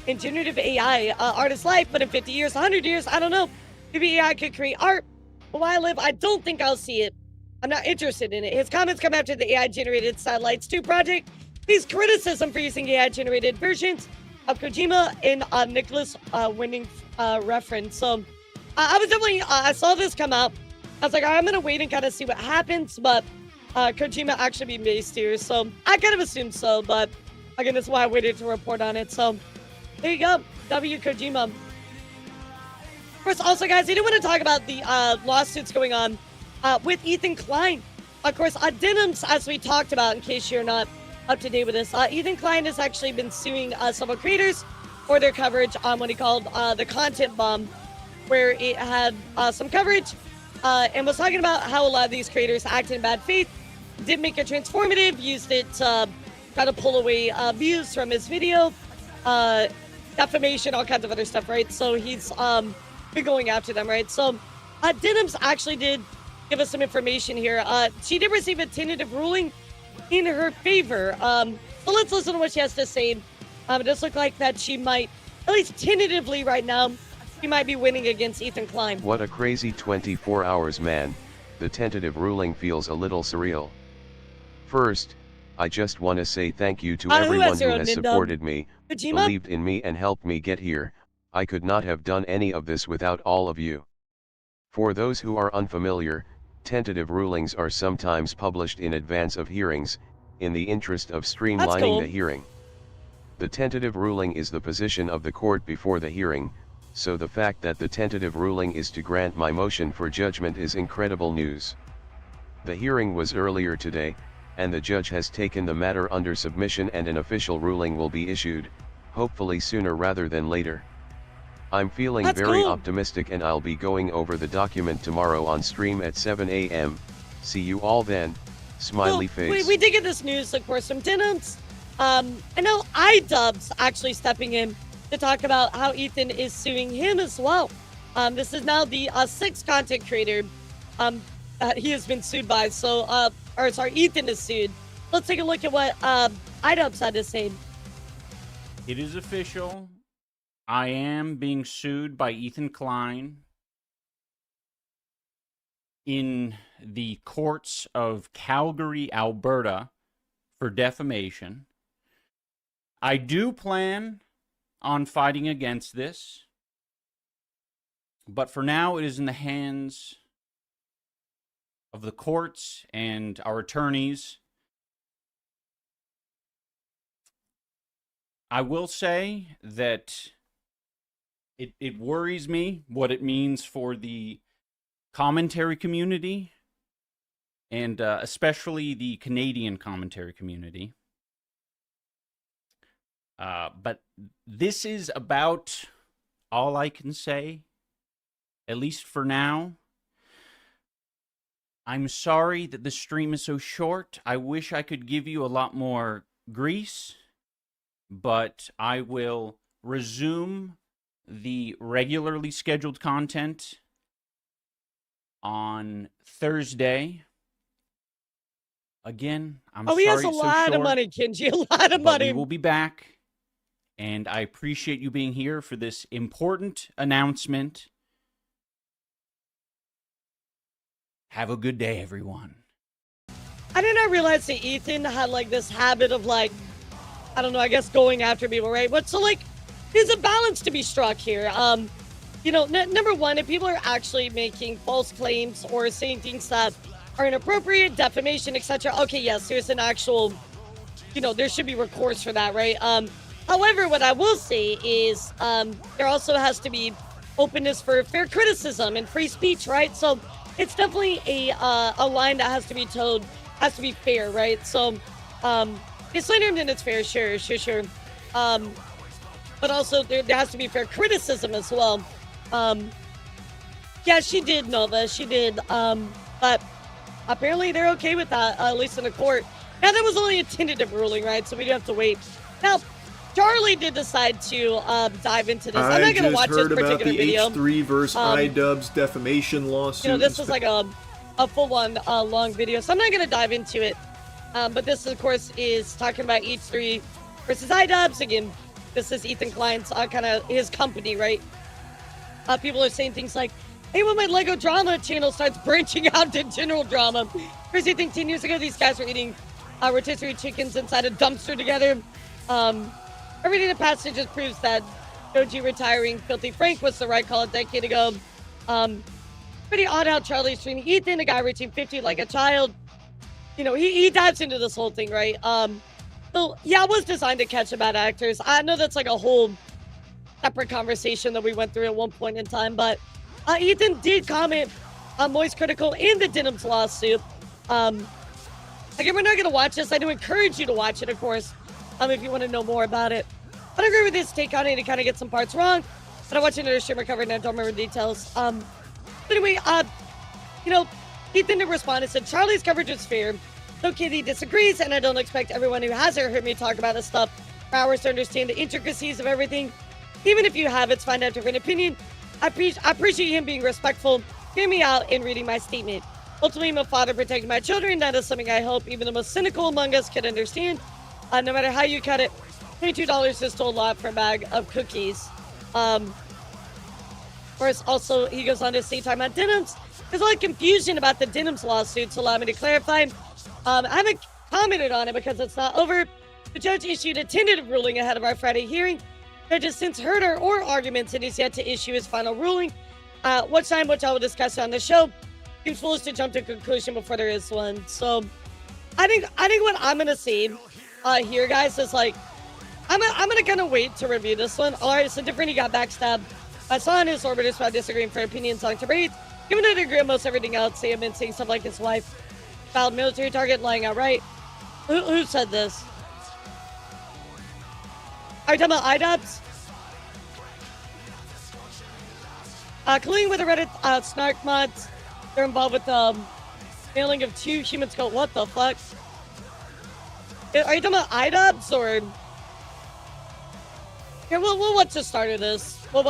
in generative AI artist life, but in 50 years, 100 years, I don't know. Maybe AI could create art. But while I live, I don't think I'll see it. I'm not interested in it. His comments come after the AI-generated Satellites 2 project. He's criticism for using AI-generated versions of Kojima in Nicholas Winning reference. So I was definitely, I saw this come out. I was like, I'm going to wait and kind of see what happens, but Kojima actually being based here. So I kind of assumed so, but again, that's why I waited to report on it. So there you go. W Kojima. Of course, also, guys, I do want to talk about the lawsuits going on with Ethan Klein. Of course, Denims, as we talked about, in case you're not up to date with this, Ethan Klein has actually been suing several creators for their coverage on what he called the content bomb, where it had some coverage and was talking about how a lot of these creators acted in bad faith, didn't make it transformative, used it to try to pull away views from his video, defamation, all kinds of other stuff, right? So he's been going after them, right? So Denims actually did give us some information here. She did receive a tentative ruling in her favor. So let's listen to what she has to say. It does look like that she might, at least tentatively right now, she might be winning against Ethan Klein. What a crazy 24 hours, man. The tentative ruling feels a little surreal. First, I just want to say thank you to everyone who has supported me, believed in me and helped me get here. I could not have done any of this without all of you. For those who are unfamiliar, tentative rulings are sometimes published in advance of hearings, in the interest of streamlining the hearing. The tentative ruling is the position of the court before the hearing, so the fact that the tentative ruling is to grant my motion for judgment is incredible news. The hearing was earlier today, and the judge has taken the matter under submission and an official ruling will be issued, hopefully sooner rather than later. I'm feeling very optimistic and I'll be going over the document tomorrow on stream at 7 a.m. See you all then, smiley face. We did get this news, of course, from Denims. I know iDubbbz actually stepping in to talk about how Ethan is suing him as well. This is now the sixth content creator he has been sued by. So, Ethan is sued. Let's take a look at what iDubbbz had to say. It is official. I am being sued by Ethan Klein in the courts of Calgary, Alberta, for defamation. I do plan on fighting against this, but for now it is in the hands of the courts and our attorneys. I will say that it worries me what it means for the commentary community, and especially the Canadian commentary community. But this is about all I can say, at least for now. I'm sorry that the stream is so short. I wish I could give you a lot more grease, but I will resume the regularly scheduled content on Thursday. Again, I'm sorry he has a it's so lot of short, money, Kenji. A lot of but money. we will be back, and I appreciate you being here for this important announcement. Have a good day, everyone. I did not realize that Ethan had like this habit of like, I don't know, I guess going after people, right? But so like, there's a balance to be struck here. You know, number one, if people are actually making false claims or saying things that are inappropriate, defamation, etc. Okay, yes, there's an actual, you know, there should be recourse for that, right? However, what I will say is there also has to be openness for fair criticism and free speech, right? So it's definitely a line that has to be told, has to be fair, right? So it's slandered and it's fair, sure. But also there has to be fair criticism as well. Yeah, she did, Nova, she did. But apparently they're okay with that, at least in the court. Now, that was only a tentative ruling, right? So we do have to wait. Now, Charlie did decide to dive into this. I'm not going to watch this particular video. I just heard about the H3 versus iDubbbz defamation lawsuit. You know, this was like a full-on long video, so I'm not going to dive into it. But this, of course, is talking about H3 versus iDubbbz. Again, this is Ethan Klein's kind of his company, right? People are saying things like, hey, when my Lego drama channel starts branching out to general drama. Crazy thing, 10 years ago, these guys were eating rotisserie chickens inside a dumpster together. Everything in the passage just proves that Doji retiring Filthy Frank was the right call a decade ago. Pretty odd how Charlie's treating Ethan, a guy reaching 50 like a child. You know, he dives into this whole thing, right? So, yeah, it was designed to catch bad actors. I know that's like a whole separate conversation that we went through at one point in time, but Ethan did comment on Moist Critical and the Denim's lawsuit. Again, we're not going to watch this. I do encourage you to watch it, of course, if you want to know more about it. But I agree with his take on it. He kind of gets some parts wrong, but I watched another streamer cover and I don't remember the details. But anyway, you know, Ethan did respond and said, Charlie's coverage is fair. Though Kitty disagrees, and I don't expect everyone who hasn't heard me talk about this stuff for hours to understand the intricacies of everything. Even if you have, it's fine to have a different opinion. I appreciate him being respectful, hearing me out, and reading my statement. Ultimately, I'm a father protecting my children. That is something I hope even the most cynical among us can understand. No matter how you cut it, $22 is still a lot for a bag of cookies. Of course, also, he goes on to say, talking about Denims, there's a lot of confusion about the Denims lawsuit, so allow me to clarify. I haven't commented on it because it's not over. The judge issued a tentative ruling ahead of our Friday hearing. The judge has since heard our oral arguments and is yet to issue his final ruling. Which I will discuss on the show. Seems foolish to jump to a conclusion before there is one. So, I think what I'm gonna say here, guys, is like, I'm gonna kind of wait to review this one. All right, so different. He got backstabbed by Son, his orbiters, about disagreeing for opinions on Tiberians. Given that I agree on most everything else, they have been saying stuff like his wife, fouled military target, lying outright. Who said this? Are you talking about iDubbbz? Colluding with the Reddit snark mods, they're involved with the mailing of 2 human skull. What the fuck? Are you talking about iDubbbz or? Here, we'll watch the start of this. But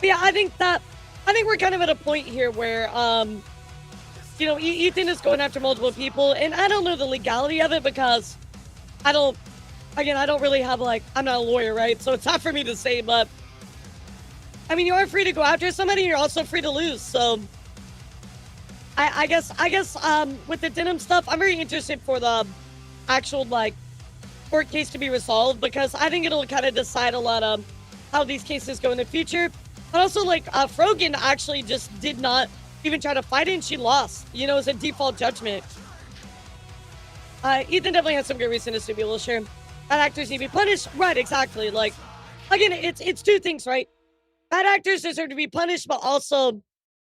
yeah, I think we're kind of at a point here where you know, Ethan is going after multiple people, and I don't know the legality of it because I don't really have, like, I'm not a lawyer, right? So it's not for me to say, but I mean, you are free to go after somebody, you're also free to lose. So I guess with the Denim stuff, I'm very interested for the actual, like, court case to be resolved, because I think it'll kind of decide a lot of how these cases go in the future. But also, like, Frogan actually just did not even try to fight it, and she lost. You know, it was a default judgment. Ethan definitely has some good reason to be a little sure that actors need to be punished. Right, exactly. Like, again, it's two things, right? Bad actors deserve to be punished, but also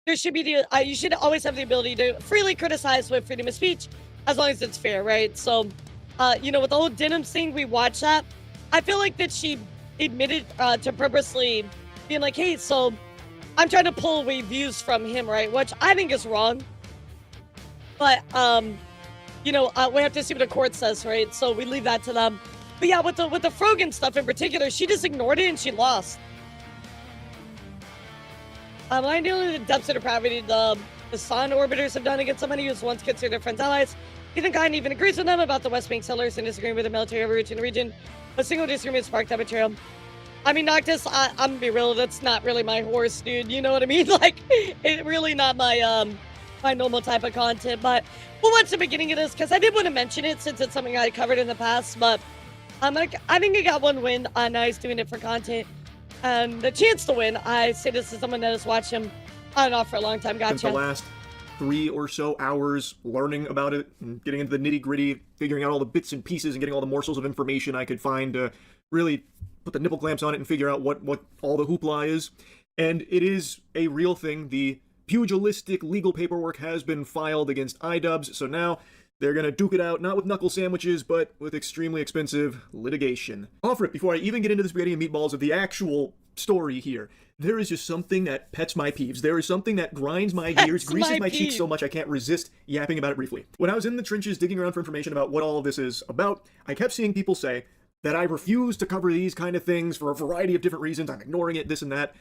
there should be the you should always have the ability to freely criticize with freedom of speech, as long as it's fair, right? So, you know, with the whole Denim thing, we watched that. I feel like that she admitted to purposely being like, hey, so I'm trying to pull away views from him, right? Which I think is wrong. But, you know, we have to see what the court says, right? So we leave that to them. But yeah, with the Frogan stuff in particular, she just ignored it and she lost. I know the depths of depravity the Sun Orbiters have done against somebody who's once considered their friends allies. Ethan Kine even agrees with them about the West Bank settlers and disagreeing with the military overreach in the region. A single disagreement sparked that material. I mean, Noctis, I'm gonna be real, that's not really my horse, dude. You know what I mean? Like, it's really not my my normal type of content. But we'll watch the beginning of this because I did want to mention it since it's something I covered in the past. But I think he got one win. Now he's doing it for content. The chance to win. I say this as someone that has watched him on and off for a long time. Gotcha. Since the last 3 or so hours learning about it and getting into the nitty-gritty, figuring out all the bits and pieces and getting all the morsels of information I could find to really put the nipple clamps on it and figure out what all the hoopla is. And it is a real thing. The pugilistic legal paperwork has been filed against iDubbbz, so now they're gonna duke it out, not with knuckle sandwiches, but with extremely expensive litigation. Offer it before I even get into the spaghetti and meatballs of the actual story here. There is just something that pets my peeves. There is something that grinds my gears, greases my cheeks so much I can't resist yapping about it briefly. When I was in the trenches digging around for information about what all of this is about, I kept seeing people say that I refuse to cover these kind of things for a variety of different reasons. I'm ignoring it, this and that.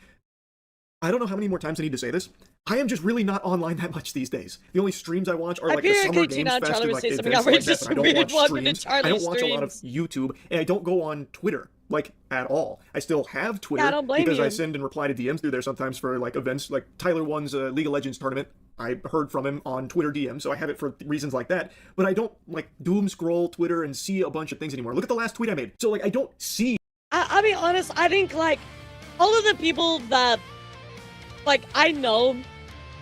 I don't know how many more times I need to say this. I am just really not online that much these days. The only streams I watch are like the Summer Games Fest and like events like that, but I don't watch streams. I don't watch a lot of YouTube, and I don't go on Twitter, like, at all. I still have Twitter because I send and reply to DMs through there sometimes for like events, like Tyler won's League of Legends tournament. I heard from him on Twitter DM, so I have it for reasons like that. But I don't like doom scroll Twitter and see a bunch of things anymore. Look at the last tweet I made. So like I don't see. I'll be honest. I think like all of the people that like I know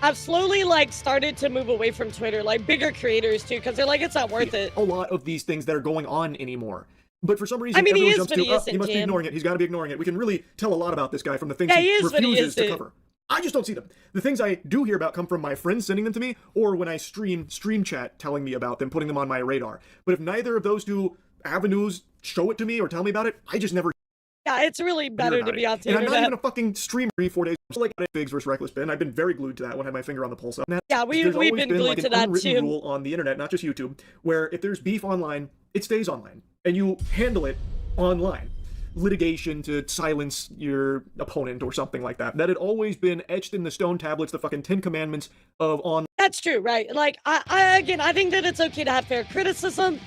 have slowly like started to move away from Twitter, like bigger creators too, because they're like it's not worth it. A lot of these things that are going on anymore. But for some reason, everyone jumps to, he must be ignoring it. He's got to be ignoring it. We can really tell a lot about this guy from the things he refuses to cover. I just don't see them. The things I do hear about come from my friends sending them to me, or when I stream chat telling me about them, putting them on my radar. But if neither of those two avenues show it to me or tell me about it, I just never. Yeah, it's really better to be on the internet. And I'm not even a fucking stream 3-4 days. Just like Minifigs versus Reckless Bin, I've been very glued to that one. I had my finger on the pulse of that. Yeah, we've been glued like to an that unwritten too. Rule on the internet, not just YouTube, where if there's beef online, it stays online, and you handle it online. Litigation to silence your opponent or something like that. That had always been etched in the stone tablets, the fucking 10 commandments of online. That's true, right? Like, I think that it's okay to have fair criticism.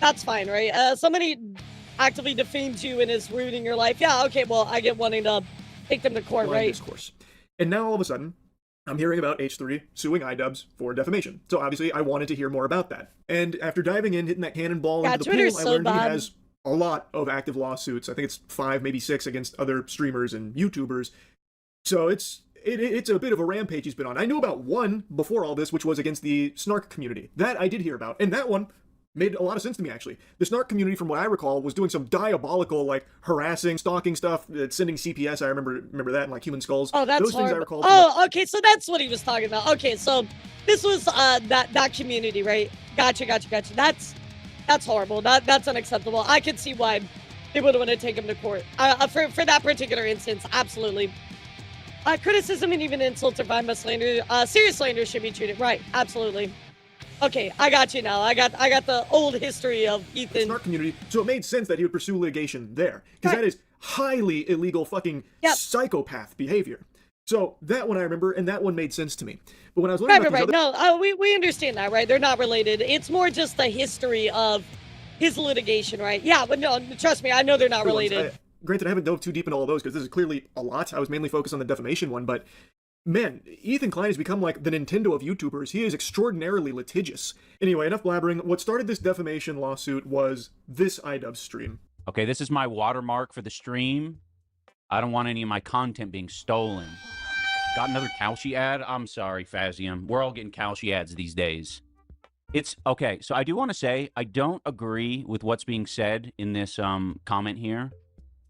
That's fine, right? Somebody actively defames you and is ruining your life. Yeah, okay, well, I get wanting to take them to court, right? Discourse. And now all of a sudden, I'm hearing about H3 suing iDubbbz for defamation. So obviously, I wanted to hear more about that. And after diving in, hitting that cannonball into the pool, I learned he has a lot of active lawsuits. I think it's 5, maybe 6 against other streamers and YouTubers. So it's a bit of a rampage he's been on. I knew about one before all this, which was against the Snark community. That I did hear about. And that one made a lot of sense to me, actually. The Snark community, from what I recall, was doing some diabolical, like, harassing, stalking stuff, sending CPS. I remember that in, like, Human Skulls. Oh, that's those things I recall. Oh, okay, so that's what he was talking about. Okay, so this was that community, right? Gotcha. That's horrible. That's unacceptable. I could see why they would want to take him to court. For that particular instance, absolutely. Criticism and even insults are fine, but slander, serious slander should be treated right. Absolutely. Okay, I got you now. I got the old history of Ethan. The Snark community, so it made sense that he would pursue litigation there, because that is highly illegal fucking psychopath behavior. So that one I remember, and that one made sense to me. But when I was learning about these other... No, we understand that, right? They're not related. It's more just the history of his litigation, right? Yeah, but no, trust me, I know they're not related. Granted, I haven't dove too deep into all those, because this is clearly a lot. I was mainly focused on the defamation one, but man, Ethan Klein has become like the Nintendo of YouTubers. He is extraordinarily litigious. Anyway, enough blabbering. What started this defamation lawsuit was this iDubbbz stream. Okay, this is my watermark for the stream. I don't want any of my content being stolen. Got another Kalshi ad? I'm sorry, Fazium. We're all getting Kalshi ads these days. It's okay. So I do want to say I don't agree with what's being said in this comment here.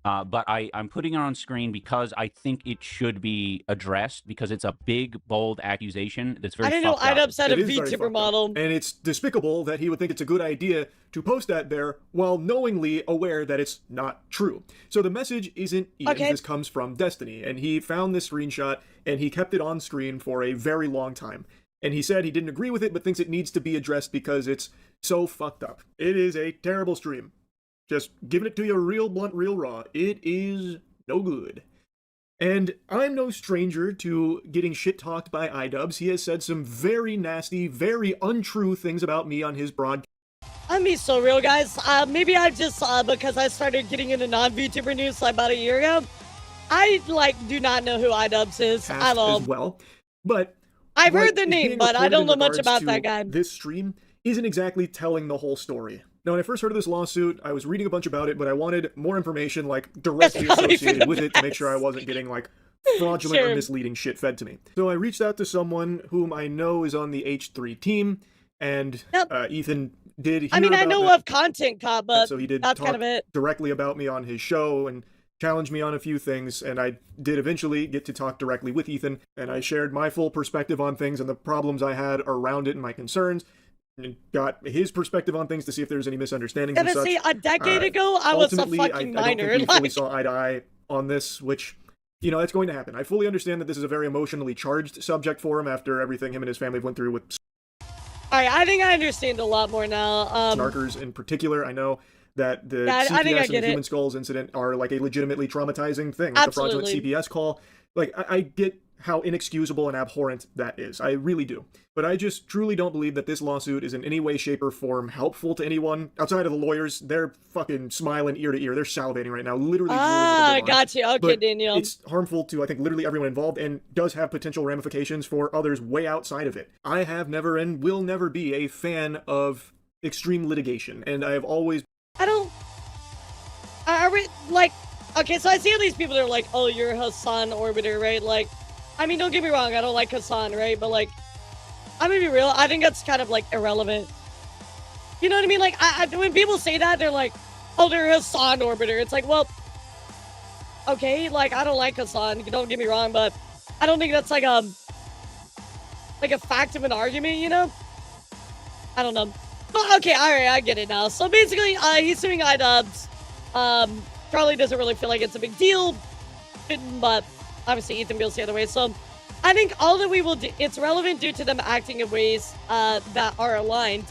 But I'm putting it on screen because I think it should be addressed because it's a big, bold accusation that's very I didn't know fucked up. iDubbbz had a It is very VTuber fucked up. model. And it's despicable that he would think it's a good idea to post that there while knowingly aware that it's not true. So the message isn't Ian's, Okay. this comes from Destiny, and he found this screenshot and he kept it on screen for a very long time. And he said he didn't agree with it, but thinks it needs to be addressed because it's so fucked up. It is a terrible stream. Just giving it to you real blunt, real raw. It is no good. And I'm no stranger to getting shit-talked by iDubbbz. He has said some very nasty, very untrue things about me on his broadcast. I'm be so real, guys. Maybe I just because I started getting into non-VTuber news like about a year ago. I do not know who iDubbbz is at all. As well. But I've what heard the is name, being but I reported don't in know much regards about to that guy. This stream isn't exactly telling the whole story. Now, when I first heard of this lawsuit, I was reading a bunch about it, but I wanted more information, directly associated with it to make sure I wasn't getting, fraudulent or misleading shit fed to me. So I reached out to someone whom I know is on the H3 team, and Ethan did hear I about know that. of Content Cop, but So he did that's talk kind of it. directly about me on his show and challenged me on a few things, and I did eventually get to talk directly with Ethan, and I shared my full perspective on things and the problems I had around it and my concerns, and got his perspective on things to see if there's any misunderstandings and such. See, a decade ago, I was a Ultimately, fucking I don't minor. think we fully saw eye to eye on this, which, that's going to happen. I fully understand that this is a very emotionally charged subject for him after everything him and his family went through with Alright, I think I understand a lot more now. snarkers in particular. I know that the Yeah, I think I CPS and get the it. Human Skulls incident are a legitimately traumatizing thing. Absolutely. The fraudulent CPS call. I get how inexcusable and abhorrent that is. I really do. But I just truly don't believe that this lawsuit is in any way, shape, or form helpful to anyone. Outside of the lawyers, they're fucking smiling ear to ear. They're salivating right now. Literally. Got you. Okay, but Daniel. It's harmful to, I think, literally everyone involved and does have potential ramifications for others way outside of it. I have never and will never be a fan of extreme litigation, and I have always... Okay, so I see all these people that are like, oh, you're Hassan Orbiter, right? Don't get me wrong, I don't like Hassan, right? But, I'm gonna be real, I think that's kind of, irrelevant. You know what I mean? When people say that, they're like, oh, they're Hassan Orbiter. It's like, well, okay, I don't like Hassan, don't get me wrong, but I don't think that's, like a fact of an argument, you know? I don't know. But, okay, alright, I get it now. So, basically, he's suing iDubbbz. Charlie doesn't really feel like it's a big deal, but obviously Ethan feels the other way. So I think all that we will do, it's relevant due to them acting in ways that are aligned.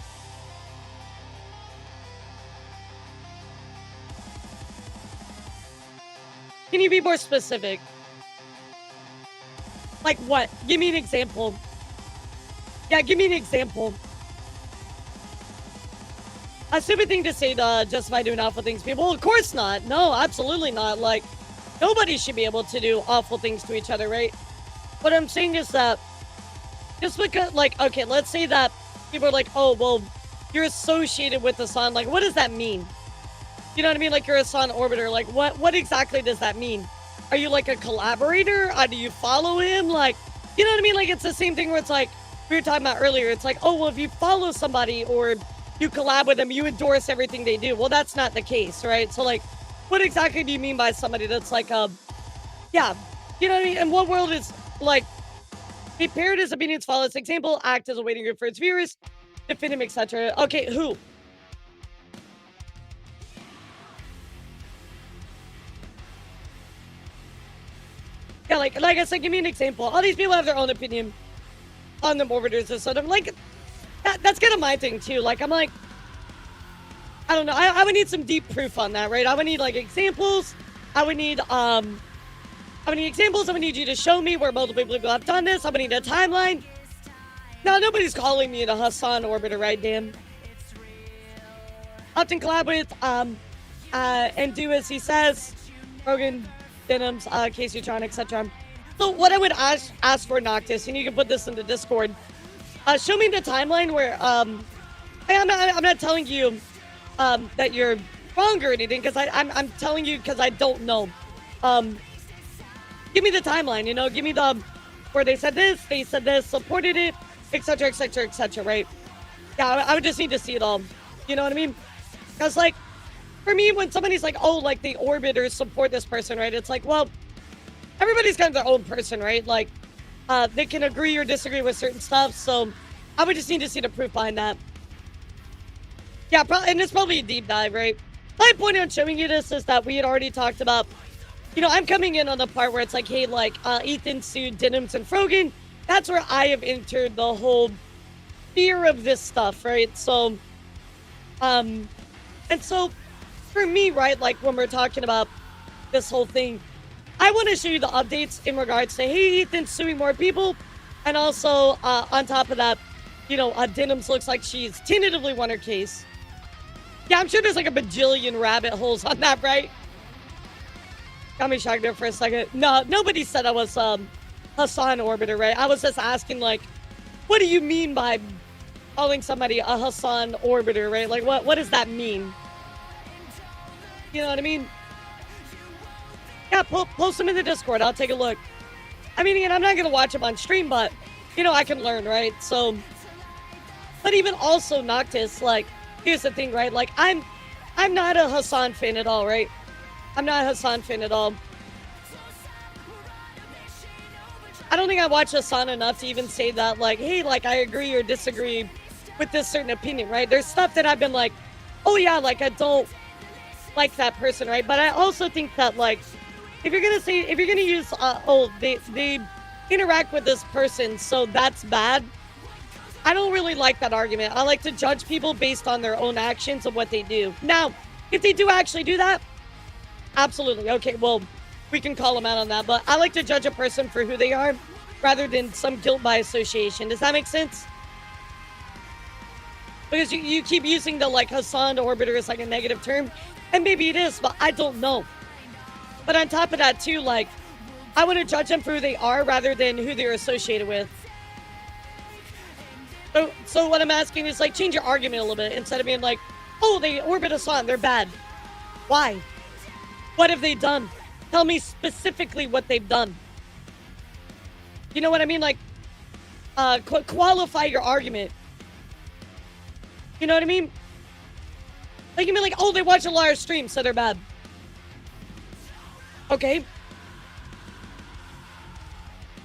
Can you be more specific? Like what? Give me an example. Yeah, give me an example. A stupid thing to say to justify doing awful things to people. Of course not. No, absolutely not. Nobody should be able to do awful things to each other, right? What I'm saying is that just because, okay, let's say that people are like, oh, well, you're associated with Hassan. What does that mean? You know what I mean? You're Hassan Orbiter. What exactly does that mean? Are you a collaborator? Do you follow him? You know what I mean? It's the same thing where it's we were talking about earlier. It's oh, well, if you follow somebody or you collab with them, you endorse everything they do. Well, that's not the case, right? So, what exactly do you mean by somebody that's yeah, you know what I mean? And what world is, he parrot his opinions, follow its example, act as a waiting group for its viewers, defend him, etc. Okay, who? Yeah, like I said, give me an example. All these people have their own opinion on the orbiters and sort of that's kind of my thing too. I don't know. I would need some deep proof on that, right? I would need examples. I would need examples. I would need you to show me where multiple people have done this. I would need a timeline. No, nobody's calling me a Hassan Orbiter, right, Dan? Often collab with and do as he says. Rogan, Denims, Casey-tron, etc. So what I would ask for, Noctis, and you can put this in the Discord. Show me the timeline where I'm not telling you that you're wrong or anything, because I'm telling you because I don't know. Give me the timeline, you know, give me the where they said this, supported it, etc., etc., etc., right? Yeah, I would just need to see it all. You know what I mean? Because for me, when somebody's like, oh, like the orbiters support this person, right? It's like, well, everybody's kind of their own person, right? Like, they can agree or disagree with certain stuff. So I would just need to see the proof behind that. Yeah, and it's probably a deep dive, right? My point on showing you this is that we had already talked about, you know, I'm coming in on the part where it's like, hey, like, Ethan sued Denims and Frogan. That's where I have entered the whole fear of this stuff, right? So, and so for me, right, like when we're talking about this whole thing, I want to show you the updates in regards to, hey, Ethan's suing more people. And also, on top of that, you know, Denims looks like she's tentatively won her case. Yeah, I'm sure there's like a bajillion rabbit holes on that, right? Got me shocked there for a second. No, nobody said I was Hassan Orbiter, right? I was just asking, like, what do you mean by calling somebody a Hassan Orbiter, right? Like, what does that mean? You know what I mean? Yeah, post them in the Discord. I'll take a look. I mean, again, I'm not going to watch them on stream, but, you know, I can learn, right? So, but even also Noctis, like, here's the thing, right? Like, I'm not a Hassan fan at all, right? I'm not a Hassan fan at all. I don't think I watch Hassan enough to even say that, like, hey, like, I agree or disagree with this certain opinion, right? There's stuff that I've been like, oh, yeah, like, I don't like that person, right? But I also think that, like, if you're gonna use, oh, they interact with this person, so that's bad. I don't really like that argument. I like to judge people based on their own actions and what they do. Now, if they do actually do that, absolutely. Okay, well, we can call them out on that. But I like to judge a person for who they are rather than some guilt by association. Does that make sense? Because you keep using the, like, Hassan Orbiter as, like, a negative term. And maybe it is, but I don't know. But on top of that, too, like, I want to judge them for who they are rather than who they're associated with. So what I'm asking is, like, change your argument a little bit instead of being like, oh, they orbit Hassan, they're bad. Why? What have they done? Tell me specifically what they've done. You know what I mean? Like, qualify your argument. You know what I mean? Like, you mean like, oh, they watch a liar stream, so they're bad. Okay.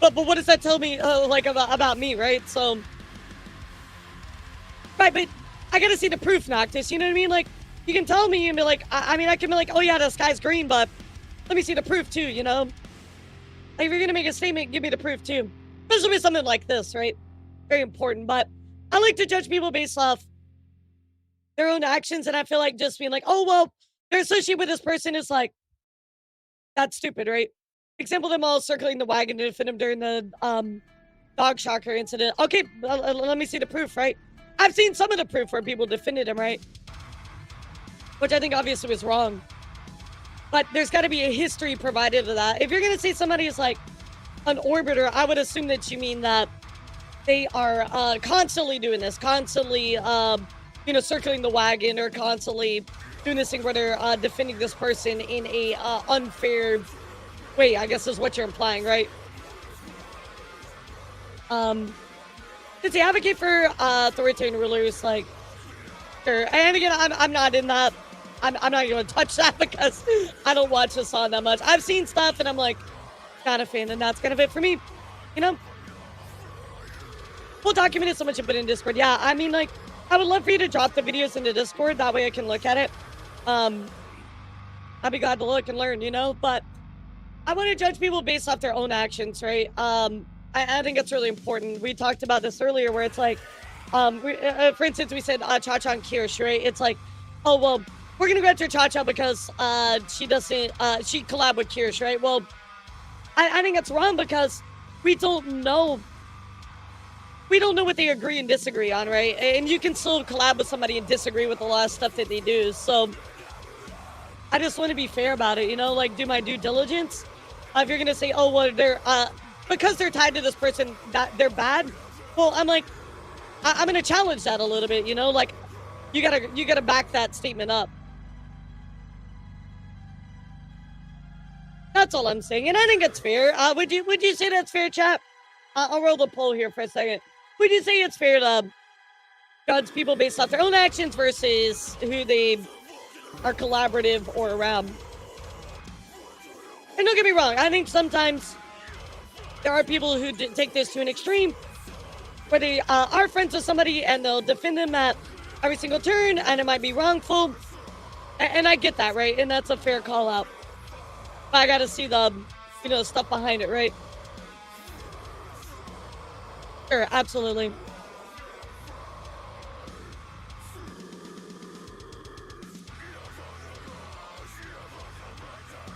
But what does that tell me, like, about me, right? So, right, but I gotta see the proof, Noctis, you know what I mean? Like, you can tell me and be like, I mean, I can be like, oh yeah, the sky's green, but let me see the proof too, you know? Like, if you're gonna make a statement, give me the proof too. Especially with something like this, right? Very important, but I like to judge people based off their own actions, and I feel like just being like, oh, well, they're associated with this person is like, that's stupid, right? Example, them all circling the wagon to defend him during the dog shocker incident. Okay, let me see the proof, right? I've seen some of the proof where people defended him, right? Which I think obviously was wrong. But there's got to be a history provided to that. If you're going to say somebody is like an orbiter, I would assume that you mean that they are constantly doing this, constantly, you know, circling the wagon or constantly doing this thing where they're defending this person in a unfair way, I guess is what you're implying, right? Does he advocate for authoritarian rulers? Like, sure. And again, I'm not in that. I'm not going to touch that because I don't watch this on that much. I've seen stuff and I'm like, not a fan, and that's kind of it for me. You know? We'll document it so much and put it in Discord. Yeah, I mean, like, I would love for you to drop the videos into Discord. That way I can look at it. I'd be glad to look and learn, you know? But I want to judge people based off their own actions, right? I think it's really important. We talked about this earlier where it's like, for instance, we said Cha-Cha and Kirsch, right? It's like, oh, well, we're going to go after Cha-Cha because she collabed with Kirsch, right? Well, I think it's wrong because we don't know what they agree and disagree on, right? And you can still collab with somebody and disagree with a lot of stuff that they do. So I just want to be fair about it, you know, like do my due diligence. If you're going to say, oh, well, they're, because they're tied to this person, that they're bad. Well, I'm like, I'm going to challenge that a little bit, you know, like you gotta back that statement up. That's all I'm saying. And I think it's fair. Would you say that's fair, chat? I'll roll the poll here for a second. Would you say it's fair to judge people based off their own actions versus who they are collaborative or around. And don't get me wrong, I think sometimes there are people who take this to an extreme where they are friends with somebody and they'll defend them at every single turn, and it might be wrongful. And I get that, right? And that's a fair call out. But I gotta see the, you know, stuff behind it, right? Sure, absolutely.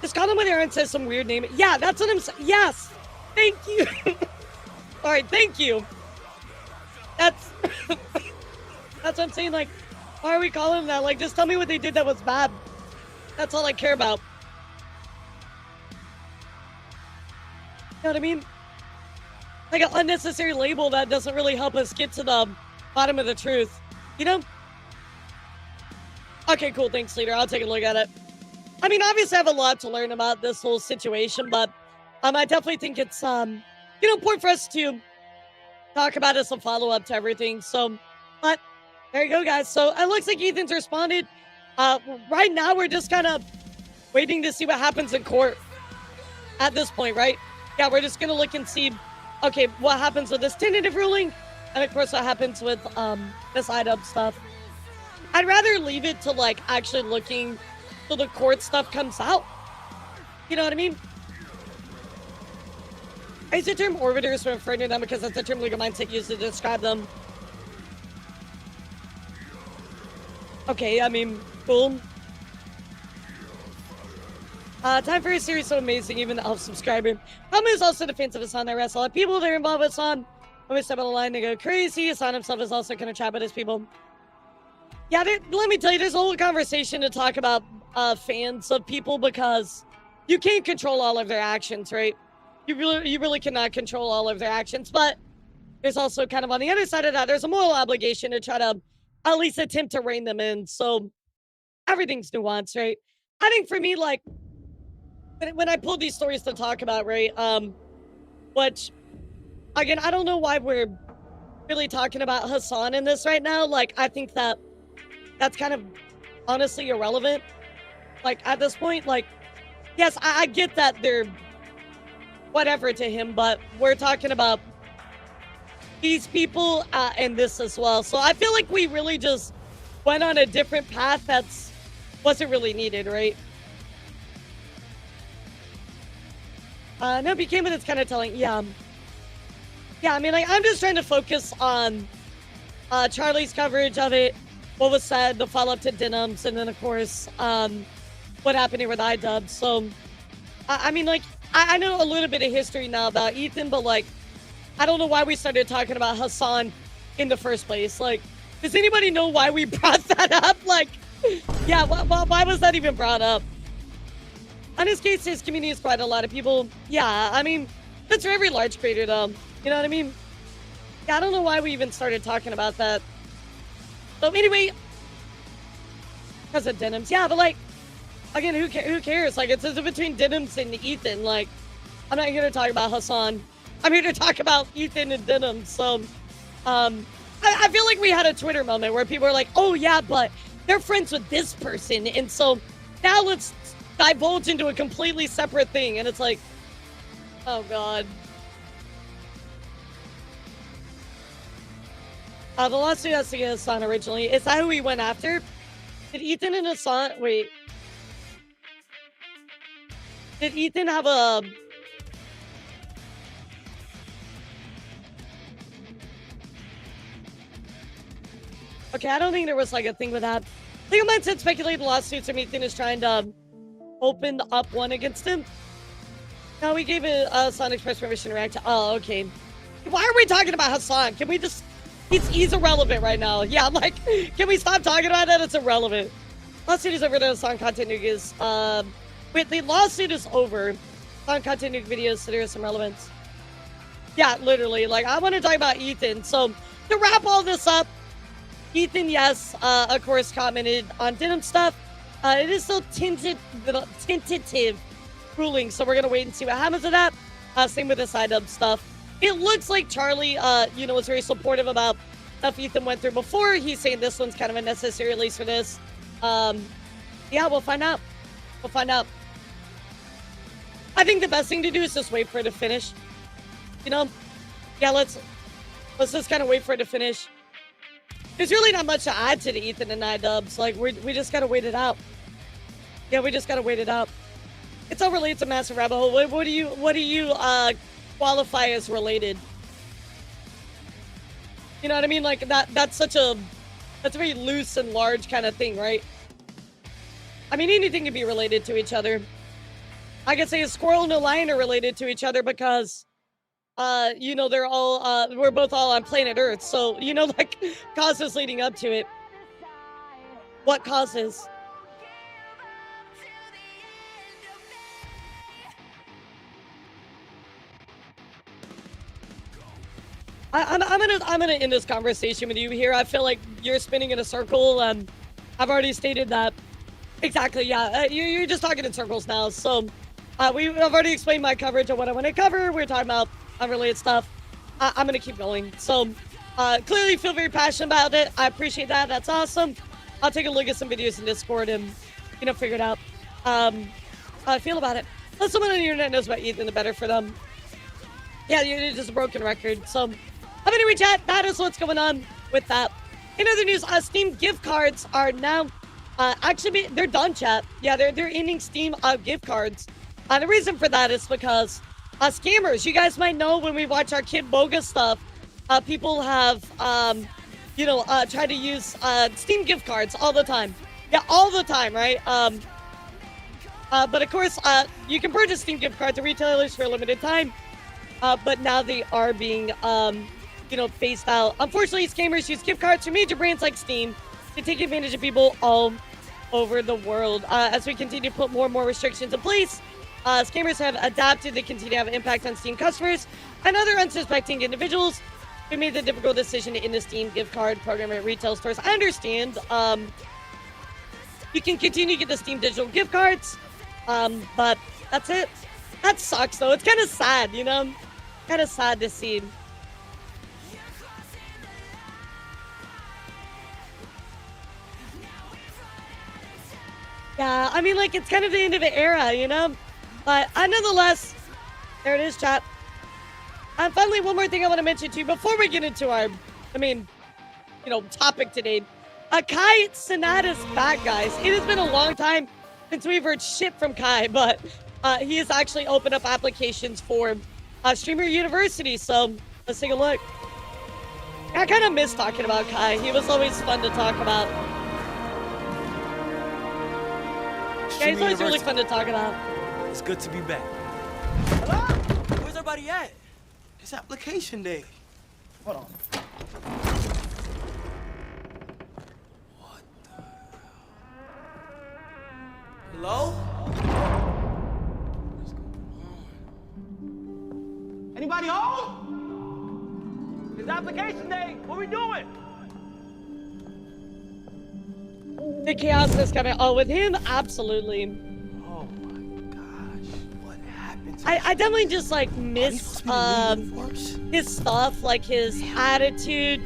Just call him with Aaron says some weird name. Yeah, that's what I'm saying. Yes. Thank you. All right, thank you. That's that's what I'm saying. Like, why are we calling him that? Like, just tell me what they did that was bad. That's all I care about. You know what I mean? Like an unnecessary label that doesn't really help us get to the bottom of the truth. You know? Okay, cool. Thanks, leader. I'll take a look at it. I mean, obviously, I have a lot to learn about this whole situation, but I definitely think it's, you know, important for us to talk about as a follow-up to everything. So, but there you go, guys. So it looks like Ethan's responded. Right now, we're just kind of waiting to see what happens in court at this point, right? Yeah, we're just going to look and see, okay, what happens with this tentative ruling, and of course, what happens with this IDUB stuff. I'd rather leave it to, like, actually looking till the court stuff comes out. You know what I mean? I use the term orbiters for referring to them because that's the term legal mindset used to describe them. Okay, I mean, cool. Time for a series so amazing, even the elf subscriber. Problem is also defensive of Hassan. There rest a lot of people that are involved with Hassan. When we step on the line, they go crazy. Hassan himself is also kind of trapped with his people. Yeah, let me tell you, there's a whole conversation to talk about fans of people because you can't control all of their actions, right? You really cannot control all of their actions, but there's also kind of on the other side of that, there's a moral obligation to try to at least attempt to rein them in. So everything's nuanced, right? I think for me, like, when I pull these stories to talk about, right, which, again, I don't know why we're really talking about Hassan in this right now. Like, I think that's kind of honestly irrelevant. Like, at this point, like, yes, I get that they're whatever to him, but we're talking about these people and this as well. So I feel like we really just went on a different path that's wasn't really needed, right? No, became what it's kind of telling. Yeah. Yeah, I mean, like, I'm just trying to focus on Charlie's coverage of it, what was said, the follow-up to Denims, and then, of course, what happened here with iDub. So, I mean, like, I know a little bit of history now about Ethan, but, like, I don't know why we started talking about Hassan in the first place. Like, does anybody know why we brought that up? Like, yeah, why was that even brought up? On his case, his community has quite a lot of people. Yeah, I mean, that's for every large creator, though. You know what I mean? Yeah, I don't know why we even started talking about that. So anyway, because of Denims. Yeah, but, like, again, who cares? Like, it's between Denims and Ethan. Like, I'm not here to talk about Hassan. I'm here to talk about Ethan and Denims. So, I feel like we had a Twitter moment where people were like, oh, yeah, but they're friends with this person. And so now let's divulge into a completely separate thing. And it's like, oh, God. The lawsuit has to get Hassan originally. Is that who he went after? Did Ethan and Hassan... Wait. Did Ethan have a... Okay, I don't think there was, like, a thing with that. Legal mindset speculated lawsuits from Ethan is trying to open up one against him. No, we gave Hassan express permission to react to... Oh, okay. Why are we talking about Hassan? Can we just... He's irrelevant right now. Yeah, I'm like, can we stop talking about that? It's irrelevant. Lawsuit is over. The Hassan content nuke wait, the lawsuit is over. Hassan content nuke videos, so there is some relevance. Yeah, literally. Like, I want to talk about Ethan. So, to wrap all this up, Ethan, yes, of course, commented on Denim stuff. It is still tentative ruling, so we're going to wait and see what happens with that. Same with this IDUB stuff. It looks like Charlie, you know, was very supportive about stuff Ethan went through before. He's saying this one's kind of a necessary release for this. Yeah, we'll find out. We'll find out. I think the best thing to do is just wait for it to finish. You know? Yeah, let's just kind of wait for it to finish. There's really not much to add to the Ethan and I dubs. Like, we just gotta wait it out. Yeah, we just gotta wait it out. It's all related to Massive Rabbit Hole. What do you qualify as related? You know what I mean? Like, that's a very loose and large kind of thing, right? I mean, anything can be related to each other. I could say a squirrel and a lion are related to each other because, you know, they're all, we're both all on planet Earth. So, you know, like, causes leading up to it. What causes? I'm gonna end this conversation with you here. I feel like you're spinning in a circle. I've already stated that. Exactly, yeah. You're just talking in circles now. So, I've already explained my coverage of what I want to cover. We're talking about unrelated stuff. I'm gonna keep going. So, clearly feel very passionate about it. I appreciate that. That's awesome. I'll take a look at some videos in Discord and, you know, figure it out. How I feel about it. Let someone on the internet knows about Ethan, the better for them. Yeah, you're just a broken record. So, anyway, chat, that is what's going on with that. In other news, Steam gift cards are now, actually, they're done, chat. Yeah, they're ending Steam gift cards. The reason for that is because scammers, you guys might know when we watch our Kid Boga stuff, people have, you know, tried to use Steam gift cards all the time. Yeah, all the time, right? But of course, you can purchase Steam gift cards at retailers for a limited time. But now they are being, you know, phased out. Unfortunately, scammers use gift cards from major brands like Steam to take advantage of people all over the world. As we continue to put more and more restrictions in place, scammers have adapted to continue to have an impact on Steam customers and other unsuspecting individuals who made the difficult decision to end the Steam gift card program at retail stores. I understand. You can continue to get the Steam digital gift cards, but that's it. That sucks, though. It's kind of sad, you know? Kind of sad to see. Yeah, I mean, like, it's kind of the end of an era, you know? But nonetheless, there it is, chat. And finally, one more thing I want to mention to you before we get into our, I mean, you know, topic today. Kai Cenata's back, guys. It has been a long time since we've heard shit from Kai, but he has actually opened up applications for Streamer University, so let's take a look. I kind of miss talking about Kai. He was always fun to talk about. Yeah, he's always really fun to talk about. It's good to be back. Hello? Where's everybody at? It's application day. Hold on. What the hell? Hello? What's going on? Anybody home? It's application day. What we doing? The chaos is coming. Oh, with him, absolutely. Oh my gosh, what happened to I definitely just like miss his stuff, like his attitude,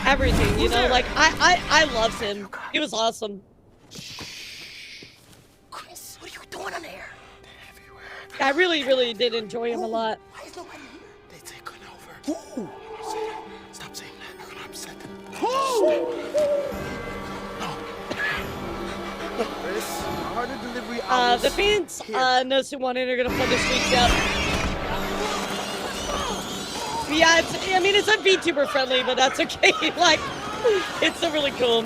everything, you know, like I loved him. He was awesome. Chris, what are you doing on there? I really did enjoy him a lot. Why is nobody here? They taking over. Who? Stop saying that. I'm gonna upset them. Who? Chris, harder delivery hours. The fans, knows who wanted are gonna pull the streets up. Yeah, I mean, it's not VTuber friendly, but that's okay. Like, it's still really cool.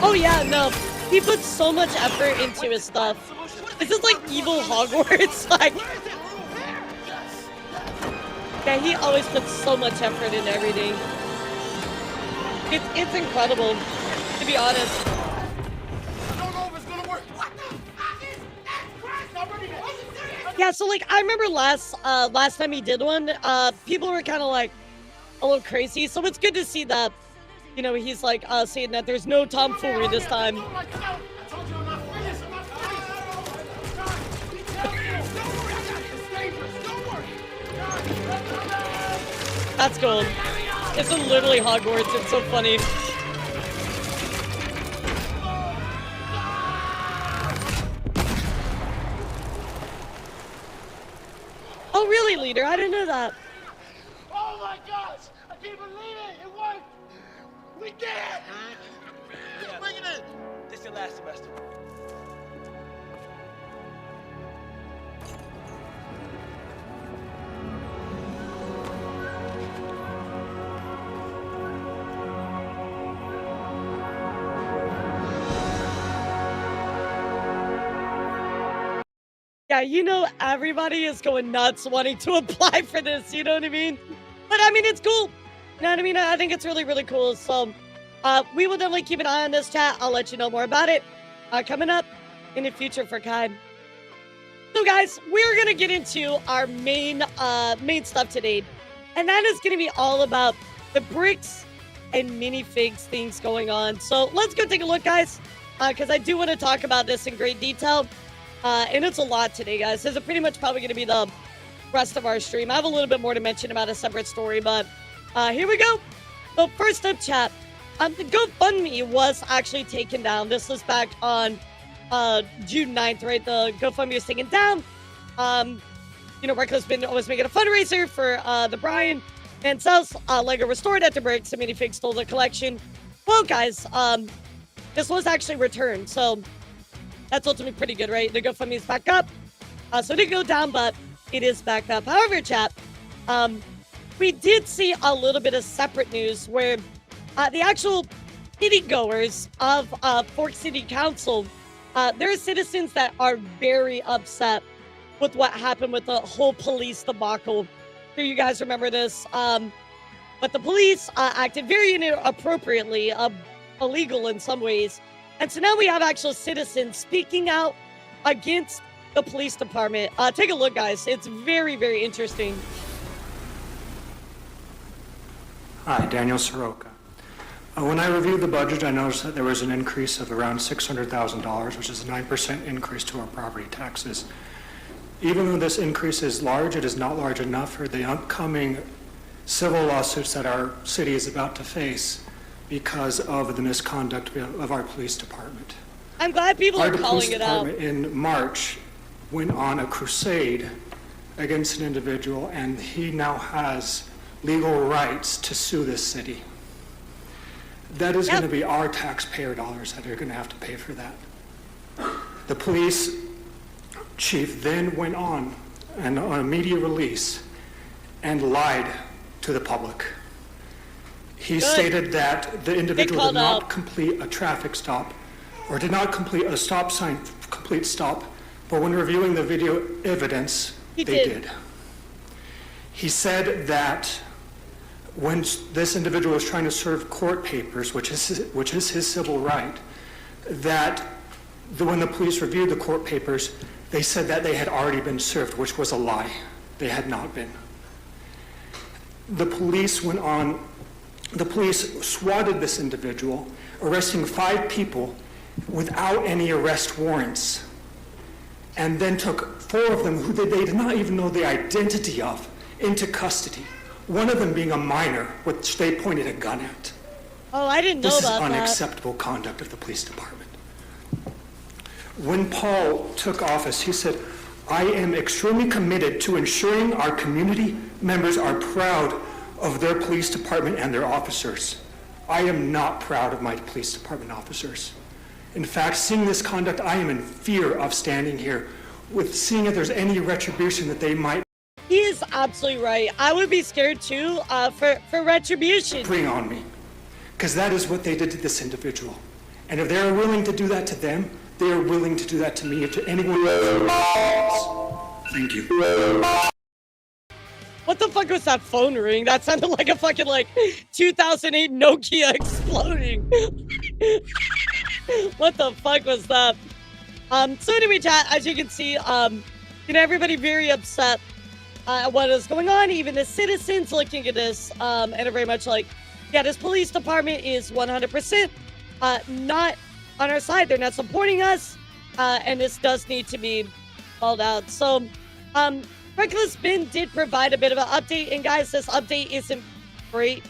Oh yeah, no, he puts so much effort into his stuff. This is like evil Hogwarts, like. Yeah, he always puts so much effort into everything. It's incredible, to be honest. Yeah, so like I remember last time he did one, people were kind of like a little crazy. So it's good to see that, you know, he's like saying that there's no tomfoolery this time. That's cool. It's literally Hogwarts. It's so funny. Oh, really, leader? I didn't know that. Oh my gosh! I can't believe it! It worked! We did it! Yeah. Bring it in! This is your last semester. Yeah, you know, everybody is going nuts wanting to apply for this, you know what I mean? But I mean, it's cool. You know what I mean? I think it's really, really cool. So we will definitely keep an eye on this chat. I'll let you know more about it coming up in the future for Kai. So guys, we're going to get into our main stuff today. And that is going to be all about the bricks and minifigs things going on. So let's go take a look, guys, because I do want to talk about this in great detail. And it's a lot today, guys. This is pretty much probably going to be the rest of our stream. I have a little bit more to mention about a separate story, but here we go. So first up, chat. The GoFundMe was actually taken down. This was back on June 9th, right? The GoFundMe was taken down. You know, Reckless been always making a fundraiser for the Brian and sells Lego restored at the bricks. And Minifigs stole the collection. Well, guys, this was actually returned. So that's ultimately pretty good, right? The GoFundMe is back up. So it did go down, but it is back up. However, chat, we did see a little bit of separate news where the actual city goers of Fork City Council, there are citizens that are very upset with what happened with the whole police debacle. Sure, you guys remember this. But the police acted very inappropriately, illegal in some ways. And so now we have actual citizens speaking out against the police department. Take a look, guys. It's very, very interesting. Hi, Daniel Soroka. When I reviewed the budget, I noticed that there was an increase of around $600,000, which is a 9% increase to our property taxes. Even though this increase is large, it is not large enough for the upcoming civil lawsuits that our city is about to face because of the misconduct of our police department. I'm glad people are calling it out. Our police department in March went on a crusade against an individual, and he now has legal rights to sue this city. That is going to be our taxpayer dollars that are going to have to pay for that. The police chief then went on a media release and lied to the public. He stated that the individual did not complete a traffic stop or did not complete a stop sign complete stop, but when reviewing the video evidence, they did. He said that when this individual was trying to serve court papers, which is his civil right, that when the police reviewed the court papers, they said that they had already been served, which was a lie. They had not been. The police swatted this individual, arresting 5 people without any arrest warrants, and then took 4 of them who they did not even know the identity of into custody. One of them being a minor, which they pointed a gun at. Oh, I didn't know about that. This is unacceptable conduct of the police department. When Paul took office, he said, "I am extremely committed to ensuring our community members are proud of their police department and their officers. I am not proud of my police department officers. In fact, seeing this conduct, I am in fear of standing here with seeing if there's any retribution that they might." He is absolutely right. I would be scared too for retribution. Bring on me. Because that is what they did to this individual. And if they're willing to do that to them, they are willing to do that to me or to anyone else. Thank you. What the fuck was that phone ring? That sounded like a fucking 2008 Nokia exploding. What the fuck was that? So anyway, chat, as you can see, you know, everybody very upset at what is going on. Even the citizens looking at this, and are very much like, yeah, this police department is 100% not on our side. They're not supporting us, and this does need to be called out. So, Reckless Ben did provide a bit of an update, and guys, this update isn't great.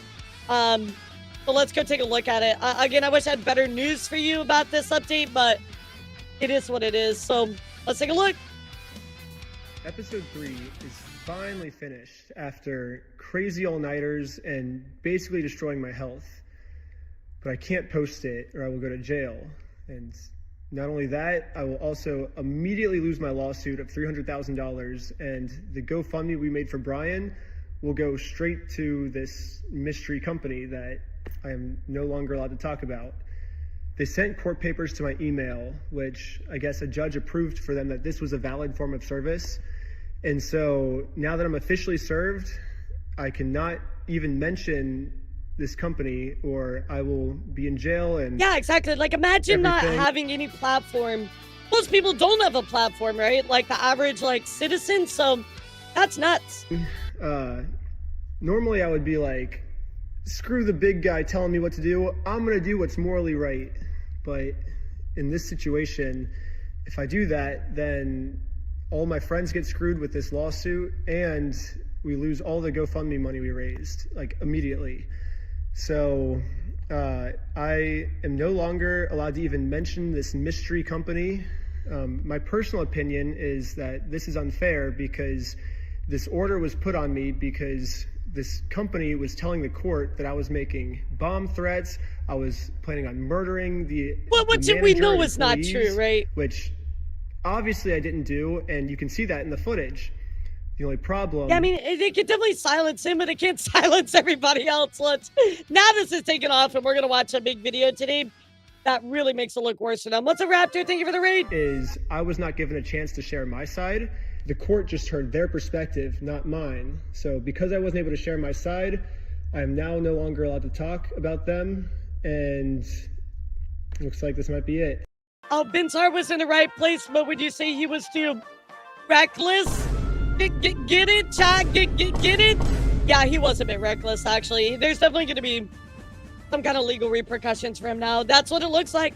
So let's go take a look at it. Again, I wish I had better news for you about this update, but it is what it is. So let's take a look. Episode 3 is finally finished after crazy all-nighters and basically destroying my health. But I can't post it or I will go to jail. And not only that, I will also immediately lose my lawsuit of $300,000, and the GoFundMe we made for Brian will go straight to this mystery company that I am no longer allowed to talk about. They sent court papers to my email, which I guess a judge approved for them that this was a valid form of service. And so now that I'm officially served, I cannot even mention this company or I will be in jail. And yeah, exactly. Like, imagine not having any platform. Most people don't have a platform, right? Like the average like citizen. So that's nuts. Normally I would be like, screw the big guy telling me what to do. I'm going to do what's morally right. But in this situation, if I do that, then all my friends get screwed with this lawsuit and we lose all the GoFundMe money we raised, like, immediately. So I am no longer allowed to even mention this mystery company. My personal opinion is that this is unfair because this order was put on me because this company was telling the court that I was making bomb threats. I was planning on murdering the we know is not true, right? Which obviously I didn't do, and you can see that in the footage. The only problem... Yeah, I mean, they can definitely silence him, but it can't silence everybody else. Now this is taking off, and we're going to watch a big video today that really makes it look worse for them. What's up, Raptor? Thank you for the raid. I was not given a chance to share my side. The court just heard their perspective, not mine. So because I wasn't able to share my side, I am now no longer allowed to talk about them, and looks like this might be it. Oh, Bensar was in the right place, but would you say he was too reckless? Get it, Chad? Get it? Yeah, he was a bit reckless, actually. There's definitely going to be some kind of legal repercussions for him now. That's what it looks like.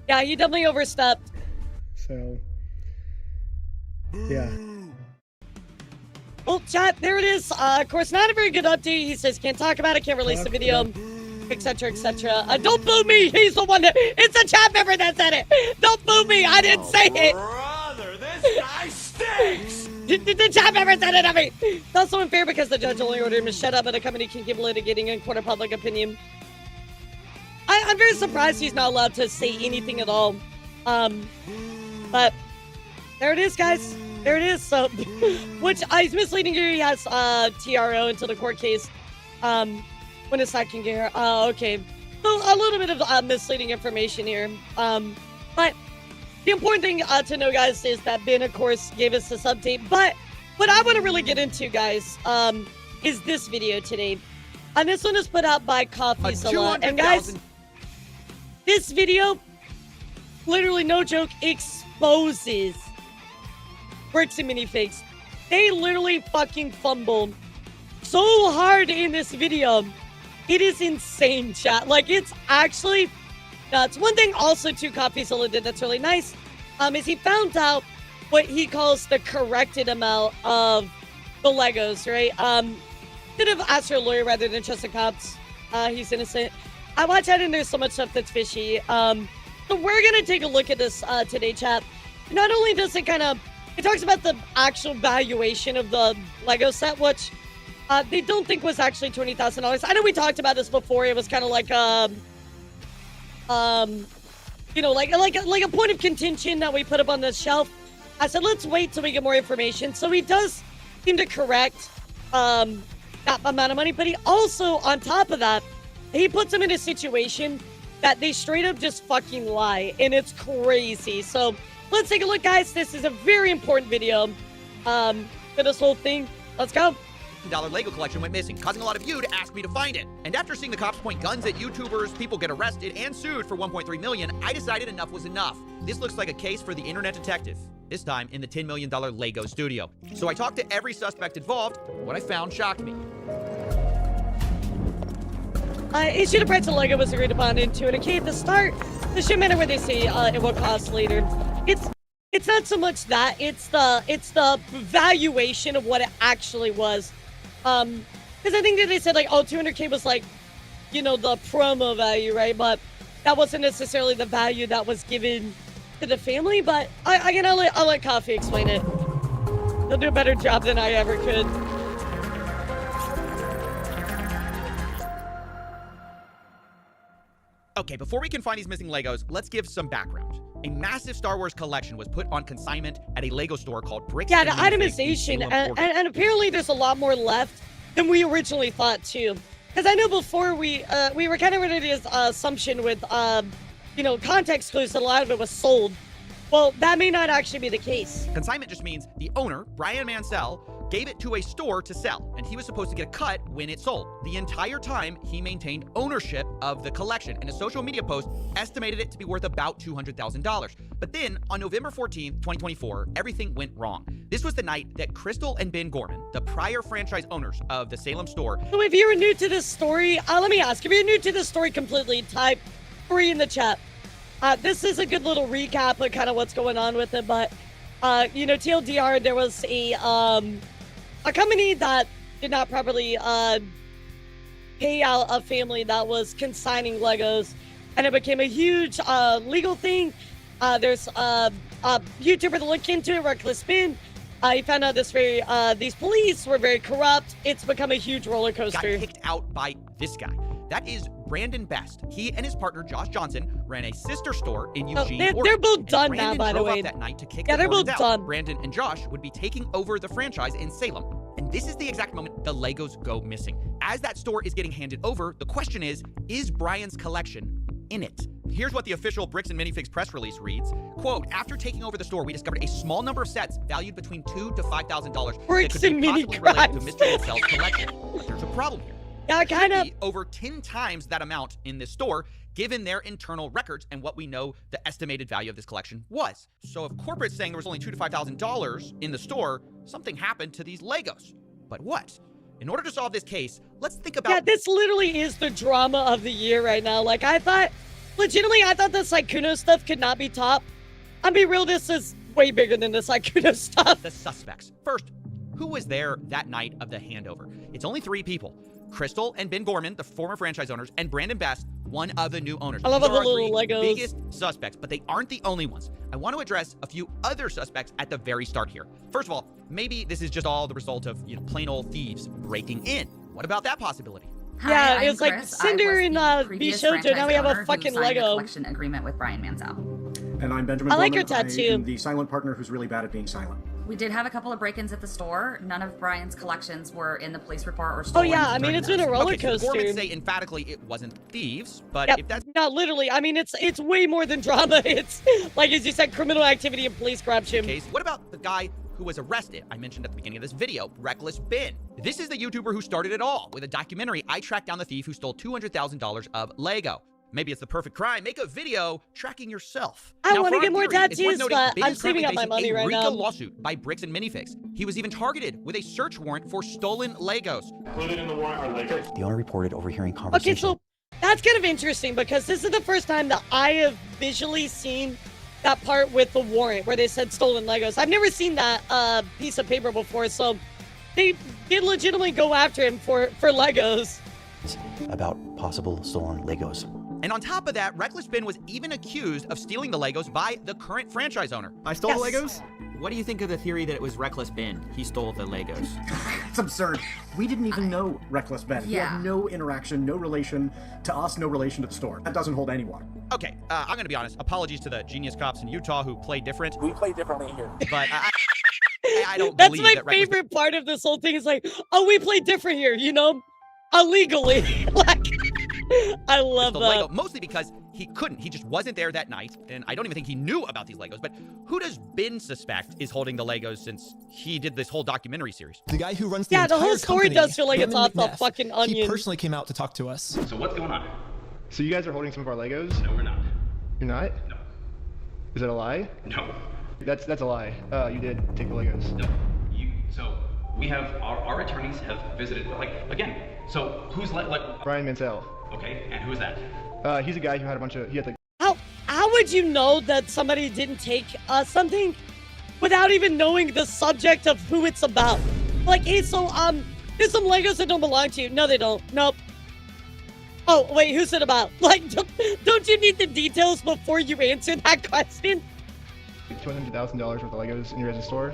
Yeah, he definitely overstepped. So, yeah. Well, chat, there it is. Of course, not a very good update. He says, can't talk about it, can't release the video, etc., etc. Don't boo me. He's the one that... It's a chat member that said it. Don't boo me. I didn't say it. Brother, this guy stinks! The chat member said it to me. It's also unfair because the judge only ordered him to shut up, and the company can keep litigating in court of public opinion. I'm very surprised he's not allowed to say anything at all. But there it is, guys. There it is. So, which he's misleading here. He has TRO until the court case. When it's not can get here. Okay. So a little bit of misleading information here. But the important thing to know, guys, is that Ben, of course, gave us this update. But what I want to really get into, guys, is this video today. And this one is put out by Coffeezilla. And guys, this video, literally no joke, exposes Bricks and Minifigs. They literally fucking fumbled so hard in this video. It is insane, chat. Like, it's actually nuts. One thing also, too, Coffeezilla did that's really nice is he found out what he calls the corrected amount of the Legos, right? Could have asked for a lawyer rather than trust the cops. He's innocent. I watch that and there's so much stuff that's fishy. So we're going to take a look at this today, chat. Not only does it it talks about the actual valuation of the Lego set, which they don't think was actually $20,000. I know we talked about this before. It was kind of like you know, like a point of contention that we put up on the shelf. I said, let's wait till we get more information. So he does seem to correct that amount of money, but he also, on top of that, he puts them in a situation that they straight up just fucking lie, and it's crazy. So let's take a look, guys. This is a very important video for this whole thing. Let's go. Lego collection went missing, causing a lot of you to ask me to find it. And after seeing the cops point guns at YouTubers, people get arrested and sued for $1.3 million, I decided enough was enough. This looks like a case for the internet detective, this time in the $10 million Lego studio. So I talked to every suspect involved. What I found shocked me. Issue the price of Lego was agreed upon in $200K at the start. The shipment where they say it will cost later. It's not so much that, it's the valuation of what it actually was. Because I think that they said, like, oh, $200K was like you know, the promo value, right? But that wasn't necessarily the value that was given to the family. But I'll let Coffee explain it. He'll do a better job than I ever could. Okay, before we can find these missing Legos, let's give some background. A massive Star Wars collection was put on consignment at a Lego store called Bricks. Yeah, the itemization, and apparently there's a lot more left than we originally thought too. Because I know before we were kind of under this assumption with you know, context clues that a lot of it was sold. Well, that may not actually be the case. Consignment just means the owner, Brian Mansell, gave it to a store to sell, and he was supposed to get a cut when it sold. The entire time, he maintained ownership of the collection, and a social media post estimated it to be worth about $200,000. But then, on November 14th, 2024, everything went wrong. This was the night that Crystal and Ben Gorman, the prior franchise owners of the Salem store... So if you're new to this story, let me ask, if you're new to this story completely, type 3 in the chat. This is a good little recap of kind of what's going on with it, but, you know, TLDR, there was a company that did not properly pay out a family that was consigning Legos, and it became a huge legal thing. There's a YouTuber that looked into it, Reckless Spin. He found out these police were very corrupt. It's become a huge roller coaster. Got kicked out by this guy. That is Brandon Best. He and his partner Josh Johnson ran a sister store in Eugene, Oregon. They're both done now, by the way. That night to kick yeah, they're both out. done. Brandon and Josh would be taking over the franchise in Salem. And this is the exact moment the Legos go missing. As that store is getting handed over, the question is Brian's collection in it? Here's what the official Bricks and Minifigs press release reads. Quote, after taking over the store, we discovered a small number of sets valued between $2,000 to $5,000 Bricks that could and be mini possibly related to Mr. Mansell's collection. But there's a problem here. Yeah, kind of. Over 10 times that amount in this store, given their internal records and what we know the estimated value of this collection was. So if corporate's saying there was only $2,000 to $5,000 in the store, something happened to these Legos. But what? In order to solve this case, let's think about... Yeah, this literally is the drama of the year right now. Like, I thought the Sykkuno stuff could not be topped. I'll be real, this is way bigger than the Sykkuno stuff. The suspects. First, who was there that night of the handover? It's only 3 people. Crystal and Ben Gorman, the former franchise owners, and Brandon Best, one of the new owners. I love all the little These are our 3 Legos. biggest suspects, but they aren't the only ones. I want to address a few other suspects at the very start here. First of all, maybe this is just all the result of, you know, plain old thieves breaking in. What about that possibility? Yeah, it was like Cinder and Bishojo. Now we have a fucking Lego. Collection agreement with Brian Mansell. And I'm Benjamin. I like Gorman. your tattoo. I am the silent partner who's really bad at being silent. We did have a couple of break-ins at the store. None of Brian's collections were in the police report or Oh stolen. yeah, I mean it's been a roller coaster. So the Gormans say emphatically it wasn't thieves, but Yep. if that's not literally, I mean it's way more than drama. It's like, as you said, criminal activity and police corruption. case, what about the guy who was arrested? I mentioned at the beginning of this video, Reckless Ben. This is the YouTuber who started it all. With a documentary, I tracked down the thief who stole $200,000 of Lego. Maybe it's the perfect crime. Make a video tracking yourself. I want to for get our more theory, it's worth tattoos, noting but Ben I'm is currently saving up my facing money a right RICO now. lawsuit by Bricks and Minifigs. He was even targeted with a search warrant for stolen Legos. Included in the warrant are Legos. The owner reported overhearing Okay, conversations. so that's kind of interesting because this is the first time that I have visually seen that part with the warrant where they said stolen Legos. I've never seen that piece of paper before, so they did legitimately go after him for Legos. About possible stolen Legos. And on top of that, Reckless Ben was even accused of stealing the Legos by the current franchise owner. I stole the Legos? What do you think of the theory that it was Reckless Ben? He stole the Legos. It's absurd. We didn't even know Reckless Ben. He Yeah. had no interaction, no relation to us, no relation to the store. That doesn't hold any water. Okay, I'm gonna be honest. Apologies to the genius cops in Utah who play different. We play differently here. But I don't That's believe my that Reckless favorite part of this whole thing is like, oh, we play different here, you know? Illegally. Like, I love the that. Lego, mostly because he couldn't. He just wasn't there that night, and I don't even think he knew about these Legos. But who does Ben suspect is holding the Legos since he did this whole documentary series? The guy who runs the Yeah, the entire whole story company, does feel like it's Brandon off the McNeff, fucking onion. He personally came out to talk to us. So what's going on? So you guys are holding some of our Legos? No, we're not. You're not? No. Is that a lie? No. That's a lie. You did take the Legos. No. So we have our attorneys have visited. Like again. So who's like Brian Mansell. Okay, and who's that? He's a guy who had a bunch of. He had like. How would you know that somebody didn't take something without even knowing the subject of who it's about? Like, hey, so there's some Legos that don't belong to you. No, they don't. Nope. Oh, wait, who's it about? Like, don't you need the details before you answer that question? $200,000 worth of Legos in your guys' store?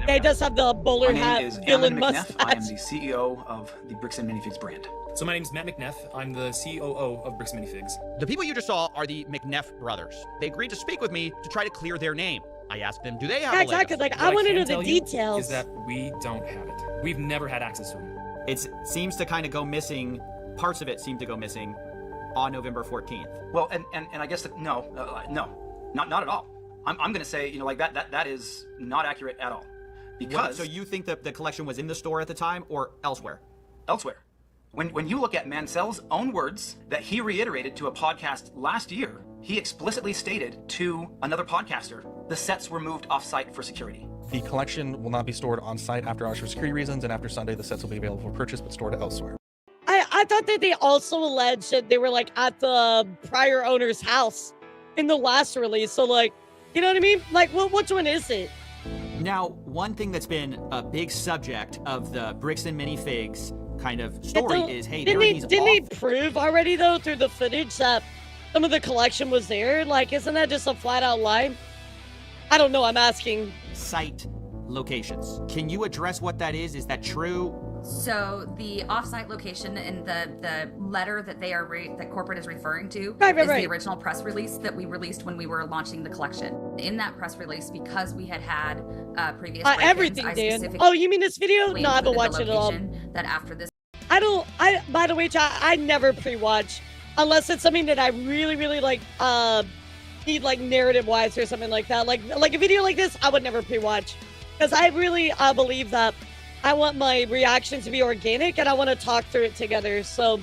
Yeah, he does have the bowler My hat, name is villain Alan McNeff. mustache. I am the CEO of the Bricks and Minifigs brand. So my name's Matt McNeff. I'm the COO of Bricks and Minifigs. The people you just saw are the McNeff brothers. They agreed to speak with me to try to clear their name. I asked them, do they have Yeah, a exactly. Legos? Like, I want to know the details. Is that we don't have it. We've never had access to them. It seems to kind of go missing. Parts of it seem to go missing on November 14th. Well, and I guess that no, not at all. I'm going to say, you know, like that is not accurate at all. Because So you think that the collection was in the store at the time or elsewhere? Elsewhere. When you look at Mansell's own words that he reiterated to a podcast last year, he explicitly stated to another podcaster, the sets were moved off-site for security. The collection will not be stored on site after hours for security reasons, and after Sunday, the sets will be available for purchase but stored elsewhere. I thought that they also alleged that they were like at the prior owner's house in the last release. So like, you know what I mean? Like, which one is it? Now, one thing that's been a big subject of the Bricks and Minifigs kind of story is, hey, didn't they prove already though through the footage that some of the collection was there? Like, isn't that just a flat out lie? I don't know. I'm asking. Site locations. Can you address what that is? Is that true? So the offsite location and the letter that they are that corporate is referring to right. the original press release that we released when we were launching the collection. In that press release, because we had previous everything, Dan. Oh, you mean this video? No, I haven't watched it at all. That after this, by the way, I never pre-watch unless it's something that I really like need like narrative wise or something like that. Like a video like this, I would never pre-watch because I really believe that I want my reaction to be organic and I want to talk through it together. So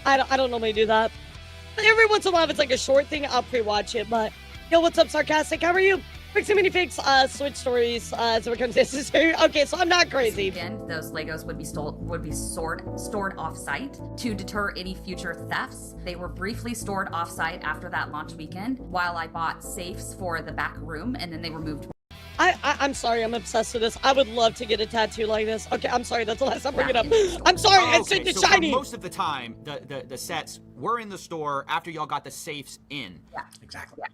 I don't normally do that. Every once in a while, if it's like a short thing, I'll pre-watch it. But yo, what's up, Sarcastic? How are you? Bricks and Minifigs, switch stories as it becomes necessary. Okay, so I'm not crazy. Again, those Legos would be stored off-site to deter any future thefts. They were briefly stored off-site after that launch weekend while I bought safes for the back room, and then they were moved. I'm sorry, I'm obsessed with this. I would love to get a tattoo like this. Okay, I'm sorry, that's the last time I bring it up. I'm sorry, it's shiny. Most of the time, the sets were in the store after y'all got the safes in. Yeah, exactly. Yeah.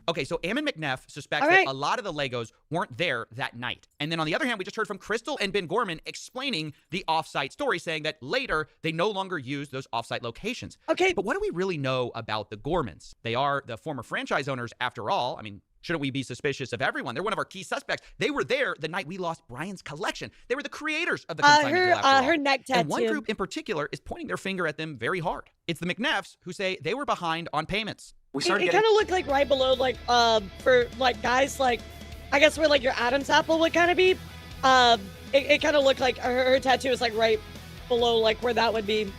Okay, so Ammon McNeff suspects that a lot of the Legos weren't there that night. And then on the other hand, we just heard from Crystal and Ben Gorman explaining the off-site story, saying that later they no longer use those off-site locations. Okay. But what do we really know about the Gormans? They are the former franchise owners after all. I mean, shouldn't we be suspicious of everyone? They're one of our key suspects. They were there the night we lost Brian's collection. They were the creators of the consignment deal after all. Her neck tattoo. And one group in particular is pointing their finger at them very hard. It's the McNeffs who say they were behind on payments. It kind of looked like right below, like, for, like, guys, like, I guess where, like, your Adam's apple would kind of be. It kind of looked like her tattoo was, like, right below, like, where that would be.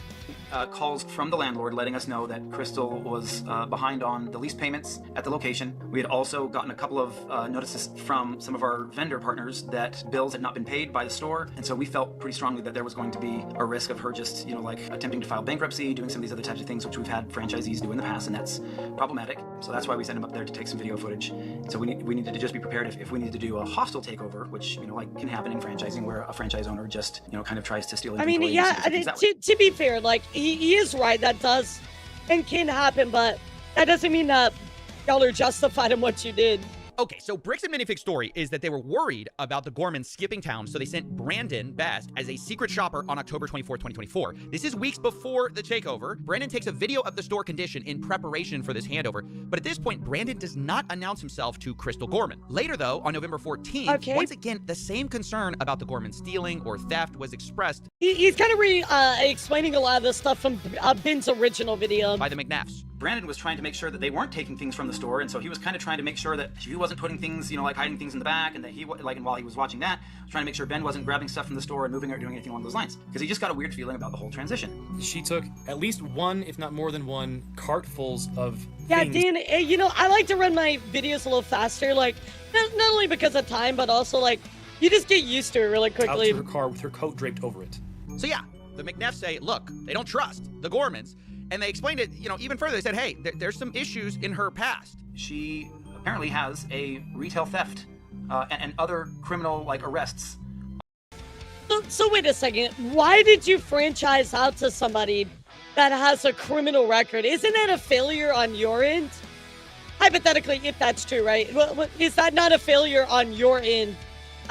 Calls from the landlord letting us know that Crystal was behind on the lease payments at the location. We had also gotten a couple of notices from some of our vendor partners that bills had not been paid by the store, and so we felt pretty strongly that there was going to be a risk of her just, you know, like attempting to file bankruptcy, doing some of these other types of things which we've had franchisees do in the past, and that's problematic. So that's why we sent him up there to take some video footage. So we needed to just be prepared if we needed to do a hostile takeover, which, you know, like can happen in franchising where a franchise owner just, you know, kind of tries to steal inventory. I mean, yeah, to be fair, like, he is right. That does and can happen, but that doesn't mean that y'all are justified in what you did. Okay, so Bricks and Minifig's story is that they were worried about the Gormans skipping town, so they sent Brandon Best as a secret shopper on October 24, 2024. This is weeks before the takeover. Brandon takes a video of the store condition in preparation for this handover, but at this point, Brandon does not announce himself to Crystal Gorman. Later, though, on November 14th, once again, the same concern about the Gorman stealing or theft was expressed. He's kind of explaining a lot of this stuff from Ben's original video. By the McNeffs. Brandon was trying to make sure that they weren't taking things from the store, and so he was kind of trying to make sure that he wasn't putting things, you know, like hiding things in the back, and that he, like, and while he was watching that, trying to make sure Ben wasn't grabbing stuff from the store and moving it or doing anything along those lines, because he just got a weird feeling about the whole transition. She took at least one, if not more than one, cartfuls of things. Dan, you know, I like to run my videos a little faster, like, not only because of time, but also, like, you just get used to it really quickly. Out to her car with her coat draped over it. So yeah, the McNeffs say, look, they don't trust the Gormans. And they explained it, you know, even further. They said, hey, there's some issues in her past. She apparently has a retail theft and other criminal, like, arrests. So wait a second. Why did you franchise out to somebody that has a criminal record, isn't that a failure on your end? Hypothetically, if that's true, right? Is that not a failure on your end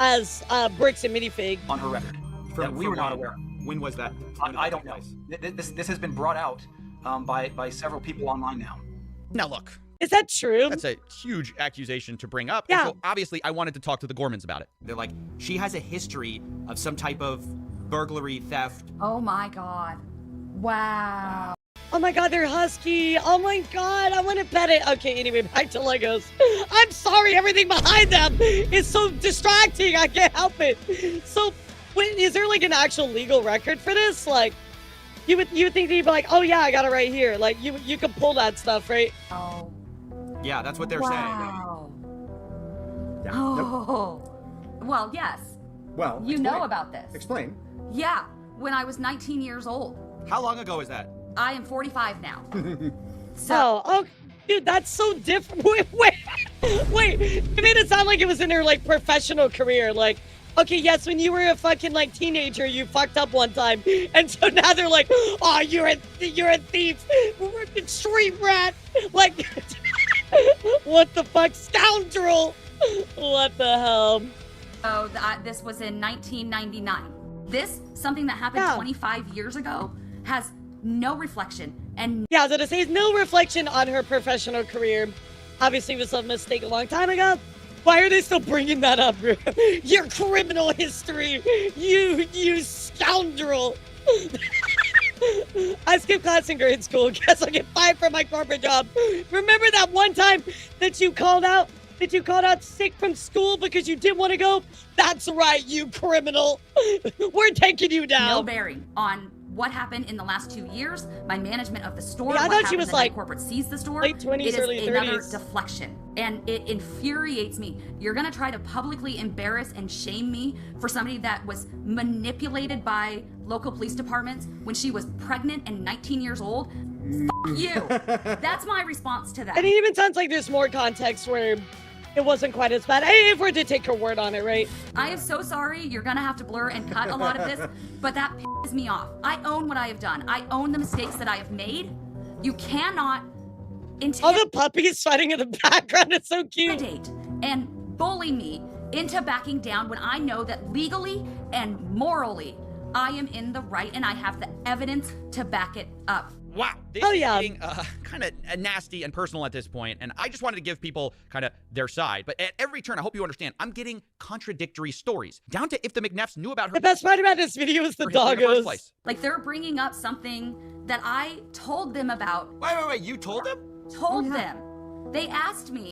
as Bricks and Minifig? On her record. That we were not aware. When was that? I don't know. This has been brought out by several people online now. Now look. Is that true? That's a huge accusation to bring up. Yeah. And so obviously I wanted to talk to the Gormans about it. They're like, she has a history of some type of burglary, theft. Oh my god. Wow. Oh my god, they're husky. Oh my god, I want to pet it. Okay, anyway, back to Legos. I'm sorry, everything behind them is so distracting. I can't help it. So, wait, is there like an actual legal record for this? Like, you would think they'd be like, oh yeah, I got it right here. Like, you can pull that stuff, right? Oh. Yeah, that's what they're Wow. Yeah. Oh. Well, yes. Well, You explain. know about this. Explain. Yeah, when I was 19 years old. saying. How long ago is that? I am 45 now. Oh, dude, that's so different. Wait. You made it sound like it was in her, like, professional career. Like, okay, yes, when you were a fucking, like, teenager, you fucked up one time. And so now they're like, oh, you're a thief. Street rat. Like, what the fuck? Scoundrel. What the hell? Oh, this was in 1999. This, something that happened 25 years ago, has no reflection and yeah, I was gonna say no reflection on her professional career. Obviously, it was a mistake a long time ago. Why are they still bringing that up? Your criminal history, you scoundrel. I skipped class in grade school. Guess I'll get fired from my corporate job. Remember that one time that you called out sick from school because you didn't want to go? That's right, you criminal. We're taking you down. no bearing on what happened in the last 2 years, my management of the store, Yeah, I what thought she happened was the like night corporate seized the store. late 20s, it is early another 30s. deflection, and it infuriates me. You're gonna try to publicly embarrass and shame me for somebody that was manipulated by local police departments when she was pregnant and 19 years old? Fuck you. That's my response to that. And it even sounds like there's more context where it wasn't quite as bad. If we're to take her word on it, right? I am so sorry. You're gonna have to blur and cut a lot of this, but that pisses me off. I own what I have done. I own the mistakes that I have made. You cannot All the puppies fighting in the background is so cute. And bully me into backing down when I know that legally and morally I am in the right and I have the evidence to back it up. Wow, this is getting kind of nasty and personal at this point, and I just wanted to give people kind of their side. But at every turn, I hope you understand, I'm getting contradictory stories, down to if the McNeffs knew about her. The best part about this video is the doggos. Like, they're bringing up something that I told them about. Wait, you told them? Told them. They asked me.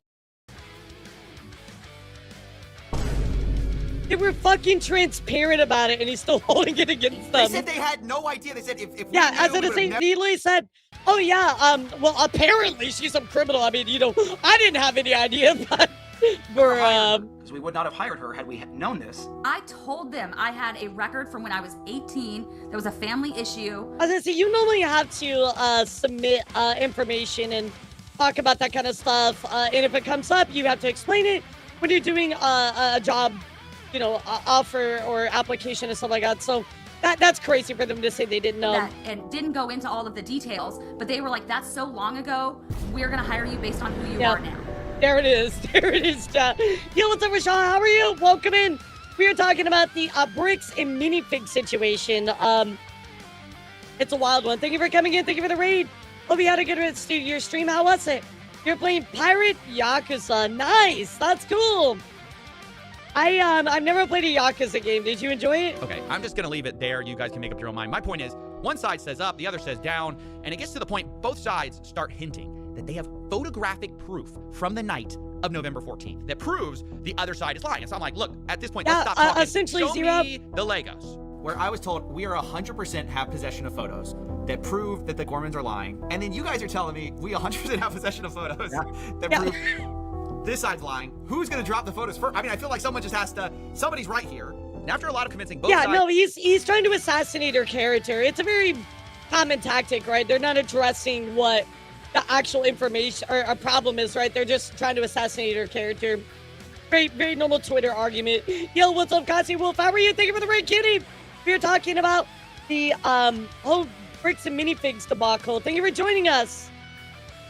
They were fucking transparent about it, and he's still holding it against them. They said they had no idea. They said if we yeah, knew, as I say, Neely said, oh yeah, well, apparently she's a criminal. I mean, you know, I didn't have any idea, but because we would not have hired her had we known this. I told them I had a record from when I was 18. There was a family issue. I was gonna say, you normally have to submit information and talk about that kind of stuff, and if it comes up, you have to explain it when you're doing a job, you know, offer or application and stuff like that. So that's crazy for them to say they didn't know. And didn't go into all of the details, but they were like, that's so long ago, we're gonna hire you based on who you are now. There it is. There it is, chat. Yo, what's up, Rashawn? How are you? Welcome in. We are talking about the Bricks and Minifig situation. It's a wild one. Thank you for coming in. Thank you for the raid. Hope you had a good your stream. How was it? You're playing Pirate Yakuza. Nice. That's cool. I've never played a Yakuza game. Did you enjoy it? Okay, I'm just gonna leave it there. You guys can make up your own mind. My point is, one side says up, the other says down, and it gets to the point both sides start hinting that they have photographic proof from the night of November 14th that proves the other side is lying. And so I'm like, look, at this point, let's stop talking. Essentially, Show me the Legos. Where I was told we are 100% have possession of photos that prove that the Gormans are lying, and then you guys are telling me we 100% have possession of photos that prove this side's lying. Who's gonna drop the photos first? I mean, I feel like someone just has to. Somebody's right here. And after a lot of convincing, both sides. No, he's trying to assassinate her character. It's a very common tactic, right? They're not addressing what the actual information or a problem is, right? They're just trying to assassinate her character. Very, very normal Twitter argument. Yo, what's up, Cassie Wolf? How are you? Thank you for the raid, kitty. We are talking about the Bricks and Minifigs debacle. Thank you for joining us.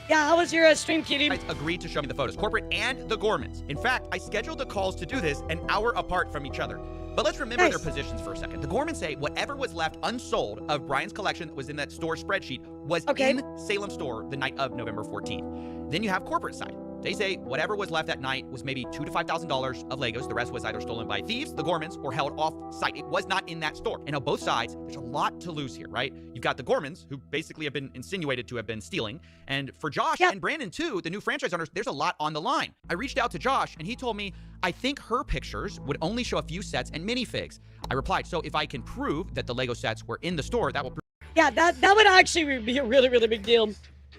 Yeah, how was your stream, cutie? Agreed to show me the photos, corporate and the Gormans. In fact, I scheduled the calls to do this an hour apart from each other. But let's remember their positions for a second. The Gormans say whatever was left unsold of Brian's collection that was in that store spreadsheet was in Salem store the night of November 14th. Then you have corporate side. They say whatever was left that night was maybe $2,000 to $5,000 of Legos. The rest was either stolen by thieves, the Gormans, or held off-site. It was not in that store. And on both sides, there's a lot to lose here, right? You've got the Gormans, who basically have been insinuated to have been stealing. And for Josh and Brandon, too, the new franchise owners, there's a lot on the line. I reached out to Josh, and he told me, I think her pictures would only show a few sets and minifigs. I replied, so if I can prove that the Lego sets were in the store, that will prove. Yeah, that would actually be a really, really big deal.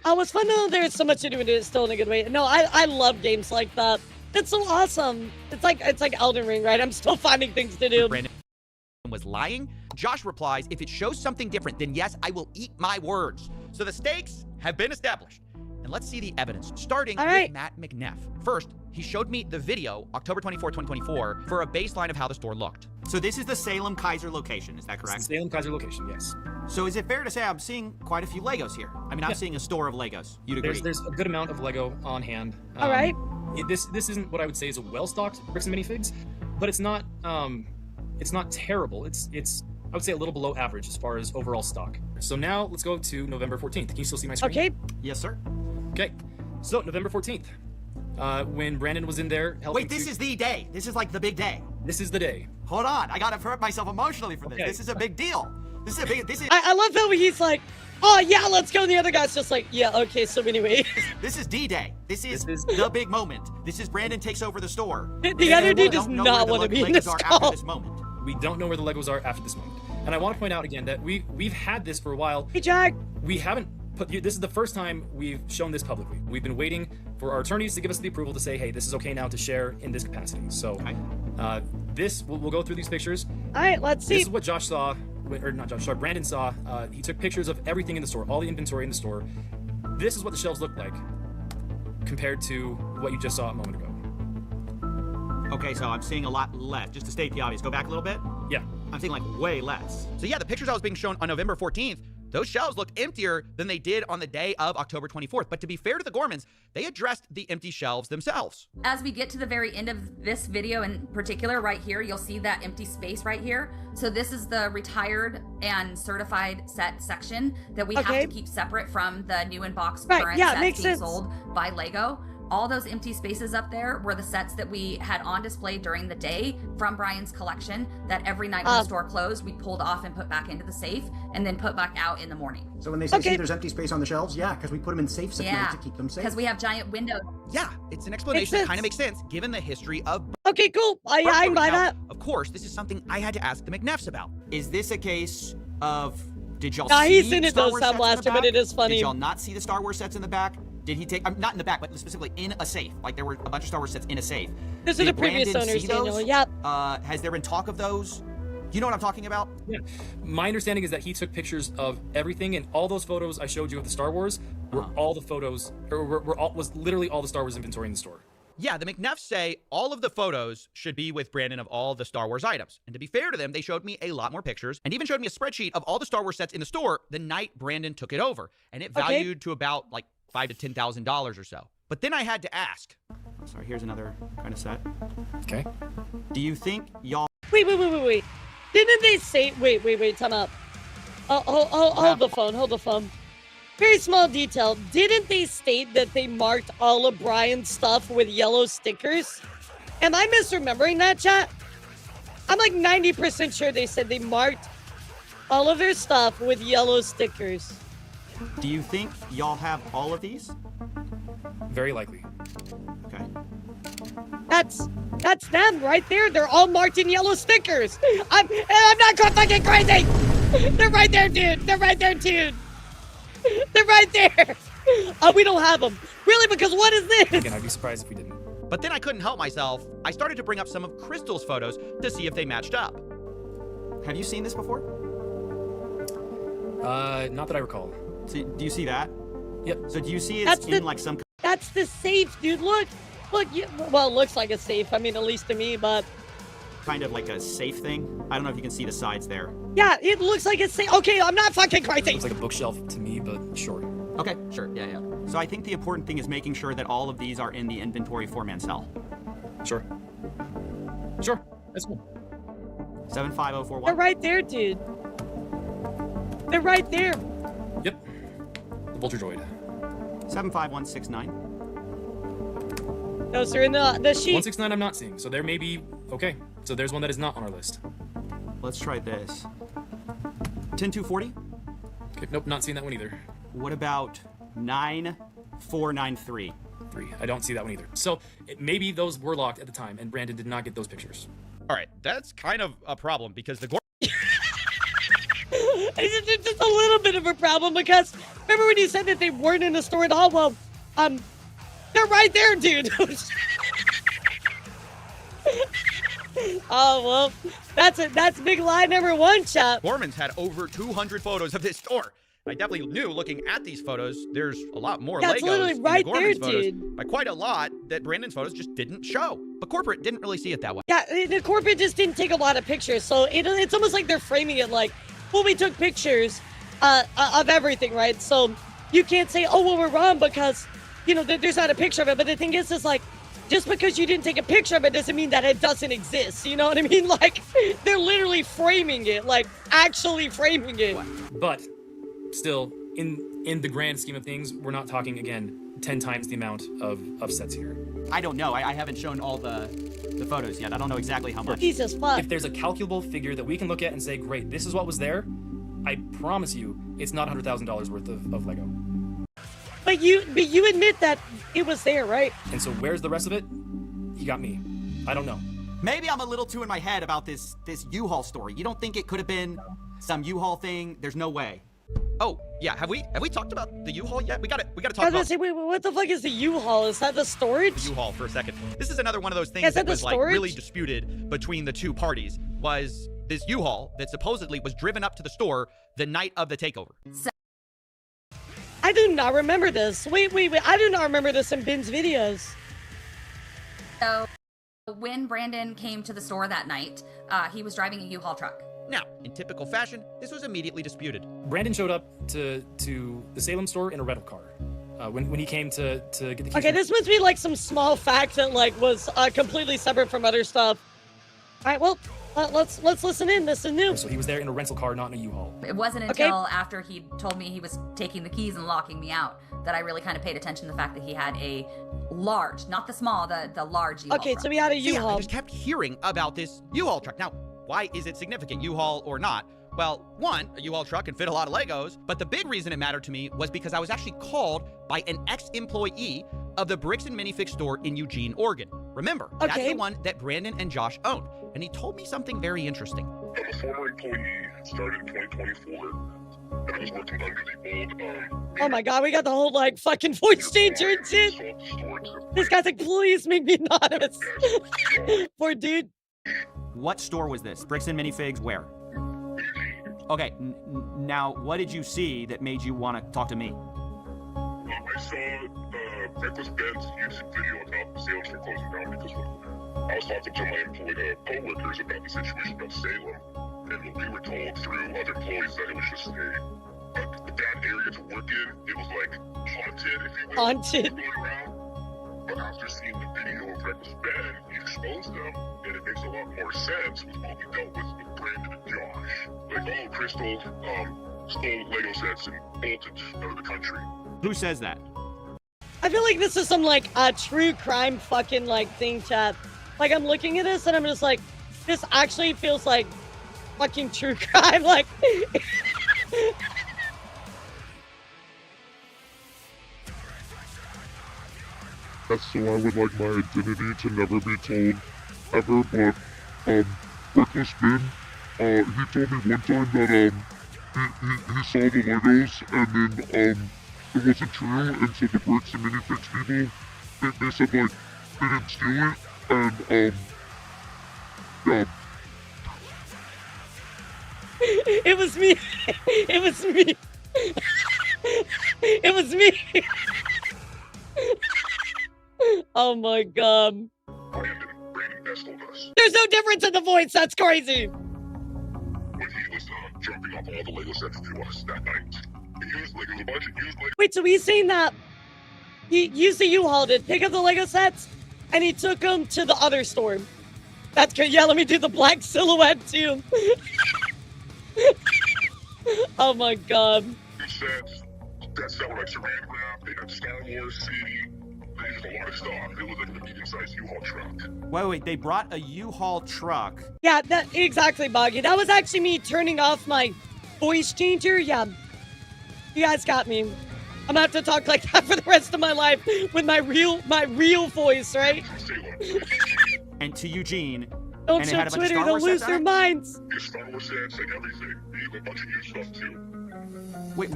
It was fun to know there's so much to do with it still in a good way. No, I love games like that. It's so awesome. It's like Elden Ring, right? I'm still finding things to do. Brandon was lying. Josh replies, if it shows something different, then yes, I will eat my words. So the stakes have been established. And let's see the evidence, starting with Matt McNeff. First, he showed me the video, October 24, 2024, for a baseline of how the store looked. So this is the Salem Kaiser location, is that correct? It's the Salem Kaiser location, yes. So is it fair to say I'm seeing quite a few Legos here? I mean, I'm seeing a store of Legos. You'd agree? There's a good amount of Lego on hand. All right. This isn't what I would say is a well-stocked Bricks and Minifigs, but it's not terrible. It's I would say a little below average as far as overall stock. So now let's go to November 14th. Can you still see my screen? Okay. Yes, sir. Okay. So November 14th, when Brandon was in there helping. Wait, this is the day. This is like the big day. This is the day. Hold on, I gotta hurt myself emotionally for this. This is a big deal. This is a big. This is. I love how he's like, oh yeah, let's go. And the other guy's just like, yeah, okay. So anyway. This is D-Day. This is the big moment. This is Brandon takes over the store. The other dude does not want to be in this call. After this moment. We don't know where the Legos are after this moment. And I want to point out again that we've had this for a while. Hey, Jack. We haven't this is the first time we've shown this publicly. We've been waiting for our attorneys to give us the approval to say, hey, this is okay now to share in this capacity. So we'll go through these pictures. All right, let's see. This is what Josh saw, or not Josh, sorry, Brandon saw. He took pictures of everything in the store, all the inventory in the store. This is what the shelves look like compared to what you just saw a moment ago. Okay, so I'm seeing a lot less. Just to state the obvious, go back a little bit. Yeah. I'm seeing like way less. So yeah, the pictures I was being shown on November 14th, those shelves looked emptier than they did on the day of October 24th. But to be fair to the Gormans, they addressed the empty shelves themselves. As we get to the very end of this video in particular, right here, you'll see that empty space right here. So this is the retired and certified set section that we have to keep separate from the new in-box current sets being sold by Lego. All those empty spaces up there were the sets that we had on display during the day from Brian's collection that every night when the store closed, we pulled off and put back into the safe and then put back out in the morning. So when they say, see, there's empty space on the shelves, yeah, because we put them in safes at night to keep them safe. Because we have giant windows. Yeah, it's an explanation that kind of makes sense given the history of... Okay, cool. I can buy that. Of course, this is something I had to ask the McNeffs about. Is this a case of... Did y'all see the he's seen it Star those Wars time sets last in the year, but it back? is funny. Did y'all not see the Star Wars sets in the back? Did he take, not in the back, but specifically in a safe? Like there were a bunch of Star Wars sets in a safe. This is the previous owners, Daniel. Yep. Has there been talk of those? You know what I'm talking about? Yeah. My understanding is that he took pictures of everything, and all those photos I showed you of the Star Wars were all the photos, or was literally all the Star Wars inventory in the store. Yeah, the McNeffs say all of the photos should be with Brandon of all the Star Wars items. And to be fair to them, they showed me a lot more pictures and even showed me a spreadsheet of all the Star Wars sets in the store the night Brandon took it over. And it valued to about like $5,000 to $10,000 or so. But then I had to ask. Oh, sorry, here's another kind of set. Okay. Do you think y'all... Wait. Didn't they say... Wait, time out. Hold the phone. Very small detail. Didn't they state that they marked all of Brian's stuff with yellow stickers? Am I misremembering that, chat? I'm like 90% sure they said they marked all of their stuff with yellow stickers. Do you think y'all have all of these? Very likely. Okay. That's them right there. They're all marked in yellow stickers. I'm not going fucking crazy. They're right there, dude. They're right there. We don't have them. Really? Because what is this? Again, I'd be surprised if we didn't. But then I couldn't help myself. I started to bring up some of Crystal's photos to see if they matched up. Have you seen this before? Not that I recall. So, do you see that? Yep. So do you see it's in like some... That's the safe, dude. Look. Well, it looks like a safe. I mean, at least to me, but... kind of like a safe thing. I don't know if you can see the sides there. Yeah, it looks like it's okay. I'm not fucking crazy. Looks like a bookshelf to me, but sure. Okay, sure, yeah. So I think the important thing is making sure that all of these are in the inventory for-man cell. Sure, that's cool. 75041. They're right there, dude. They're right there. Yep. The Vulture Droid. 75169. Those are in the sheet. 169 I'm not seeing, so there may be... Okay, so there's one that is not on our list. Let's try this. 10240? Okay, nope, not seeing that one either. What about 9493? I don't see that one either. So maybe those were locked at the time, and Brandon did not get those pictures. All right, that's kind of a problem because the It's just a little bit of a problem because remember when you said that they weren't in the store at all? Well, they're right there, dude. Oh well, that's big lie number one, chap. Gorman's had over 200 photos of this store. I definitely knew looking at these photos, there's a lot more That's Legos literally in right the Gorman's there, photos dude. by quite a lot that Brandon's photos just didn't show. But corporate didn't really see it that way. Yeah, the corporate just didn't take a lot of pictures, so it's almost like they're framing it like, well, we took pictures of everything, right? So you can't say, oh, well, we're wrong because, you know, there's not a picture of it. But the thing is like, just because you didn't take a picture of it doesn't mean that it doesn't exist. You know what I mean? Like, they're literally framing it, like, actually framing it. But still, in the grand scheme of things, we're not talking, again, 10 times the amount of sets here. I don't know. I haven't shown all the photos yet. I don't know exactly how much. Jesus fuck. If there's a calculable figure that we can look at and say, great, this is what was there, I promise you, it's not $100,000 worth of Lego. But you admit that it was there, right? And so where's the rest of it? You got me. I don't know. Maybe I'm a little too in my head about this U-Haul story. You don't think it could have been some U-Haul thing? There's no way. Oh, yeah, have we talked about the U-Haul yet? We gotta talk I was about gonna say, wait, what the fuck is the U-Haul? Is that the storage? the U-Haul for a second. This is another one of those things that was like really disputed between the two parties. Was this U-Haul that supposedly was driven up to the store the night of the takeover. I do not remember this. Wait. I do not remember this in Ben's videos. So when Brandon came to the store that night, he was driving a U-Haul truck. Now, in typical fashion, this was immediately disputed. Brandon showed up to the Salem store in a rental car. When he came to get the keys. Okay, this must be like some small fact that like was completely separate from other stuff. All right, well, let's listen in. This is new. So he was there in a rental car, not in a U-Haul. It wasn't until after he told me he was taking the keys and locking me out that I really kind of paid attention to the fact that he had a large, not the small, the large U-Haul Okay, truck. so we had a Yeah, U-Haul. I just kept hearing about this U-Haul truck. Now, why is it significant, U-Haul or not? Well, one, a U-Haul truck can fit a lot of Legos, but the big reason it mattered to me was because I was actually called by an ex-employee of the Bricks and Minifigs store in Eugene, Oregon. Remember, that's the one that Brandon and Josh owned. And he told me something very interesting. I'm a former employee, started in 2024, and I was working under the old, Oh my god, we got the whole like fucking voice changer and shit. This guy's like, please make me anonymous. Poor dude. What store was this? Bricks and Minifigs, where? Okay, now what did you see that made you want to talk to me? I saw Reckless Ben's YouTube video about the sales for closing down because I was talking to my employed co-workers about the situation about Salem, and we were told through other employees that it was just a bad area to work in. It was like haunted, if you will. Haunted. Going around. But after seeing the video of Reckless Ben, he exposed them, and it makes a lot more sense with what we dealt with Brandon and Josh. Like, oh, Crystal stole Lego sets and bolted out of the country. Who says that? I feel like this is some like true crime fucking like thing, chat. Like I'm looking at this and I'm just like, this actually feels like fucking true crime. Like. So I would like my identity to never be told ever, but Reckless Ben, he told me one time that he saw the Legos and then it wasn't true, and so the Bricks and Minifigs people, they said like they didn't steal it, and yeah. It was me. It was me. It was me. Oh my god. Brandon told us. There's no no difference in the voice. That's crazy. When he was dropping off all the Lego sets to us that night. He used like, it was a bunch of used Lego. Wait, so he's saying that he used the U-Haul to pick up the Lego sets, and he took them to the other store. That's good. Yeah, let me do the black silhouette too. Oh my god. Sets that sell like saran wrap. They had Star Wars CD. They used a lot of stuff. It was like a medium-sized U-Haul truck. Wait, they brought a U-Haul truck. Yeah, that exactly, Boggy. That was actually me turning off my voice changer. Yeah, you guys got me. I'm gonna have to talk like that for the rest of my life with my real voice, right? And to Eugene. Don't show Twitter, they'll lose their minds. Star Wars sets and everything. They have a bunch of used stuff too. Wait,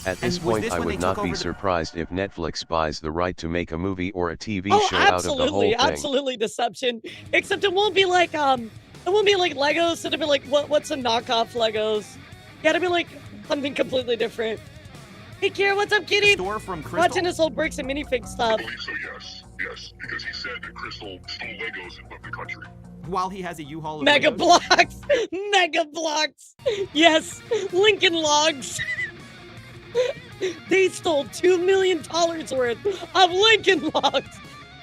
At this point, I would not be surprised if Netflix buys the right to make a movie or a TV show out of the whole thing. Absolutely deception. Except it won't be like Legos. It'll be like what's a knockoff Legos? Yeah, it'll be like something completely different. Hey, Kira, what's up, kitty? Store from Crystal. Watching this old bricks and minifig stuff. I believe so, yes, because he said that Crystal stole Legos and left the country. While he has a U-Haul of Mega Legos. blocks, mega blocks. Yes, Lincoln Logs. They stole $2 million worth of Lincoln Logs.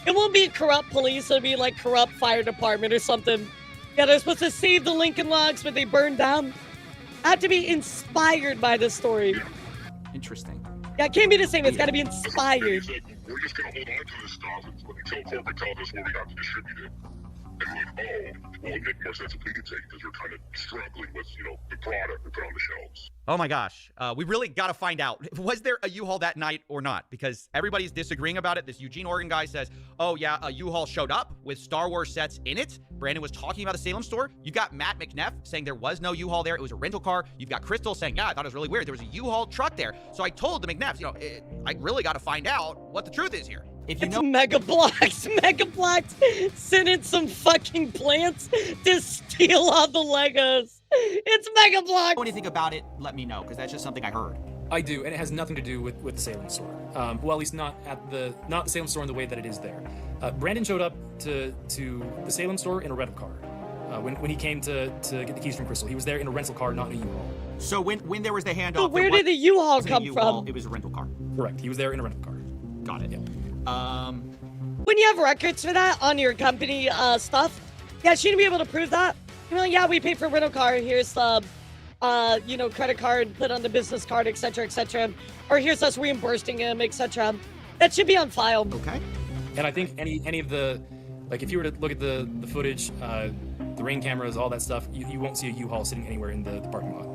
It won't be corrupt police. It'll be like corrupt fire department or something. Yeah, they're supposed to save the Lincoln Logs, but they burned down. I have to be inspired by this story. Interesting. Yeah, it can't be the same. It's got to be inspired. We're just gonna hold on to this stuff until corporate tells us where we have to distribute it. And we're like, oh, well, it makes more sense if we can take it because we're kind of struggling with, the product we put on the shelves. Oh my gosh, we really got to find out. Was there a U-Haul that night or not? Because everybody's disagreeing about it. This Eugene, Oregon guy says, oh yeah, a U-Haul showed up with Star Wars sets in it. Brandon was talking about the Salem store. You got Matt McNeff saying there was no U-Haul there. It was a rental car. You've got Crystal saying, yeah, I thought it was really weird. There was a U-Haul truck there. So I told the McNeffs, I really got to find out what the truth is here. If you know Mega Blocks sent in some fucking plants to steal all the Legos. It's Mega Blocks. Know anything about it, let me know, because that's just something I heard. I do, and it has nothing to do with the Salem store. Well, at least not the Salem store in the way that it is there. Brandon showed up to the Salem store in a rental car. When he came to get the keys from Crystal, he was there in a rental car, not in a U-Haul. So when there was the handoff, so where did the U-Haul come from? It was a rental car. Correct. He was there in a rental car. Got it. Yeah. When you have records for that on your company stuff, yeah, shouldn't be able to prove that. Yeah, we paid for a rental car. Here's the, credit card, put on the business card, etc., etc. Or here's us reimbursing him, etc. That should be on file. Okay. And I think any of the, like, if you were to look at the footage, the ring cameras, all that stuff, you won't see a U-Haul sitting anywhere in the parking lot.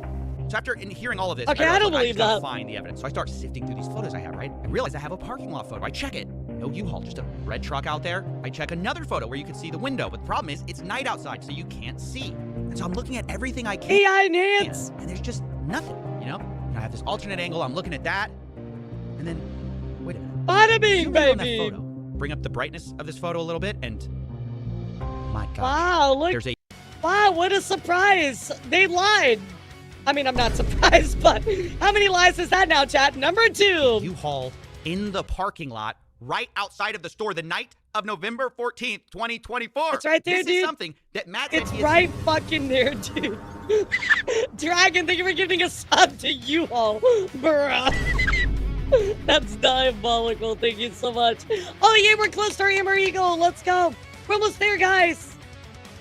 So after hearing all of this, I don't believe that. Find the evidence. So I start sifting through these photos I have, right? I realize I have a parking lot photo. I check it. No U-Haul, just a red truck out there. I check another photo where you can see the window, but the problem is it's night outside, so you can't see. And so I'm looking at everything I can. AI enhance. And there's just nothing, I have this alternate angle. I'm looking at that, and then wait a minute. Bada bing, baby. Photo. Bring up the brightness of this photo a little bit, and my God. Wow, look. Wow, what a surprise. They lied. I mean, I'm not surprised, but how many lies is that now, chat? Number 2. U-Haul in the parking lot right outside of the store the night of November 14th, 2024. It's right there, this dude. Is something that Matt It's right fucking there, dude. Dragon, thank you for giving a sub to U-Haul, bruh. That's diabolical. Thank you so much. Oh, yeah, we're close to our Hammer Eagle. Let's go. We're almost there, guys.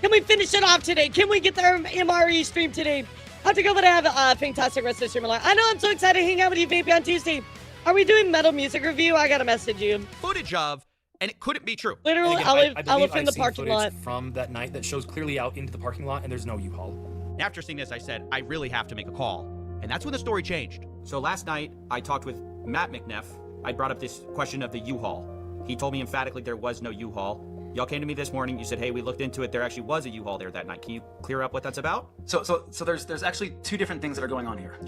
Can we finish it off today? Can we get the MRE stream today? I have to go, but I have a fantastic rest of the stream. I know, I'm so excited to hang out with you, baby, on Tuesday. Are we doing metal music review? I gotta message you. Footage of, and it couldn't be true. Literally, I live in the parking lot. From that night that shows clearly out into the parking lot, and there's no U-Haul. After seeing this, I said, I really have to make a call. And that's when the story changed. So last night, I talked with Matt McNeff. I brought up this question of the U-Haul. He told me emphatically there was no U-Haul. Y'all came to me this morning. You said, hey, we looked into it. There actually was a U-Haul there that night. Can you clear up what that's about? So there's actually two different things that are going on here.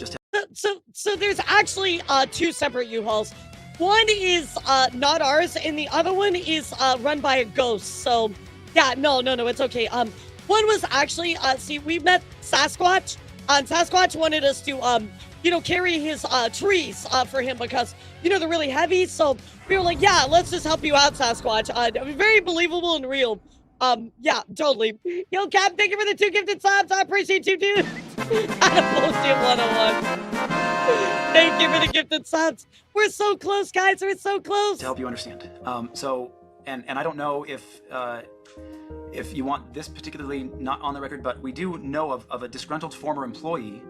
So there's actually 2 separate U-Hauls. One is not ours, and the other one is run by a ghost. So, yeah, no, it's okay. One was actually, see, we met Sasquatch. Sasquatch wanted us to, carry his trees for him because, they're really heavy. So we were like, yeah, let's just help you out, Sasquatch. Very believable and real. Yeah, totally. Yo, Cap, thank you for the 2 gifted subs. I appreciate you, dude. Out of bullshit 101. Thank you for the gifted subs. We're so close, guys. We're so close. To help you understand. And I don't know if you want this particularly not on the record, but we do know of a disgruntled former employee.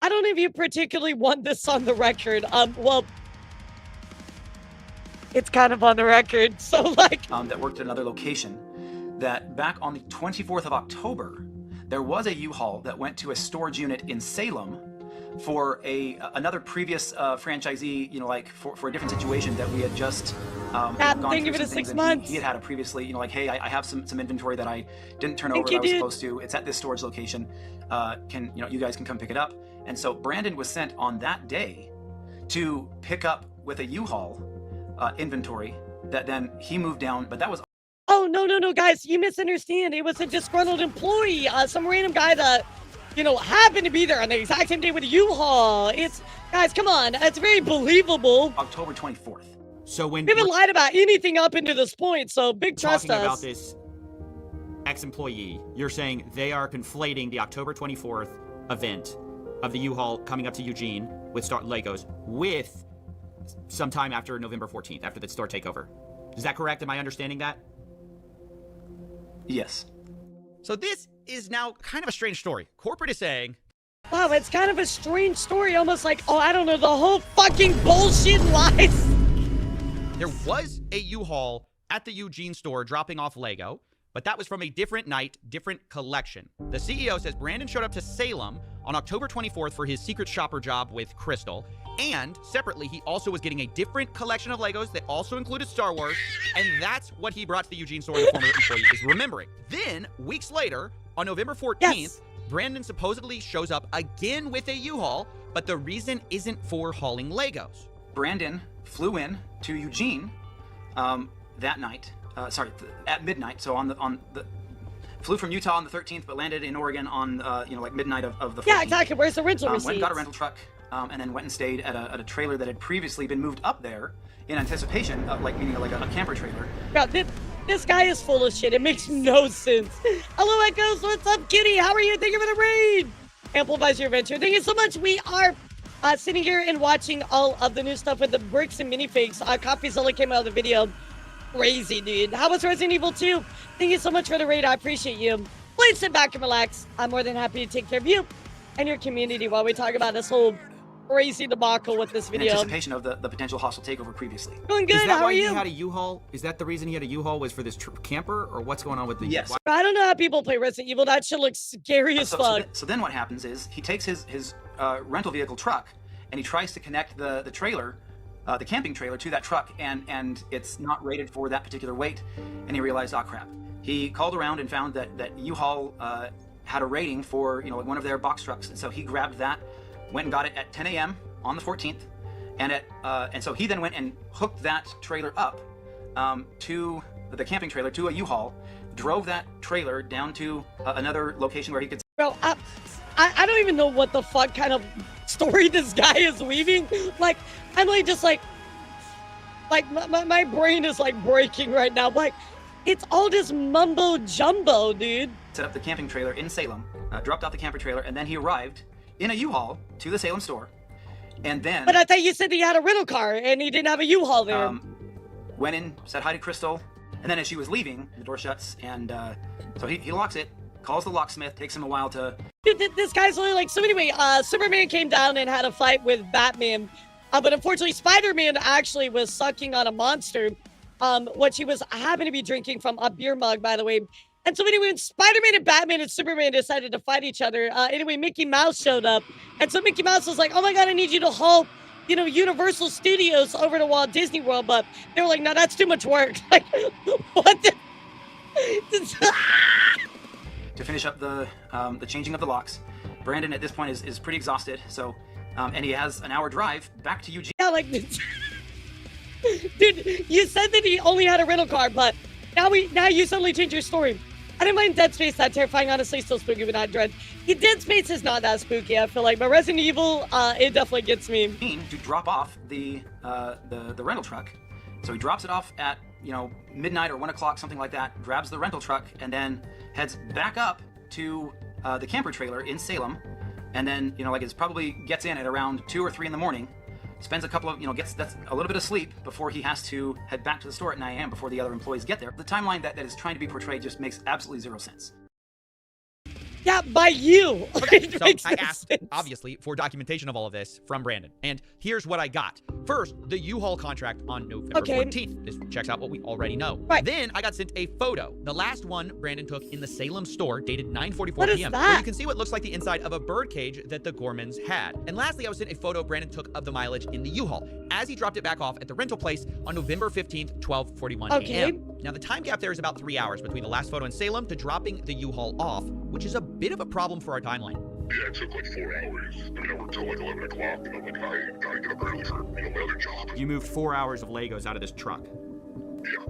I don't know if you particularly want this on the record. Well, it's kind of on the record, so like... that worked at another location, that back on the 24th of October, there was a U-Haul that went to a storage unit in Salem for another previous franchisee, you know, like for a different situation that we had just gone thank you through for the some 6 things, months. He had a previously, you know, like, hey, I have some inventory that I didn't turn over Thank you, that I was dude. supposed to. It's at this storage location. You guys can come pick it up. And so Brandon was sent on that day to pick up with a U-Haul inventory that then he moved down, but that was... Oh, no, guys, you misunderstand. It was a disgruntled employee, some random guy that, you know, happened to be there on the exact same day with U-Haul. It's, guys, come on, it's very believable. October 24th. So when we haven't lied about anything up into this point, so big trust talking us. about this ex-employee, you're saying they are conflating the October 24th event of the U-Haul coming up to Eugene with Legos with sometime after November 14th, after the store takeover. Is that correct? Am I understanding that? Yes. So this is now kind of a strange story. Corporate is saying... Wow, it's kind of a strange story, almost like, oh, I don't know, the whole fucking bullshit lies. There was a U-Haul at the Eugene store dropping off Lego, but that was from a different night, different collection. The CEO says Brandon showed up to Salem on October 24th for his secret shopper job with Crystal, and separately, he also was getting a different collection of Legos that also included Star Wars, and that's what he brought to the Eugene store, the former employee is remembering. Then, weeks later, on November 14th, Brandon supposedly shows up again with a U-Haul, but the reason isn't for hauling Legos. Brandon flew in to Eugene that night, at midnight, so flew from Utah on the 13th, but landed in Oregon on, like midnight of the 14th. Yeah, exactly. Where's the rental receipts? Went and got a rental truck, and then went and stayed at a trailer that had previously been moved up there in anticipation of, meaning like a camper trailer. Yeah, this guy is full of shit. It makes no sense. Hello, Echoes. What's up, Kitty? How are you? Thank you for the raid. Amplifies your adventure. Thank you so much. We are sitting here and watching all of the new stuff with the bricks and minifigs. Coffeezilla came out of the video. Crazy, dude. How was Resident Evil 2? Thank you so much for the raid. I appreciate you. Please sit back and relax. I'm more than happy to take care of you and your community while we talk about this whole crazy debacle with this In video. anticipation of the potential hostile takeover previously. Doing good. Is that How why are you? he had a U-Haul? Is that the reason he had a U-Haul was for this camper, or what's going on with the... Yes. I don't know how people play Resident Evil. That shit looks scary as fuck. So then what happens is he takes his rental vehicle truck and he tries to connect the trailer, the camping trailer, to that truck, and it's not rated for that particular weight, and he realized, oh crap. He called around and found that U-Haul had a rating for one of their box trucks, and so he grabbed that, went and got it at 10 a.m. on the 14th, and so he then went and hooked that trailer up to the camping trailer to a U-Haul, drove that trailer down to another location where he could... Bro, I don't even know what the fuck kind of story this guy is weaving. Like, I'm like just like my brain is like breaking right now. Like, it's all this mumbo jumbo, dude. Set up the camping trailer in Salem, dropped off the camper trailer, and then he arrived in a U-Haul to the Salem store, and then... But I thought you said he had a rental car and he didn't have a U-Haul there. Went in, said hi to Crystal, and then as she was leaving, the door shuts, and so he locks it, calls the locksmith, takes him a while to... Dude, this guy's really like... So anyway, Superman came down and had a fight with Batman, but unfortunately Spider-Man actually was sucking on a monster, what she was happened to be drinking from a beer mug, by the way. And so anyway, when Spider-Man and Batman and Superman decided to fight each other, anyway, Mickey Mouse showed up. And so Mickey Mouse was like, oh my God, I need you to haul, Universal Studios over to Walt Disney World. But they were like, no, that's too much work. Like, what the... to finish up the changing of the locks. Brandon at this point is pretty exhausted, so, and he has an hour drive back to Eugene. Yeah, like... Dude, you said that he only had a rental car, but now you suddenly changed your story. I didn't mind Dead Space that terrifying, honestly, still spooky, but not Dread. Dead Space is not that spooky, I feel like, but Resident Evil, it definitely gets me. To drop off the rental truck, so he drops it off at midnight or 1 o'clock, something like that, grabs the rental truck and then heads back up to the camper trailer in Salem, and then it's probably gets in at around 2 or 3 in the morning, spends a couple of gets that's a little bit of sleep before he has to head back to the store at 9 a.m. before the other employees get there. The timeline that is trying to be portrayed just makes absolutely zero sense. Yeah, by you. Okay, so I asked, obviously, for documentation of all of this from Brandon, and here's what I got. First, the U-Haul contract on November 14th. This checks out what we already know. Right. Then I got sent a photo, the last one Brandon took in the Salem store, dated 9:44 p.m. that? Where you can see what looks like the inside of a bird cage that the Gormans had. And lastly, I was sent a photo Brandon took of the mileage in the U-Haul as he dropped it back off at the rental place on November 15th, 12:41 a.m. Now, the time gap there is about 3 hours between the last photo in Salem to dropping the U-Haul off, which is a bit of a problem for our timeline. Yeah, it took like 4 hours. I mean, I worked till like 11 o'clock, and I'm like, I gotta get up early for, my other job. You moved 4 hours of Legos out of this truck. Yeah.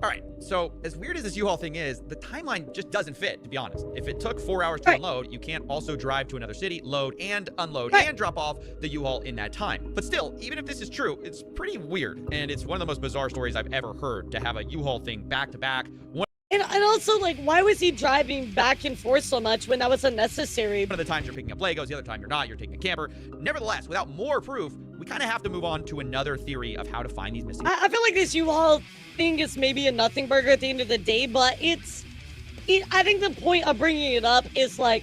All right, so as weird as this U-Haul thing is, the timeline just doesn't fit, to be honest. If it took 4 hours to unload, you can't also drive to another city, load and unload and drop off the U-Haul in that time. But still, even if this is true, it's pretty weird, and it's one of the most bizarre stories I've ever heard, to have a U-Haul thing back to back. And also, like, why was he driving back and forth so much when that was unnecessary? One of the times you're picking up Legos, the other time you're not, you're taking a camper. Nevertheless, without more proof, we kind of have to move on to another theory of how to find these missing. I feel like this U-Haul thing is maybe a nothing burger at the end of the day, but I think the point of bringing it up is, like,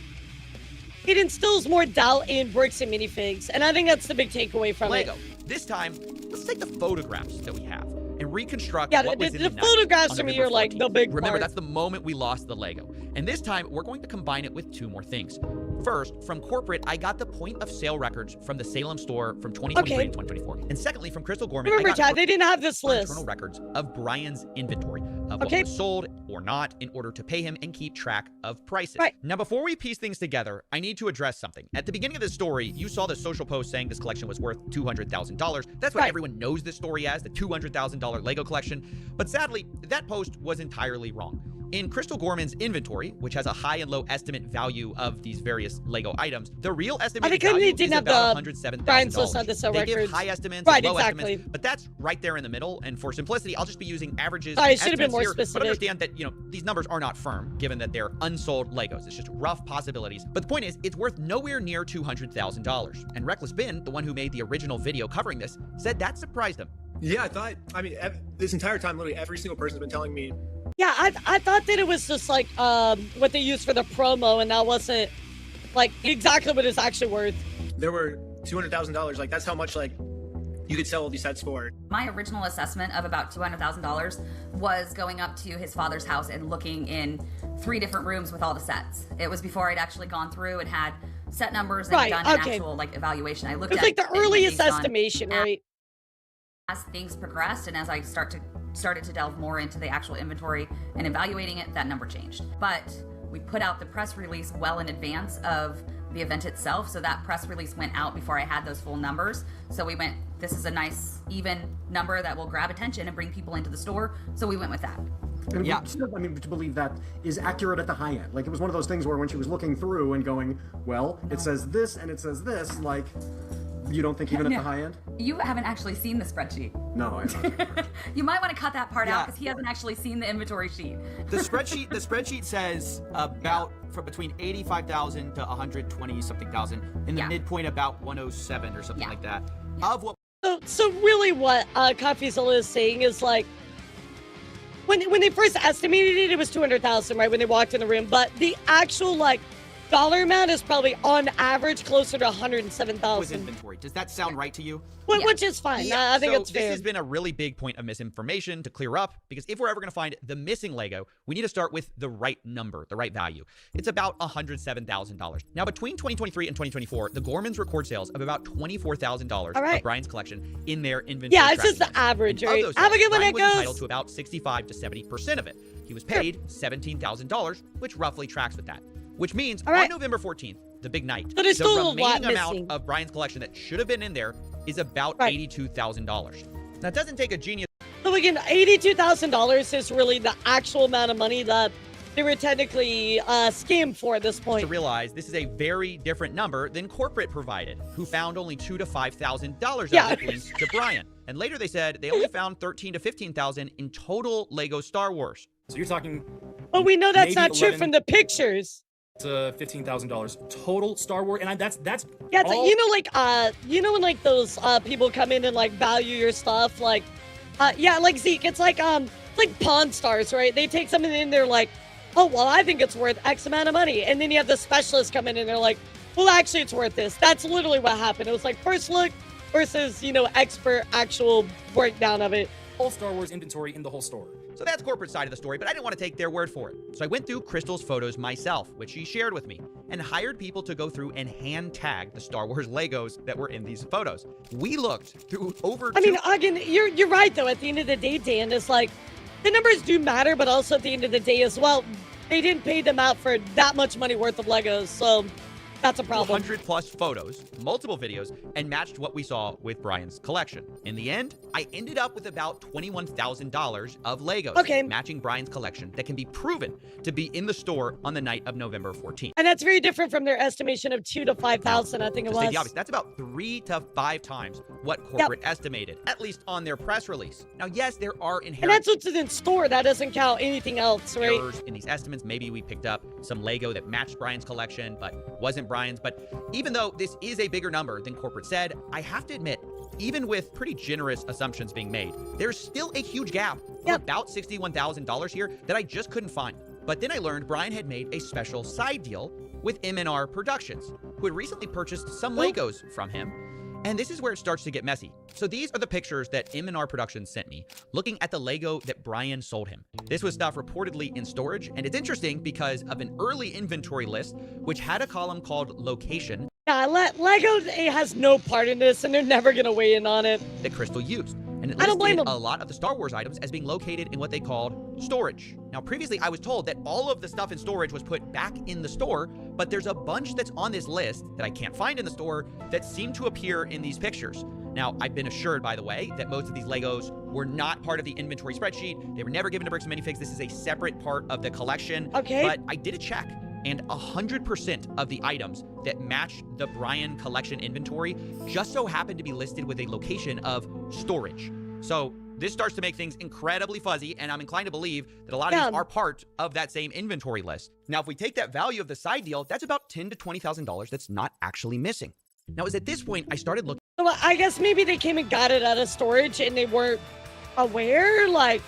it instills more doubt in Bricks and Minifigs, and I think that's the big takeaway from Lego. This time, let's take the photographs that we have and reconstruct what was the in the photographs to me are like the big Remember, part. that's the moment we lost the Lego. And this time, we're going to combine it with 2 more things. First, from corporate, I got the point of sale records from the Salem store from 2023 and 2024. And secondly, from Crystal Gorman, Remember, I got Chad, they didn't have this list. internal records of Brian's inventory of what was sold or not in order to pay him and keep track of prices. Now, before we piece things together, I need to address something. At the beginning of this story, you saw the social post saying this collection was worth $200,000. That's what everyone knows this story as, the $200,000 Lego collection. But sadly, that post was entirely wrong. In Crystal Gorman's inventory, which has a high and low estimate value of these various Lego items, the real estimated value is about $107,000. They give high estimates and low estimates, but that's right there in the middle. And for simplicity, I'll just be using averages. Sorry, it should have been more here, specific. But understand that, these numbers are not firm, given that they're unsold Legos. It's just rough possibilities. But the point is, it's worth nowhere near $200,000. And Reckless Ben, the one who made the original video covering this, said that surprised him. Yeah, this entire time, literally every single person's been telling me. Yeah, I thought that it was just like what they used for the promo, and that wasn't like exactly what it's actually worth. There were $200,000. Like, that's how much you could sell all these sets for. My original assessment of about $200,000 was going up to his father's house and looking in 3 different rooms with all the sets. It was before I'd actually gone through and had set numbers and done an actual evaluation. I looked at like the earliest estimation, right? As things progressed and as I started to delve more into the actual inventory and evaluating it, that number changed. But we put out the press release well in advance of the event itself, so that press release went out before I had those full numbers. So we went, this is a nice even number that will grab attention and bring people into the store, so we went with that. And still, to believe that is accurate at the high end. Like, it was one of those things where when she was looking through and going, well, it says this and it says this, like, you don't think even at the high end? You haven't actually seen the spreadsheet. No, I haven't. You might want to cut that part out because he hasn't actually seen the inventory sheet. The spreadsheet says about from between 85,000 to 120 something thousand. In the midpoint, about 107 or something like that. Of what? So really, what Coffeezilla is saying is like, when they first estimated it, it was 200,000, right? When they walked in the room, but the actual dollar amount is probably on average closer to 107,000. With inventory. Does that sound right to you? Which is fine. I think it's fair. This has been a really big point of misinformation to clear up, because if we're ever going to find the missing Lego, we need to start with the right number, the right value. It's about $107,000. Now, between 2023 and 2024, the Gormans record sales of about $24,000 of Brian's collection in their inventory. Yeah, it's just the average, right? Have a good one, Brian was Echoes. entitled to about 65 to 70% of it. He was paid $17,000, which roughly tracks with that. Which means on November 14th, the big night, So there's the still a lot remaining amount missing. of Brian's collection that should have been in there is about $82,000. Now, it doesn't take a genius. So again, $82,000 is really the actual amount of money that they were technically scammed for at this point. To realize this is a very different number than corporate provided, who found only $2,000 to $5,000 of it linked to Brian. And later they said they only found 13 to 15,000 in total Lego Star Wars. So you're talking. But we know that's maybe not true 11 from the pictures. to $15,000 total Star Wars, and that's Yeah, it's all... you know when like those people come in and like value your stuff, like yeah, like Zeke, it's like Pawn Stars, right? They take something in, they're like, oh well, I think it's worth X amount of money, and then you have the specialists come in and they're like, well, actually, it's worth this. That's literally what happened. It was like first look versus expert actual breakdown of it. Whole Star Wars inventory in the whole store. So that's corporate side of the story, but I didn't want to take their word for it. So I went through Crystal's photos myself, which she shared with me, and hired people to go through and hand tag the Star Wars Legos that were in these photos. We looked through over. I mean, again, you're right though. At the end of the day, Dan, it's like the numbers do matter, but also at the end of the day as well, they didn't pay them out for that much money worth of Legos, so that's a problem. 100 plus photos, multiple videos, and matched what we saw with Brian's collection. In the end, I ended up with about $21,000 of Legos, matching Brian's collection that can be proven to be in the store on the night of November 14th. And that's very different from their estimation of 2,000 to 5,000, I think it was. To state the obvious, that's about 3 to 5 times what corporate estimated, at least on their press release. Now, yes, there are inherent... And that's what's in store. That doesn't count anything else, right? Errors in these estimates. Maybe we picked up some Lego that matched Brian's collection, but wasn't Brian's. But even though this is a bigger number than corporate said, I have to admit, even with pretty generous assumptions being made, there's still a huge gap of about $61,000 here that I just couldn't find. But then I learned Brian had made a special side deal with M&R Productions, who had recently purchased some Legos from him. And this is where it starts to get messy. So these are the pictures that M&R Productions sent me, looking at the Lego that Brian sold him. This was stuff reportedly in storage, and it's interesting because of an early inventory list, which had a column called Location. Yeah, Lego has no part in this, and they're never going to weigh in on it. That Crystal used. And it I don't blame listed them. a lot of the Star Wars items as being located in what they called storage. Now, previously, I was told that all of the stuff in storage was put back in the store, but there's a bunch that's on this list that I can't find in the store that seem to appear in these pictures. Now, I've been assured, by the way, that most of these Legos were not part of the inventory spreadsheet. They were never given to Bricks and Minifigs. This is a separate part of the collection. Okay. But I did a check, and 100% of the items that match the Brian collection inventory just so happened to be listed with a location of storage. So this starts to make things incredibly fuzzy, and I'm inclined to believe that a lot of these are part of that same inventory list. Now, if we take that value of the side deal, that's about $10,000 to $20,000 that's not actually missing. Now, it was at this point I started looking. So I guess maybe they came and got it out of storage and they weren't aware, like...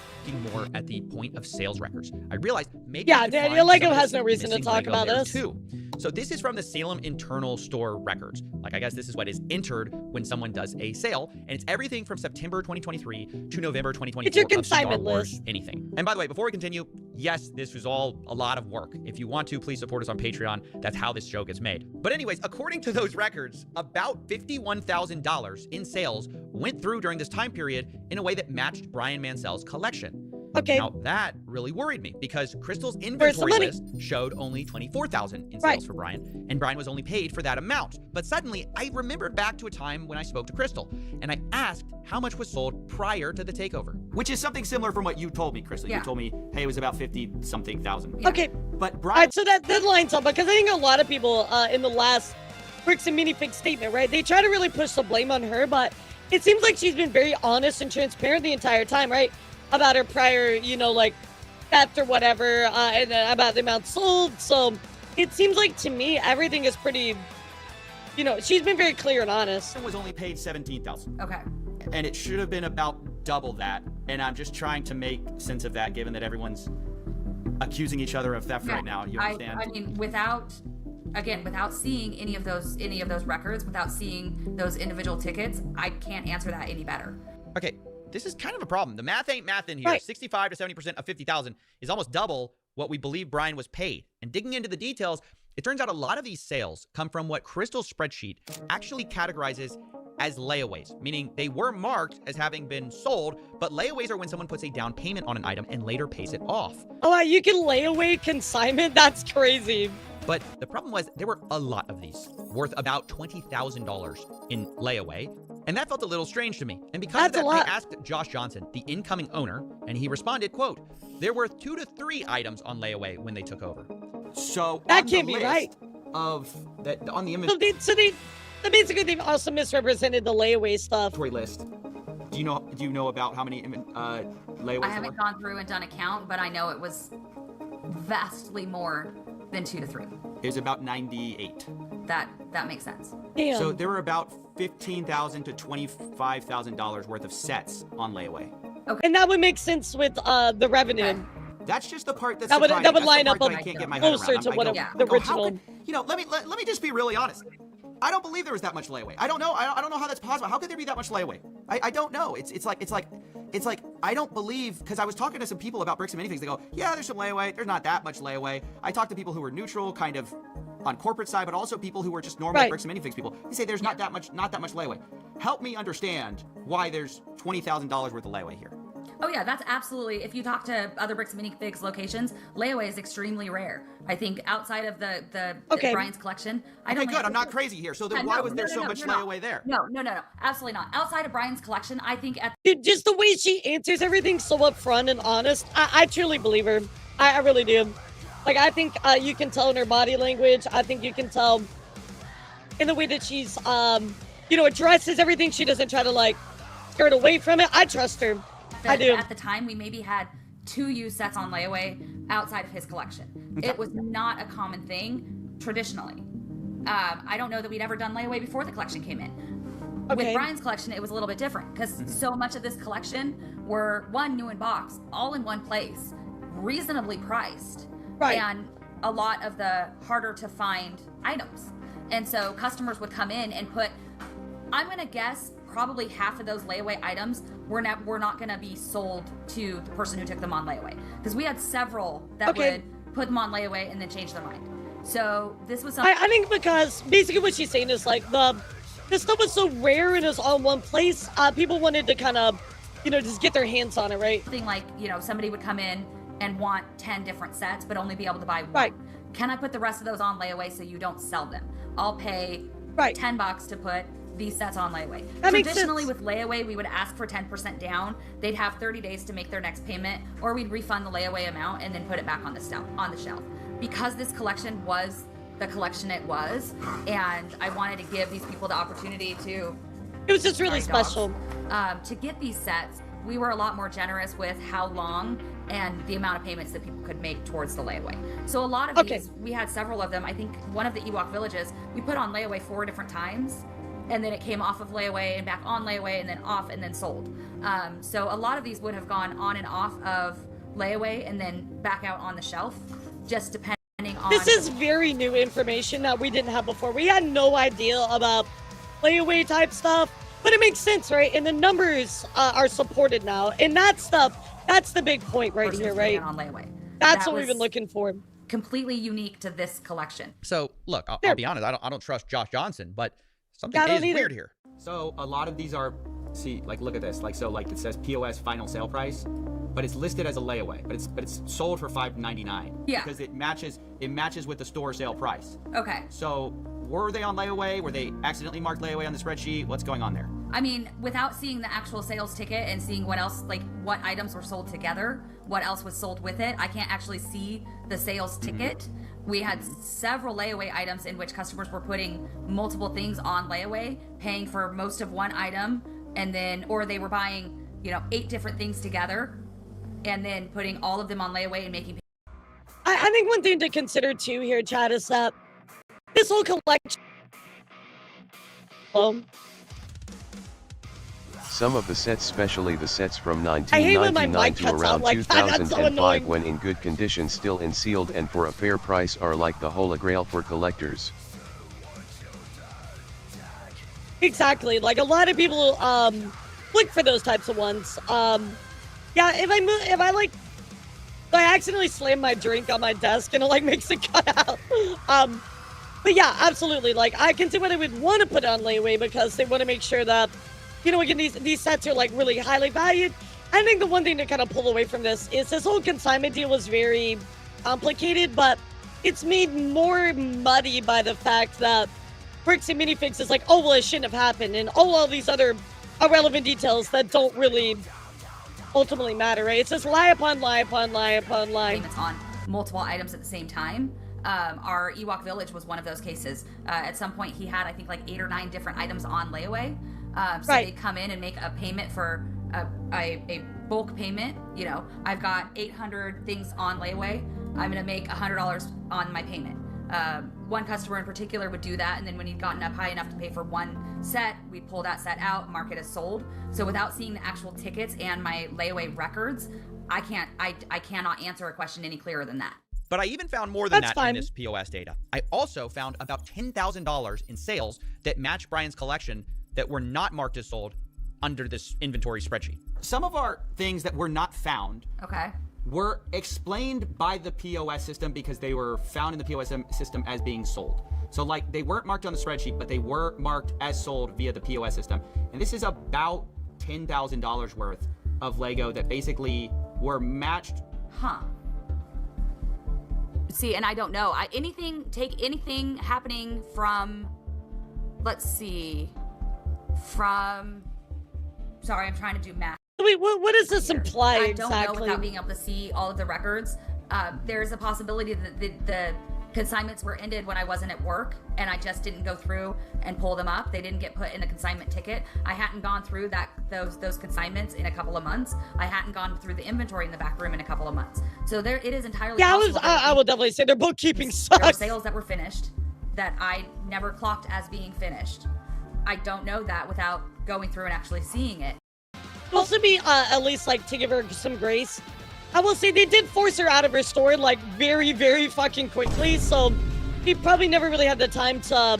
more at the point of sales records. I realized maybe Daniel Lego has no reason to talk about this. Too. So this is from the Salem internal store records. Like, I guess this is what is entered when someone does a sale, and it's everything from September 2023 to November 2024. It's your consignment list. Anything. And by the way, before we continue, yes, this was all a lot of work. If you want to, please support us on Patreon. That's how this show gets made. But anyways, according to those records, about $51,000 in sales went through during this time period in a way that matched Brian Mansell's collection. Okay. Now, that really worried me because Crystal's inventory list showed only $24,000 in sales for Brian, and Brian was only paid for that amount. But suddenly, I remembered back to a time when I spoke to Crystal, and I asked how much was sold prior to the takeover. Which is something similar from what you told me, Crystal. Yeah. You told me, hey, it was about 50-something thousand. Okay. But All Brian... right, so that lines up, because I think a lot of people in the last Bricks and Minifigs statement, right, they try to really push the blame on her, but it seems like she's been very honest and transparent the entire time, right? About her prior, like theft or whatever, and about the amount sold. So it seems like to me, everything is pretty, she's been very clear and honest. was only paid $17,000. Okay. And it should have been about double that. And I'm just trying to make sense of that, given that everyone's accusing each other of theft right now. You understand? I mean, without seeing any of those records, without seeing those individual tickets, I can't answer that any better. Okay. This is kind of a problem. The math ain't math in here. Right. 65 to 70% of 50,000 is almost double what we believe Brian was paid. And digging into the details, it turns out a lot of these sales come from what Crystal's spreadsheet actually categorizes as layaways, meaning they were marked as having been sold, but layaways are when someone puts a down payment on an item and later pays it off. Oh, you can layaway consignment? That's crazy. But the problem was there were a lot of these, worth about $20,000 in layaway, and that felt a little strange to me. And because of that, I asked Josh Johnson, the incoming owner, and he responded, quote, "There were 2 to 3 items on layaway when they took over." So that can't be right. Of that on the inventory So basically they've also misrepresented the layaway stuff. list. Do you know about how many layaways? I haven't gone through and done a count, but I know it was vastly more than 2 to 3. It was about 98. That makes sense. Damn. So there were about $15,000 to $25,000 worth of sets on layaway. Okay. And that would make sense with the revenue. Okay. That's just the part that's that would line up I can't get my head closer around. to what the original. Let me just be really honest. I don't believe there was that much layaway. I don't know. I don't know how that's possible. How could there be that much layaway? I don't know. It's like I don't believe, because I was talking to some people about bricks and minifigs. They go, yeah, there's some layaway. There's not that much layaway. I talked to people who were neutral, kind of on corporate side, but also people who were just normal bricks and minifigs people. They say there's not that much layaway. Help me understand why there's $20,000 worth of layaway here. Oh yeah, that's absolutely. If you talk to other bricks and minifigs locations, layaway is extremely rare. I think outside of the Brian's collection, I don't. Okay, good. I'm not crazy here. So then why was there so much layaway there? No, absolutely not. Outside of Brian's collection, I think Dude, just the way she answers everything so upfront and honest, I truly believe her. I really do. Like, I think you can tell in her body language. I think you can tell in the way that she's addresses everything. She doesn't try to like skirt away from it. I trust her. I do. At the time, we maybe had 2 used sets on layaway outside of his collection. It was not a common thing traditionally. I don't know that we'd ever done layaway before the collection came in. Okay. With Brian's collection, it was a little bit different because so much of this collection were new in box, all in one place, reasonably priced, and a lot of the harder to find items. And so customers would come in and put, I'm gonna guess, probably half of those layaway items were not going to be sold to the person who took them on layaway, because we had several that would put them on layaway and then change their mind. So this was something. I think because basically what she's saying is like the stuff was so rare and it was all in one place. People wanted to kind of, just get their hands on it, right? Something like somebody would come in and want 10 different sets, but only be able to buy one. Right. Can I put the rest of those on layaway so you don't sell them? I'll pay $10 to put these sets on layaway. Traditionally with layaway, we would ask for 10% down. They'd have 30 days to make their next payment, or we'd refund the layaway amount and then put it back on the shelf. Because this collection was the collection it was, and I wanted to give these people the opportunity to... It was just really special. To get these sets, we were a lot more generous with how long and the amount of payments that people could make towards the layaway. So a lot of these, we had several of them. I think one of the Ewok villages, we put on layaway 4 different times, and then it came off of layaway and back on layaway and then off and then sold. So a lot of these would have gone on and off of layaway and then back out on the shelf, just depending on... This is very new information that we didn't have before. We had no idea about layaway type stuff, but it makes sense, right? And the numbers are supported now. And that's the big point right here, right? On layaway. That's what we've been looking for. Completely unique to this collection. So look, I'll be honest, I don't trust Josh Johnson, but something is weird here. So a lot of these are, look at this, it says POS final sale price, but it's listed as a layaway, but it's sold for $5.99. Yeah. Because it matches with the store sale price. Okay. So were they on layaway? Were they accidentally marked layaway on the spreadsheet? What's going on there? I mean, without seeing the actual sales ticket and seeing what else, what items were sold together, what else was sold with it, I can't actually see the sales ticket. We had several layaway items in which customers were putting multiple things on layaway, paying for most of one item, and then, or they were buying, 8 different things together, and then putting all of them on layaway and making. I think one thing to consider too here, Chad, is that this whole collection. Some of the sets, especially the sets from 1999 to around 2005, when in good condition, still in sealed and for a fair price, are like the holy grail for collectors. Exactly, like a lot of people look for those types of ones. Yeah, if I accidentally slam my drink on my desk and it makes it cut out. But yeah, absolutely. I can see why they would want to put it on layaway, because they want to make sure that, again, these sets are really highly valued. I think the one thing to kind of pull away from this is this whole consignment deal was very complicated, but it's made more muddy by the fact that Bricks and Minifigs is oh, well, it shouldn't have happened, and all these other irrelevant details that don't really ultimately matter, right? It's just lie upon lie upon lie upon lie. Payments on multiple items at the same time. Our Ewok village was one of those cases. At some point, he had, I think, 8 or 9 different items on layaway. So they come in and make a payment for a bulk payment. You know, I've got 800 things on layaway. I'm going to make $100 on my payment. One customer in particular would do that, and then when he'd gotten up high enough to pay for one set, we'd pull that set out, mark it as sold. So without seeing the actual tickets and my layaway records, I cannot answer a question any clearer than that. But I even found more than that in this POS data. I also found about $10,000 in sales that match Brian's collection that were not marked as sold under this inventory spreadsheet. Some of our things that were not found were explained by the POS system because they were found in the POS system as being sold. So like they weren't marked on the spreadsheet, but they were marked as sold via the POS system. And this is about $10,000 worth of Lego that basically were matched. See, and I don't know. Take anything happening from, let's see, sorry, I'm trying to do math. Wait, what does this imply exactly? I don't know without being able to see all of the records. There's a possibility that the consignments were ended when I wasn't at work, and I just didn't go through and pull them up. They didn't get put in a consignment ticket. I hadn't gone through those consignments in a couple of months. I hadn't gone through the inventory in the back room in a couple of months. So it is entirely possible. I will definitely say their bookkeeping sucks. There were sales that were finished that I never clocked as being finished. I don't know that without going through and actually seeing it. Also be at least like to give her some grace. I will say they did force her out of her store like very, very fucking quickly. So he probably never really had the time to,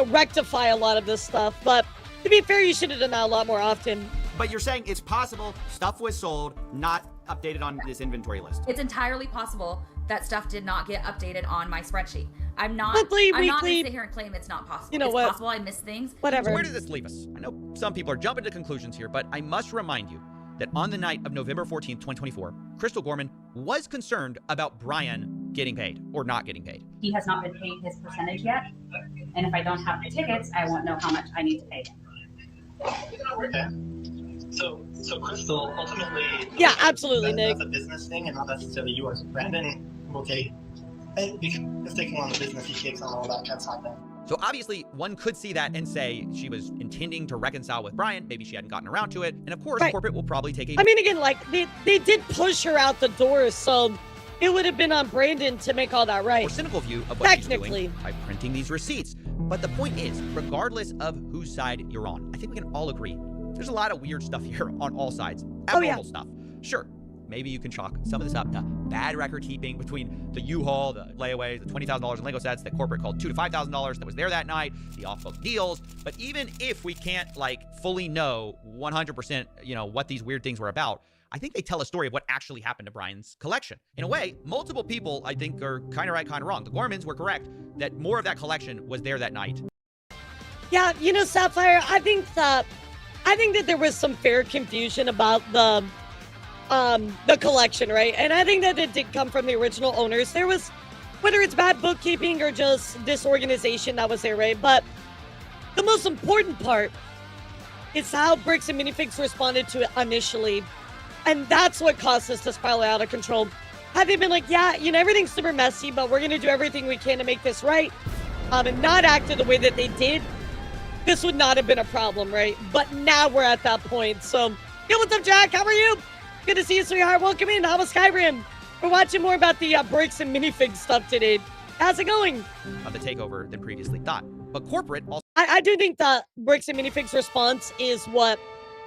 rectify a lot of this stuff. But to be fair, you should have done that a lot more often. But you're saying it's possible stuff was sold, not updated on this inventory list. It's entirely possible that stuff did not get updated on my spreadsheet. I'm not Weekly. going to sit here and claim it's not possible. You know it's what? possible I missed things. Whatever. So where does this leave us? I know some people are jumping to conclusions here, but I must remind you that on the night of November 14th, 2024, Crystal Gorman was concerned about Brian getting paid or not getting paid. He has not been paid his percentage yet, and if I don't have the tickets, I won't know how much I need to pay him. Okay. So Crystal, ultimately... Yeah, absolutely, Nick. That's a business thing and not necessarily yours. Brandon will take... Because taking on the business, he takes on all that kind of side then. So obviously, one could see that and say she was intending to reconcile with Brian. Maybe she hadn't gotten around to it. And of course, corporate will probably take a... I mean, again, like, they did push her out the door, so it would have been on Brandon to make all that right. More cynical view of what she's doing by printing these receipts. But the point is, regardless of whose side you're on, I think we can all agree there's a lot of weird stuff here on all sides. Abnormal stuff. Sure, maybe you can chalk some of this up to bad record keeping between the U-Haul, the layaway, the $20,000 in Lego sets that corporate called $2,000 to $5,000 that was there that night, the off-book deals. But even if we can't fully know 100%, what these weird things were about, I think they tell a story of what actually happened to Brian's collection. In a way, multiple people, I think, are kind of right, kind of wrong. The Gormans were correct that more of that collection was there that night. Yeah, Sapphire, I think that there was some fair confusion about the collection, right? And I think that it did come from the original owners. There was, whether it's bad bookkeeping or just disorganization that was there, right? But the most important part is how Bricks and Minifigs responded to it initially. And that's what caused us to spiral out of control. Had they been like, yeah, everything's super messy, but we're going to do everything we can to make this right, and not acted the way that they did, this would not have been a problem, right? But now we're at that point. So, yo, what's up, Jack? How are you? Good to see you, sweetheart. Welcome in. How was Skyrim? We're watching more about the Bricks and Minifigs stuff today. How's it going? Of the takeover than previously thought. But corporate also... I do think that Bricks and Minifigs response is what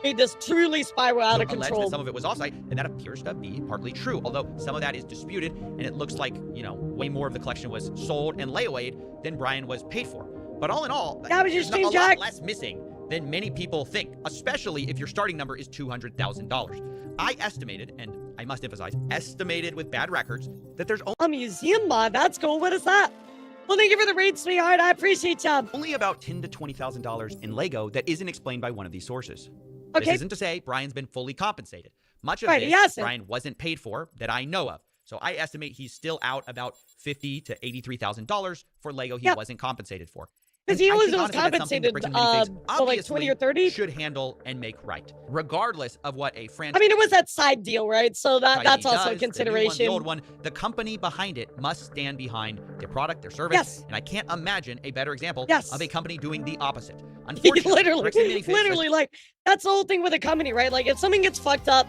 made this truly spiral out of control. That some of it was offsite, and that appears to be partly true, although some of that is disputed, and it looks like, way more of the collection was sold and layawayed than Brian was paid for. But all in all, there's a lot less missing than many people think, especially if your starting number is $200,000. I estimated, and I must emphasize, estimated with bad records, that there's only... A museum mod, that's cool. What is that? Well, thank you for the raid, sweetheart. I appreciate you. Only about $10,000 to $20,000 in Lego that isn't explained by one of these sources. Okay. This isn't to say Brian's been fully compensated. Much of this, Brian wasn't paid for that I know of. So I estimate he's still out about $50,000 to $83,000 for Lego he wasn't compensated for. Because he I always think was honestly that's something that compensated, Bricks and Minifigs for like 20 or 30. should handle and make right, regardless of what a franchise. I mean, it was that side deal, right? So that's also a does, consideration. The old one, the company behind it must stand behind their product, their service. Yes. And I can't imagine a better example Yes. of a company doing the opposite. Unfortunately, literally, Bricks and Minifigs, literally, like, that's the whole thing with a company, right? Like, if something gets fucked up,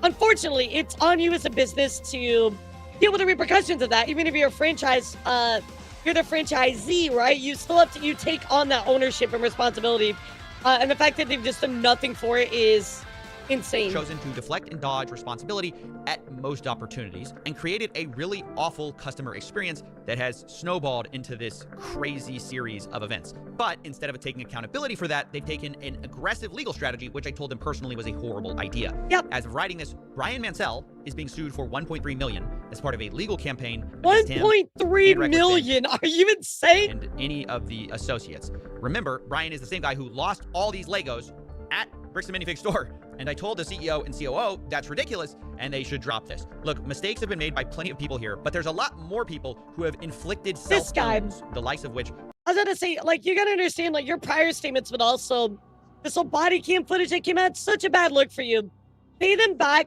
unfortunately, it's on you as a business to deal with the repercussions of that. Even if you're a franchise, you're the franchisee, right? You still have to, you take on that ownership and responsibility. And the fact that they've just done nothing for it is insane. chosen to deflect and dodge responsibility at most opportunities and created a really awful customer experience that has snowballed into this crazy series of events. But instead of taking accountability for that, they've taken an aggressive legal strategy, which I told them personally was a horrible idea. Yep. As of writing this, Brian Mansell is being sued for $1.3 million as part of a legal campaign. 1.3 million? Are you insane? And any of the associates. Remember, Brian is the same guy who lost all these Legos at Bricks and Minifigs store. And I told the CEO and COO that's ridiculous and they should drop this. Look, mistakes have been made by plenty of people here, but there's a lot more people who have inflicted self-wounds, the likes of which... I was gonna say, like, you gotta understand, like, your prior statements, but also this whole body cam footage that came out, such a bad look for you. Pay them back,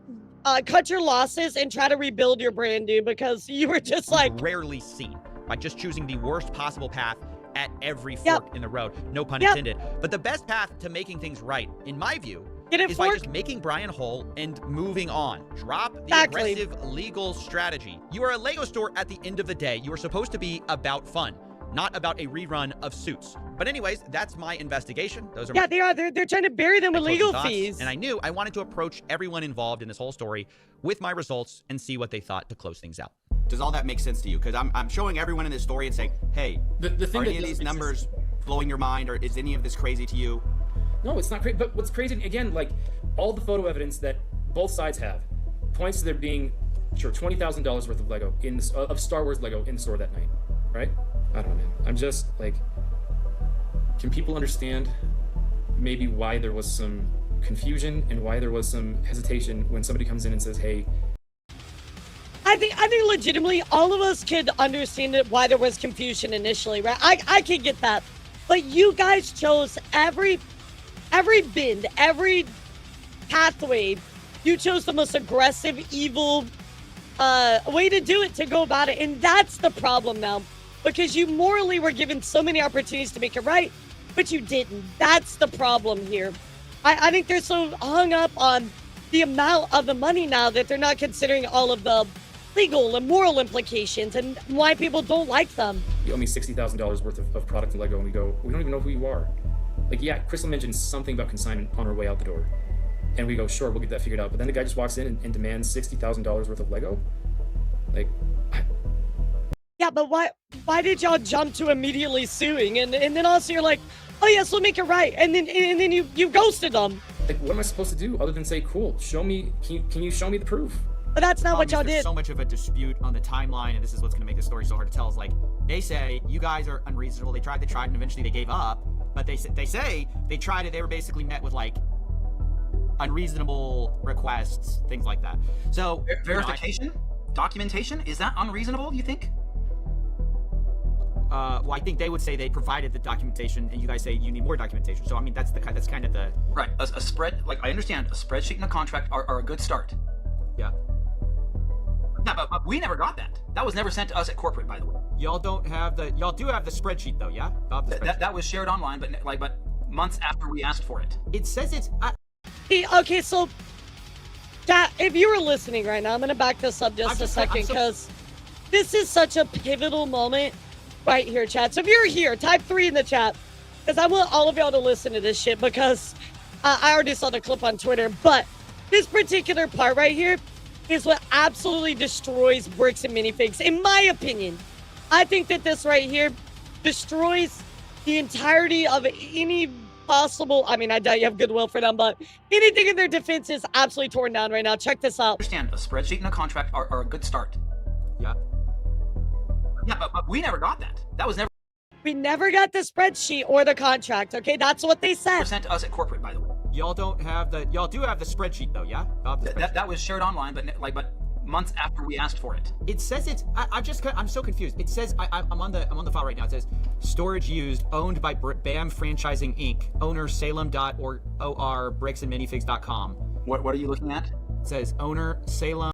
cut your losses, and try to rebuild your brand, dude, because you were just like... rarely seen by just choosing the worst possible path at every fork in the road. No pun intended. But the best path to making things right, in my view, is by just making Brian whole and moving on. Drop the aggressive legal strategy. You are a Lego store at the end of the day. You are supposed to be about fun, not about a rerun of Suits. But anyways, that's my investigation. Those are they are. They're trying to bury them with legal fees. And I knew I wanted to approach everyone involved in this whole story with my results and see what they thought to close things out. Does all that make sense to you? Because I'm showing everyone in this story and saying, hey, the thing are that any of these numbers blowing your mind, or is any of this crazy to you? No, it's not crazy. But what's crazy, again, like, all the photo evidence that both sides have points to there being, sure, $20,000 worth of Lego, of Star Wars Lego in the store that night, right? I don't know, man. I'm just, like, can people understand maybe why there was some confusion and why there was some hesitation when somebody comes in and says, hey... I think legitimately all of us could understand it, why there was confusion initially, right? I can get that. But you guys chose every bend, every pathway. You chose the most aggressive, evil way to do it, to go about it. And that's the problem now. Because you morally were given so many opportunities to make it right, but you didn't. That's the problem here. I think they're so hung up on the amount of the money now that they're not considering all of the legal and moral implications and why people don't like them. You owe me $60,000 worth of product in Lego, and we go, we don't even know who you are. Like, yeah, Crystal mentioned something about consignment on her way out the door. And we go, sure, we'll get that figured out. But then the guy just walks in and demands $60,000 worth of Lego? Like... Yeah, but why did y'all jump to immediately suing? And then also you're like, oh yes, we'll make it right. And then you ghosted them. Like, what am I supposed to do other than say, cool, show me, can you show me the proof? But that's not what y'all did. There's so much of a dispute on the timeline, and this is what's going to make this story so hard to tell, is like, they say, you guys are unreasonable. They tried, and eventually they gave up. But they say they tried it. They were basically met with, like, unreasonable requests, things like that. So... Verification? Documentation? Is that unreasonable, you think? Well, I think they would say they provided the documentation, and you guys say you need more documentation. So, I mean, that's kind of the... Right. A spread... Like, I understand. A spreadsheet and a contract are a good start. Yeah. Yeah, but we never got that. That was never sent to us at corporate, by the way. Y'all do have the spreadsheet, though, yeah? That was shared online, but months after we asked for it. It says it's... Okay, so... if you were listening right now, I'm going to back this up just a second, because this is such a pivotal moment right here, chat. So if you're here, type 3 in the chat, because I want all of y'all to listen to this shit, because I already saw the clip on Twitter, but this particular part right here is what absolutely destroys Bricks and Minifigs, in my opinion. I think that this right here destroys the entirety of any possible... I mean, I doubt you have goodwill for them, but anything in their defense is absolutely torn down right now. Check this out. Understand, a spreadsheet and a contract are a good start. Yeah. Yeah, but we never got that. That was never... We never got the spreadsheet or the contract, okay? That's what they said. Sent to us at corporate, by the way. Y'all do have the spreadsheet, though, yeah? That was shared online, but months after we asked for it. It says it's. I'm so confused. It says I'm on the file right now. It says storage used, owned by BAM Franchising Inc. Owner Salem.or bricksandminifigs.com. What are you looking at? It says owner Salem.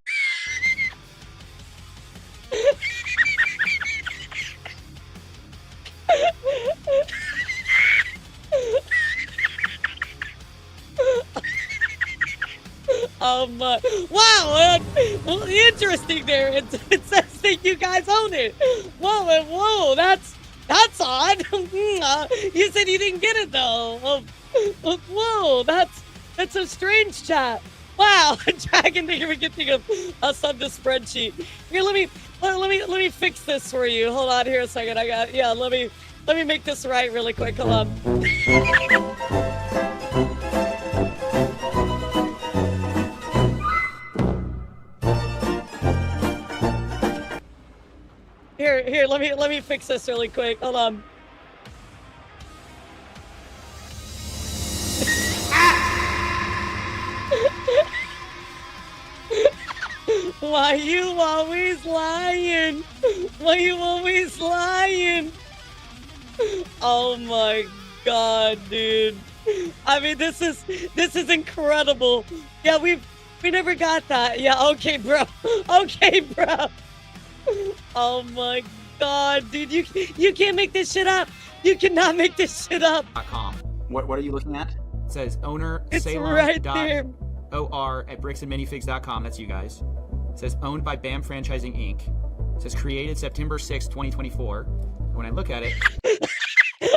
Wow, well, interesting there. It says that you guys own it. Whoa, that's odd. You said you didn't get it though. Whoa, that's a strange chat. Wow, Dragon thinking we can think of us on the spreadsheet. Here, let me fix this for you. Hold on here a second. Let me make this right really quick. Hold on. Here, let me fix this really quick. Hold on. Why you always lying? Why you always lying? Oh my god, dude. I mean, this is incredible. Yeah, we never got that. Yeah, okay, bro. Okay, bro. Oh my god, dude, you can't make this shit up. You cannot make this shit up. What are you looking at? It says owner It's Salem. right there. OR at bricksandminifigs.com. That's you guys. It says owned by BAM Franchising Inc. It says created September 6, 2024. When I look at it,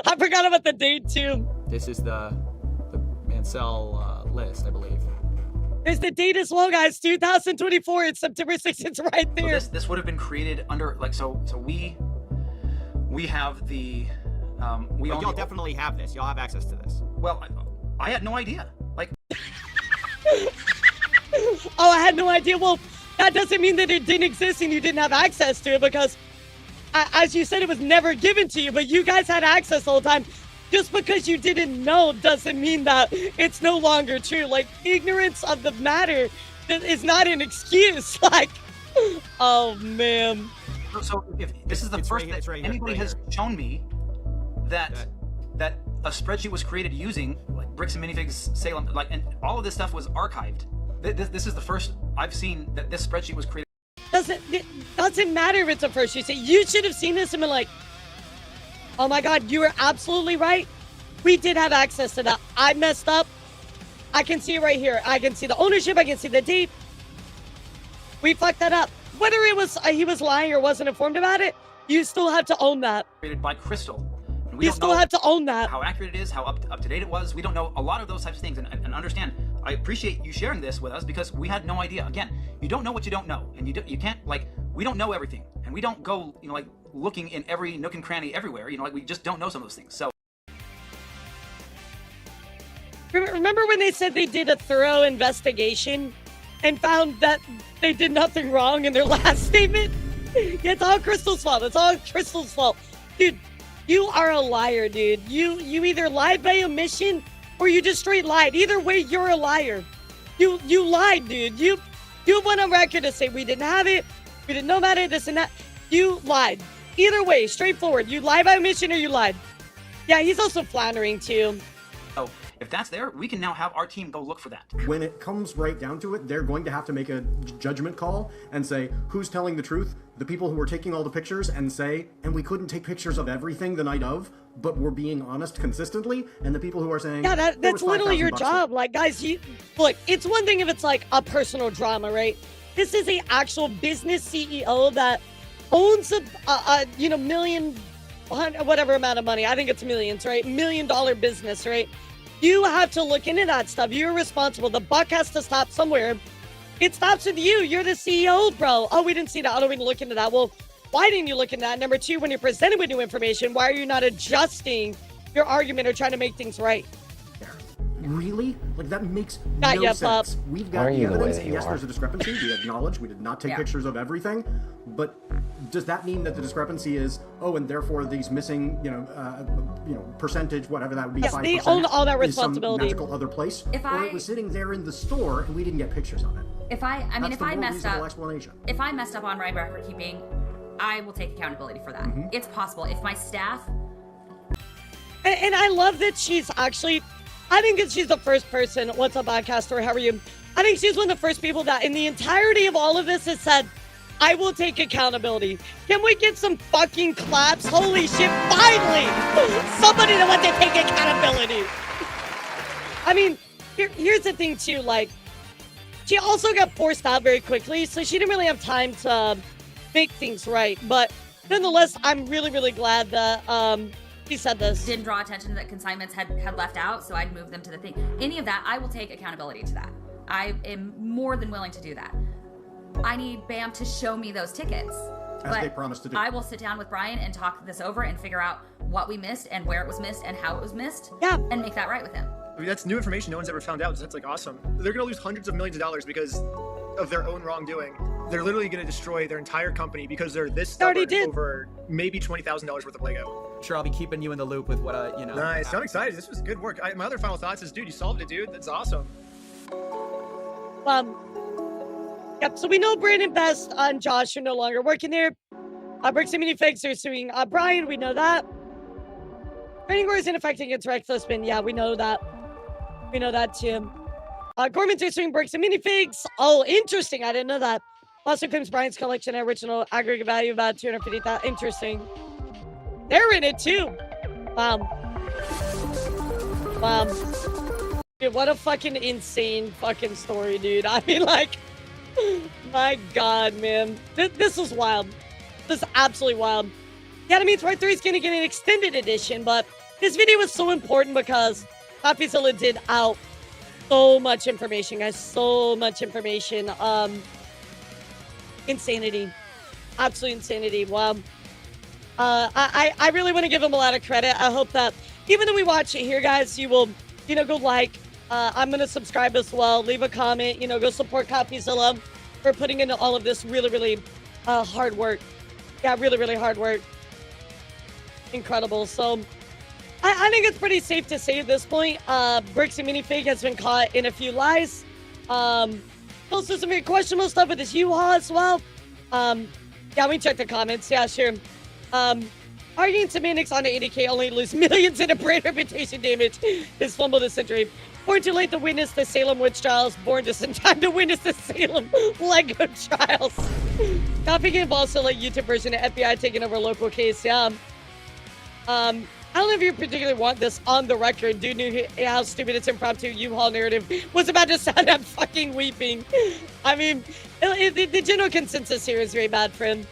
I forgot about the date too. this is the Mansell list, I believe. There's the date as well, guys. 2024. It's September 6th. It's right there. So this would have been created under so we have the we Y'all definitely have this. Y'all have access to this. Well, I had no idea. Like Oh, I had no idea. Well, that doesn't mean that it didn't exist and you didn't have access to it, because as you said, it was never given to you, but you guys had access the whole time. Just because you didn't know doesn't mean that it's no longer true. Like, ignorance of the matter is not an excuse. Like, oh man. So if this is the first that anybody has shown me that a spreadsheet was created using like Bricks and Minifigs, Salem, like, and all of this stuff was archived. This is the first I've seen that this spreadsheet was created. It doesn't matter if it's a first. You should have seen this and been like, oh my god, you were absolutely right. We did have access to that. I messed up. I can see it right here. I can see the ownership. I can see the date. We fucked that up. Whether it was he was lying or wasn't informed about it, you still have to own that. Created by Crystal. And You still have to own that. How accurate it is, how up to date it was. We don't know a lot of those types of things, and understand. I appreciate you sharing this with us because we had no idea. Again, you don't know what you don't know, and you can't, like, we don't know everything, and we don't go, like, looking in every nook and cranny everywhere. Like, we just don't know some of those things. So. Remember when they said they did a thorough investigation and found that they did nothing wrong in their last statement? Yeah, it's all Crystal's fault. It's all Crystal's fault. Dude, you are a liar, dude. You either lied by omission or you just straight lied. Either way, you're a liar. You lied, dude. You went on record to say we didn't have it, we didn't know about it, this and that. You lied. Either way, straightforward. You lied by omission or you lied. Yeah, he's also floundering too. So if that's there, we can now have our team go look for that. When it comes right down to it, they're going to have to make a judgment call and say, who's telling the truth? The people who were taking all the pictures and say, and we couldn't take pictures of everything the night of, but we're being honest consistently, and the people who are saying, yeah, that's literally your job. Like, guys, look, it's one thing if it's like a personal drama, right? This is a actual business CEO that owns a million, whatever amount of money. I think it's millions, right? $1 million business, right? You have to look into that stuff. You're responsible. The buck has to stop somewhere. It stops with you. You're the CEO, bro. Oh, we didn't see that. Oh, we didn't look into that. Well, why didn't you look into that? Number two, when you're presented with new information, why are you not adjusting your argument or trying to make things right? Really? Like, that makes Not no yet, sense. Pop. We've Why got are the you the way evidence, that and you yes, are? there's a discrepancy. We acknowledge we did not take pictures of everything, but does that mean that the discrepancy is, oh, and therefore these missing, percentage, whatever that would be, Yes, 5%, they own all that is some responsibility. magical other place? If or it was sitting there in the store and we didn't get pictures of it? If I That's if the I more messed reasonable up, explanation. if I messed up on my record keeping, I will take accountability for that. Mhm. It's possible. If my staff, And I love that she's actually, I think that she's the first person, what's up, podcaster, how are you? I think she's one of the first people that in the entirety of all of this has said, I will take accountability. Can we get some fucking claps? Holy shit, finally! Somebody that wants to take accountability. I mean, here's the thing too, like, she also got forced out very quickly, so she didn't really have time to make things right. But nonetheless, I'm really, really glad that he said this. didn't draw attention that consignments had left out, so I'd move them to the thing. Any of that, I will take accountability to that. I am more than willing to do that. I need BAM to show me those tickets. As they promised to do. I will sit down with Brian and talk this over and figure out what we missed and where it was missed and how it was missed. Yeah. And make that right with him. I mean, that's new information no one's ever found out. That's like awesome. They're going to lose hundreds of millions of dollars because of their own wrongdoing. They're literally going to destroy their entire company because they're this stubborn over maybe $20,000 worth of Lego. Sure, I'll be keeping you in the loop with what Nice. I'm excited. This was good work. My other final thoughts is, dude, you solved it, dude. That's awesome. Yep, so we know Brandon Best and Josh are no longer working there. Bricks and Minifigs are suing Brian, we know that. Training is ineffective against Rex Husband, yeah, we know that. We know that too. Gorman's are suing Bricks and Minifigs. Oh, interesting, I didn't know that. Also claims Brian's collection at original aggregate value of about $250,000. Interesting. They're in it too. Wow. Dude, what a fucking insane fucking story, dude. I mean, like, my God, man. This is wild. This is absolutely wild. Yeah, that means Part 3 is going to get an extended edition, but this video was so important because CopyZilla did out so much information, guys. So much information. Insanity. Absolute insanity. Wow. I really want to give him a lot of credit. I hope that even though we watch it here, guys, you will, go like. I'm going to subscribe as well. Leave a comment. Go support CopyZilla for putting into all of this really, really hard work. Yeah, really, really hard work. Incredible. So I think it's pretty safe to say at this point, Bricks and Minifig has been caught in a few lies. Also some very questionable stuff with this U-Haul as well. Yeah, we check the comments. Yeah, sure. Arguing semantics on the 80K only lose millions in a brand reputation damage is fumble this century. Born too late to witness the Salem witch trials. Born just in time to witness the Salem Lego trials. Copy game also like YouTube version of FBI taking over local case. Yeah. I don't know if you particularly want this on the record. Dude knew how stupid its impromptu U-Haul narrative was about to sound. I'm fucking weeping. I mean, the general consensus here is very bad for him.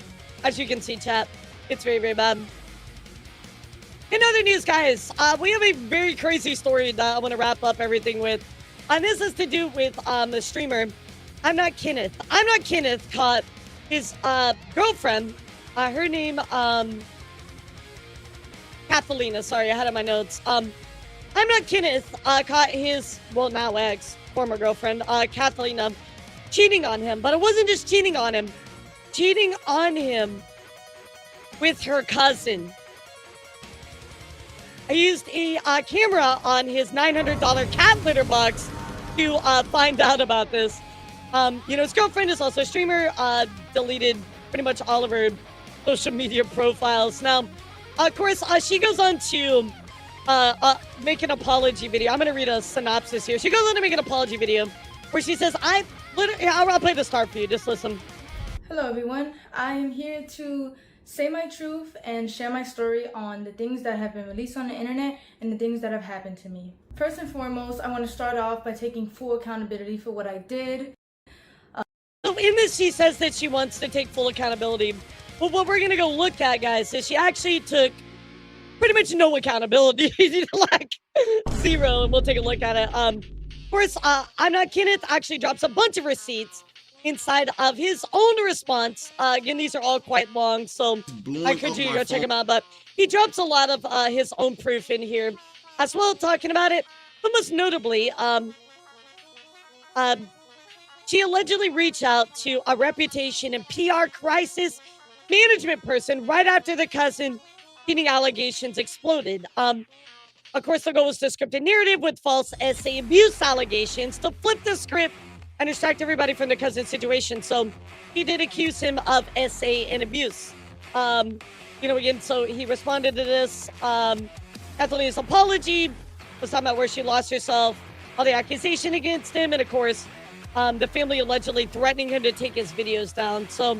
As you can see, chat, it's very, very bad. In other news, guys, we have a very crazy story that I want to wrap up everything with. And this has to do with the streamer, I'm Not Kenneth. I'm Not Kenneth caught his girlfriend, her name, Kathalina. Sorry, I had it in my notes. I'm Not Kenneth caught his, well, now ex, former girlfriend, Kathalina, cheating on him. But it wasn't just cheating on him with her cousin. I used a camera on his $900 cat litter box to find out about this. His girlfriend is also a streamer, deleted pretty much all of her social media profiles. Now, of course, she goes on to make an apology video. I'm going to read a synopsis here. She goes on to make an apology video where she says, I'll play the start for you. Just listen. Hello, everyone. I am here to say my truth and share my story on the things that have been released on the internet and the things that have happened to me. First and foremost, I want to start off by taking full accountability for what I did. So in this, she says that she wants to take full accountability. But what we're going to go look at, guys, is she actually took pretty much no accountability, like zero, and we'll take a look at it. Of course, I'm Not Kenneth actually drops a bunch of receipts inside of his own response. Again, these are all quite long, so I encourage you to go check them out. But he drops a lot of his own proof in here as well, talking about it. But most notably, she allegedly reached out to a reputation and PR crisis management person right after the cousin cheating allegations exploded. Of course, the goal was to script a narrative with false SA abuse allegations to flip the script and distract everybody from the cousin situation. So he did accuse him of SA and abuse. Again, so he responded to this. Kathleen's apology was talking about where she lost herself, all the accusation against him, and of course, the family allegedly threatening him to take his videos down. So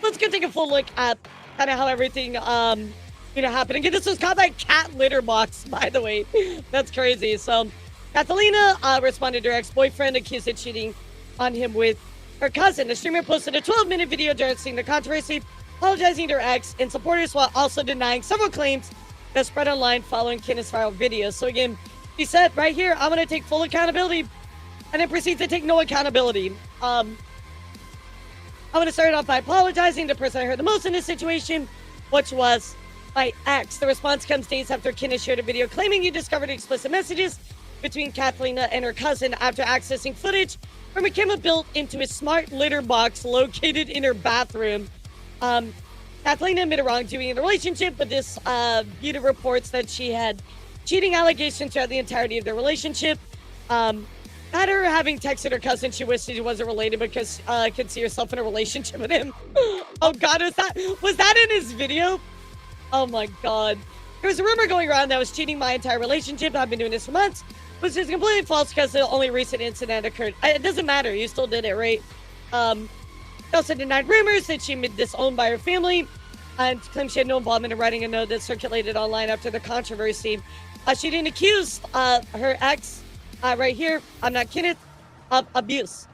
let's go take a full look at kind of how everything, happened. Again, this was caught by cat litter box, by the way. That's crazy. So Catalina responded to her ex-boyfriend, accused of cheating on him with her cousin. The streamer posted a 12-minute video addressing the controversy, apologizing to her ex and supporters while also denying several claims that spread online following Kenneth's viral videos. So again, she said right here, I'm going to take full accountability, and then proceeds to take no accountability. I want to start off by apologizing to the person I heard the most in this situation, which was my ex. The response comes days after Kenneth shared a video claiming he discovered explicit messages between Kathlina and her cousin after accessing footage from a camera built into a smart litter box located in her bathroom. Kathlina admitted wrongdoing in the relationship, but this viewer reports that she had cheating allegations throughout the entirety of their relationship. Not her having texted her cousin she wished she wasn't related because could see herself in a relationship with him. Oh God, was that in his video? Oh my God. There was a rumor going around that I was cheating my entire relationship. I've been doing this for months, which is completely false because the only recent incident occurred. It doesn't matter. You still did it, right? She also denied rumors that she been disowned by her family and claimed she had no involvement in writing a note that circulated online after the controversy. She didn't accuse her ex, right here, I'm not Kenneth, of abuse.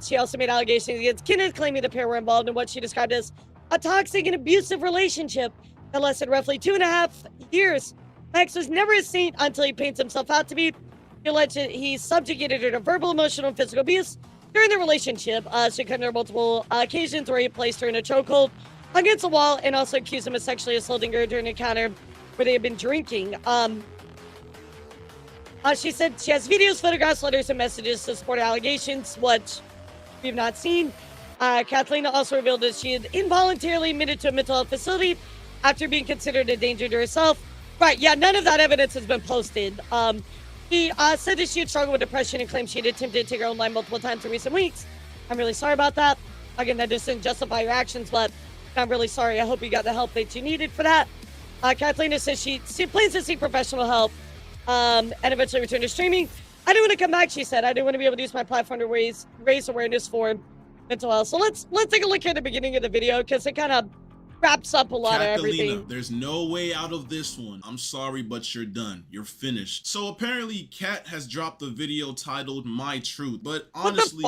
She also made allegations against Kenneth, claiming the pair were involved in what she described as a toxic and abusive relationship that lasted roughly 2.5 years. My ex was never a saint until he paints himself out to be. He alleged he subjugated her to verbal, emotional, and physical abuse during the relationship. She claimed there were multiple occasions where he placed her in a chokehold against a wall and also accused him of sexually assaulting her during an encounter where they had been drinking. She said she has videos, photographs, letters, and messages to support her allegations, which we've not seen. Kathleen also revealed that she had involuntarily admitted to a mental health facility after being considered a danger to herself. Right, yeah, none of that evidence has been posted. He said that she had struggled with depression and claimed she had attempted to take her own life multiple times in recent weeks. I'm really sorry about that. Again, that doesn't justify your actions, but I'm really sorry. I hope you got the help that you needed for that. Kathleen says she plans to seek professional help and eventually return to streaming. I didn't want to come back, she said. I didn't want to be able to use my platform to raise awareness for mental health. So let's take a look at the beginning of the video because it kind of wraps up a lot of everything. There's no way out of this one. I'm sorry, but you're done. You're finished. So apparently Kat has dropped a video titled My Truth. But honestly,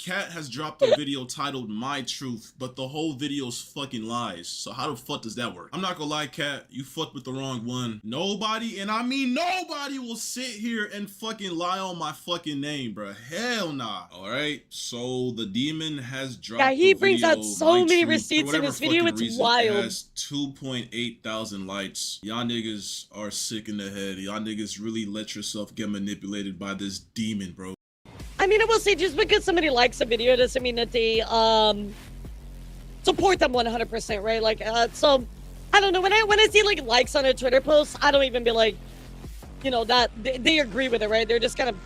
Kat has dropped a video titled My Truth, but the whole video's fucking lies. So how the fuck does that work? I'm not gonna lie, Kat, you fucked with the wrong one. Nobody, and I mean nobody, will sit here and fucking lie on my fucking name, bro. Hell nah. Alright, so the demon has dropped. Yeah, he brings out so many receipts in his video. It's wild. It has 2.8 thousand likes. Y'all niggas are sick in the head. Y'all niggas really let yourself get manipulated by this demon, bro. I mean, I will say, just because somebody likes a video doesn't mean that they support them 100%, right? Like, so I don't know. When I see like likes on a Twitter post, I don't even be like, that they agree with it, right? They're just kind of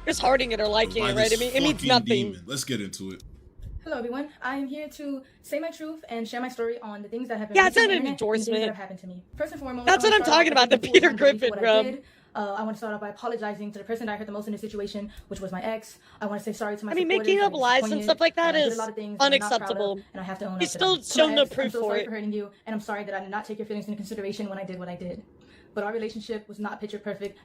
just hearting it or liking it, right? I mean, it means nothing. Demon. Let's get into it. Hello everyone, I am here to say my truth and share my story on the things that have been it's not an endorsement. that have happened to me. First and foremost, that's what I'm talking about, the Peter Griffin room. I want to start off by apologizing to the person that I hurt the most in this situation, which was my ex. I want to say sorry to my supporters. Making up lies and stuff like that is unacceptable. And I have to own He's still shown no proof for sorry it. for hurting you, and I'm sorry that I did not take your feelings into consideration when I did what I did. But our relationship was not picture perfect.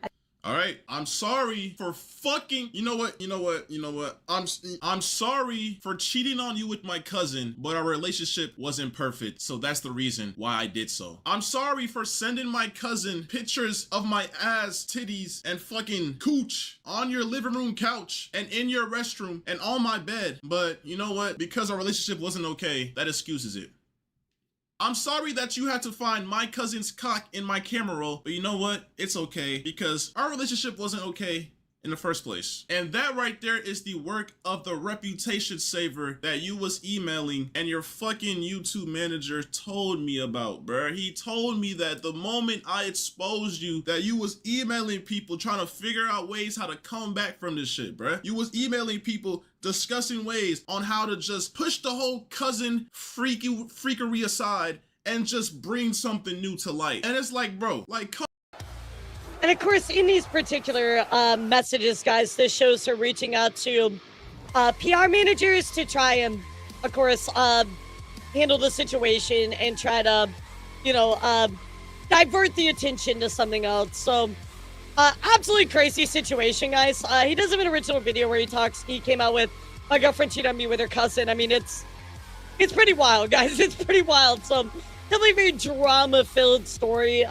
All right, I'm sorry for fucking, you know what? I'm sorry for cheating on you with my cousin, but our relationship wasn't perfect, so that's the reason why I did so. I'm sorry for sending my cousin pictures of my ass, titties, and fucking cooch on your living room couch and in your restroom and on my bed, but you know what? Because our relationship wasn't okay, that excuses it. I'm sorry that you had to find my cousin's cock in my camera roll, but you know what? It's okay, because our relationship wasn't okay in the first place. And that right there is the work of the reputation saver that you was emailing and your fucking YouTube manager told me about, bruh. He told me that the moment I exposed you, that you was emailing people trying to figure out ways how to come back from this shit, bruh. You was emailing people discussing ways on how to just push the whole cousin freakery aside and just bring something new to light. And it's like, bro, like, come. And of course, in these particular messages, guys, this shows her reaching out to PR managers to try and, of course, handle the situation and try to, you know, divert the attention to something else. So, absolutely crazy situation, guys. He does have an original video where he came out with, my girlfriend cheated on me with her cousin. I mean, it's pretty wild, guys. It's pretty wild. So, definitely a very drama-filled story.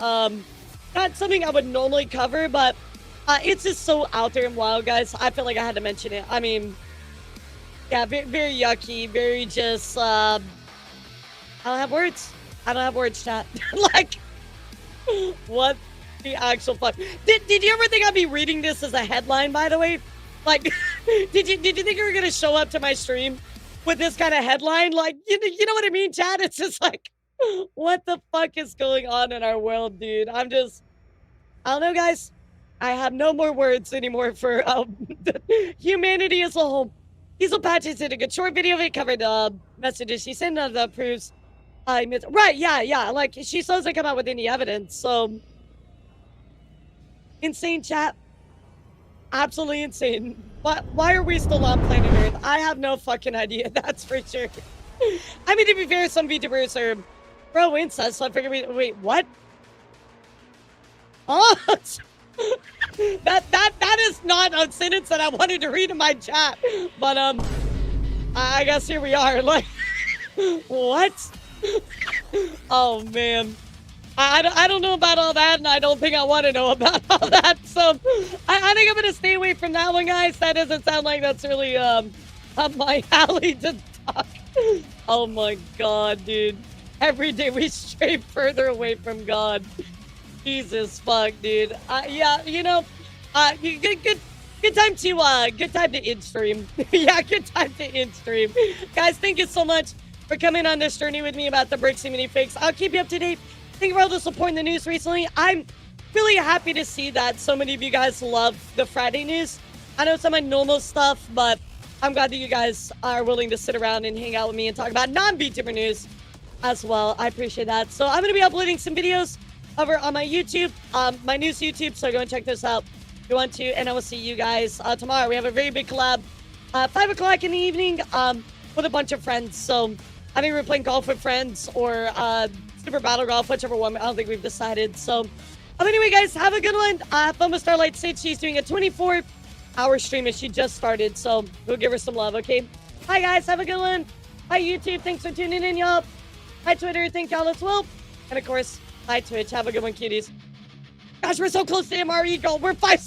Not something I would normally cover, but it's just so out there and wild, guys. I feel like I had to mention it. I mean, yeah, very, very yucky, very just, I don't have words. I don't have words, chat. Like, what the actual fuck? Did you ever think I'd be reading this as a headline, by the way? Like, did you think you were going to show up to my stream with this kind of headline? Like, you know what I mean, chat? It's just like, what the fuck is going on in our world, dude? I don't know, guys. I have no more words anymore for humanity as a whole. Diesel Patches did a good short video of it, covered messages she sent out that proves. Right, yeah. Like, she still doesn't come out with any evidence, so. Insane, chat. Absolutely insane. Why are we still on planet Earth? I have no fucking idea, that's for sure. I mean, to be fair, some VTubers are pro incest, so I figured wait, what? Oh, that is not a sentence that I wanted to read in my chat, but I guess here we are. Like, what? Oh man, I don't know about all that, and I don't think I want to know about all that. So I think I'm gonna stay away from that one, guys. That doesn't sound like that's really up my alley to talk. Oh my god, dude. Every day we stray further away from God. Jesus fuck, dude. Yeah, you know, good time to end stream. Yeah, good time to end stream. Guys, thank you so much for coming on this journey with me about the bricks and minifigs. I'll keep you up to date. Thank you for all the support in the news recently. I'm really happy to see that so many of you guys love the Friday news. I know it's not my normal stuff, but I'm glad that you guys are willing to sit around and hang out with me and talk about non-VTuber news as well. I appreciate that. So I'm going to be uploading some videos over on my YouTube, my news YouTube, so go and check those out if you want to, and I will see you guys tomorrow. We have a very big collab, 5 o'clock in the evening, with a bunch of friends. So I think we're playing golf with friends or Super Battle Golf, whichever one. I don't think we've decided. So anyway, guys, have a good one. Fun with Starlight said she's doing a 24-hour stream as she just started, so we'll give her some love, okay? Hi, guys. Have a good one. Hi, YouTube. Thanks for tuning in, y'all. Hi, Twitter. Thank y'all as well. And, of course, hi, Twitch. Have a good one, cuties. Gosh, we're so close to MRE goal. We're 5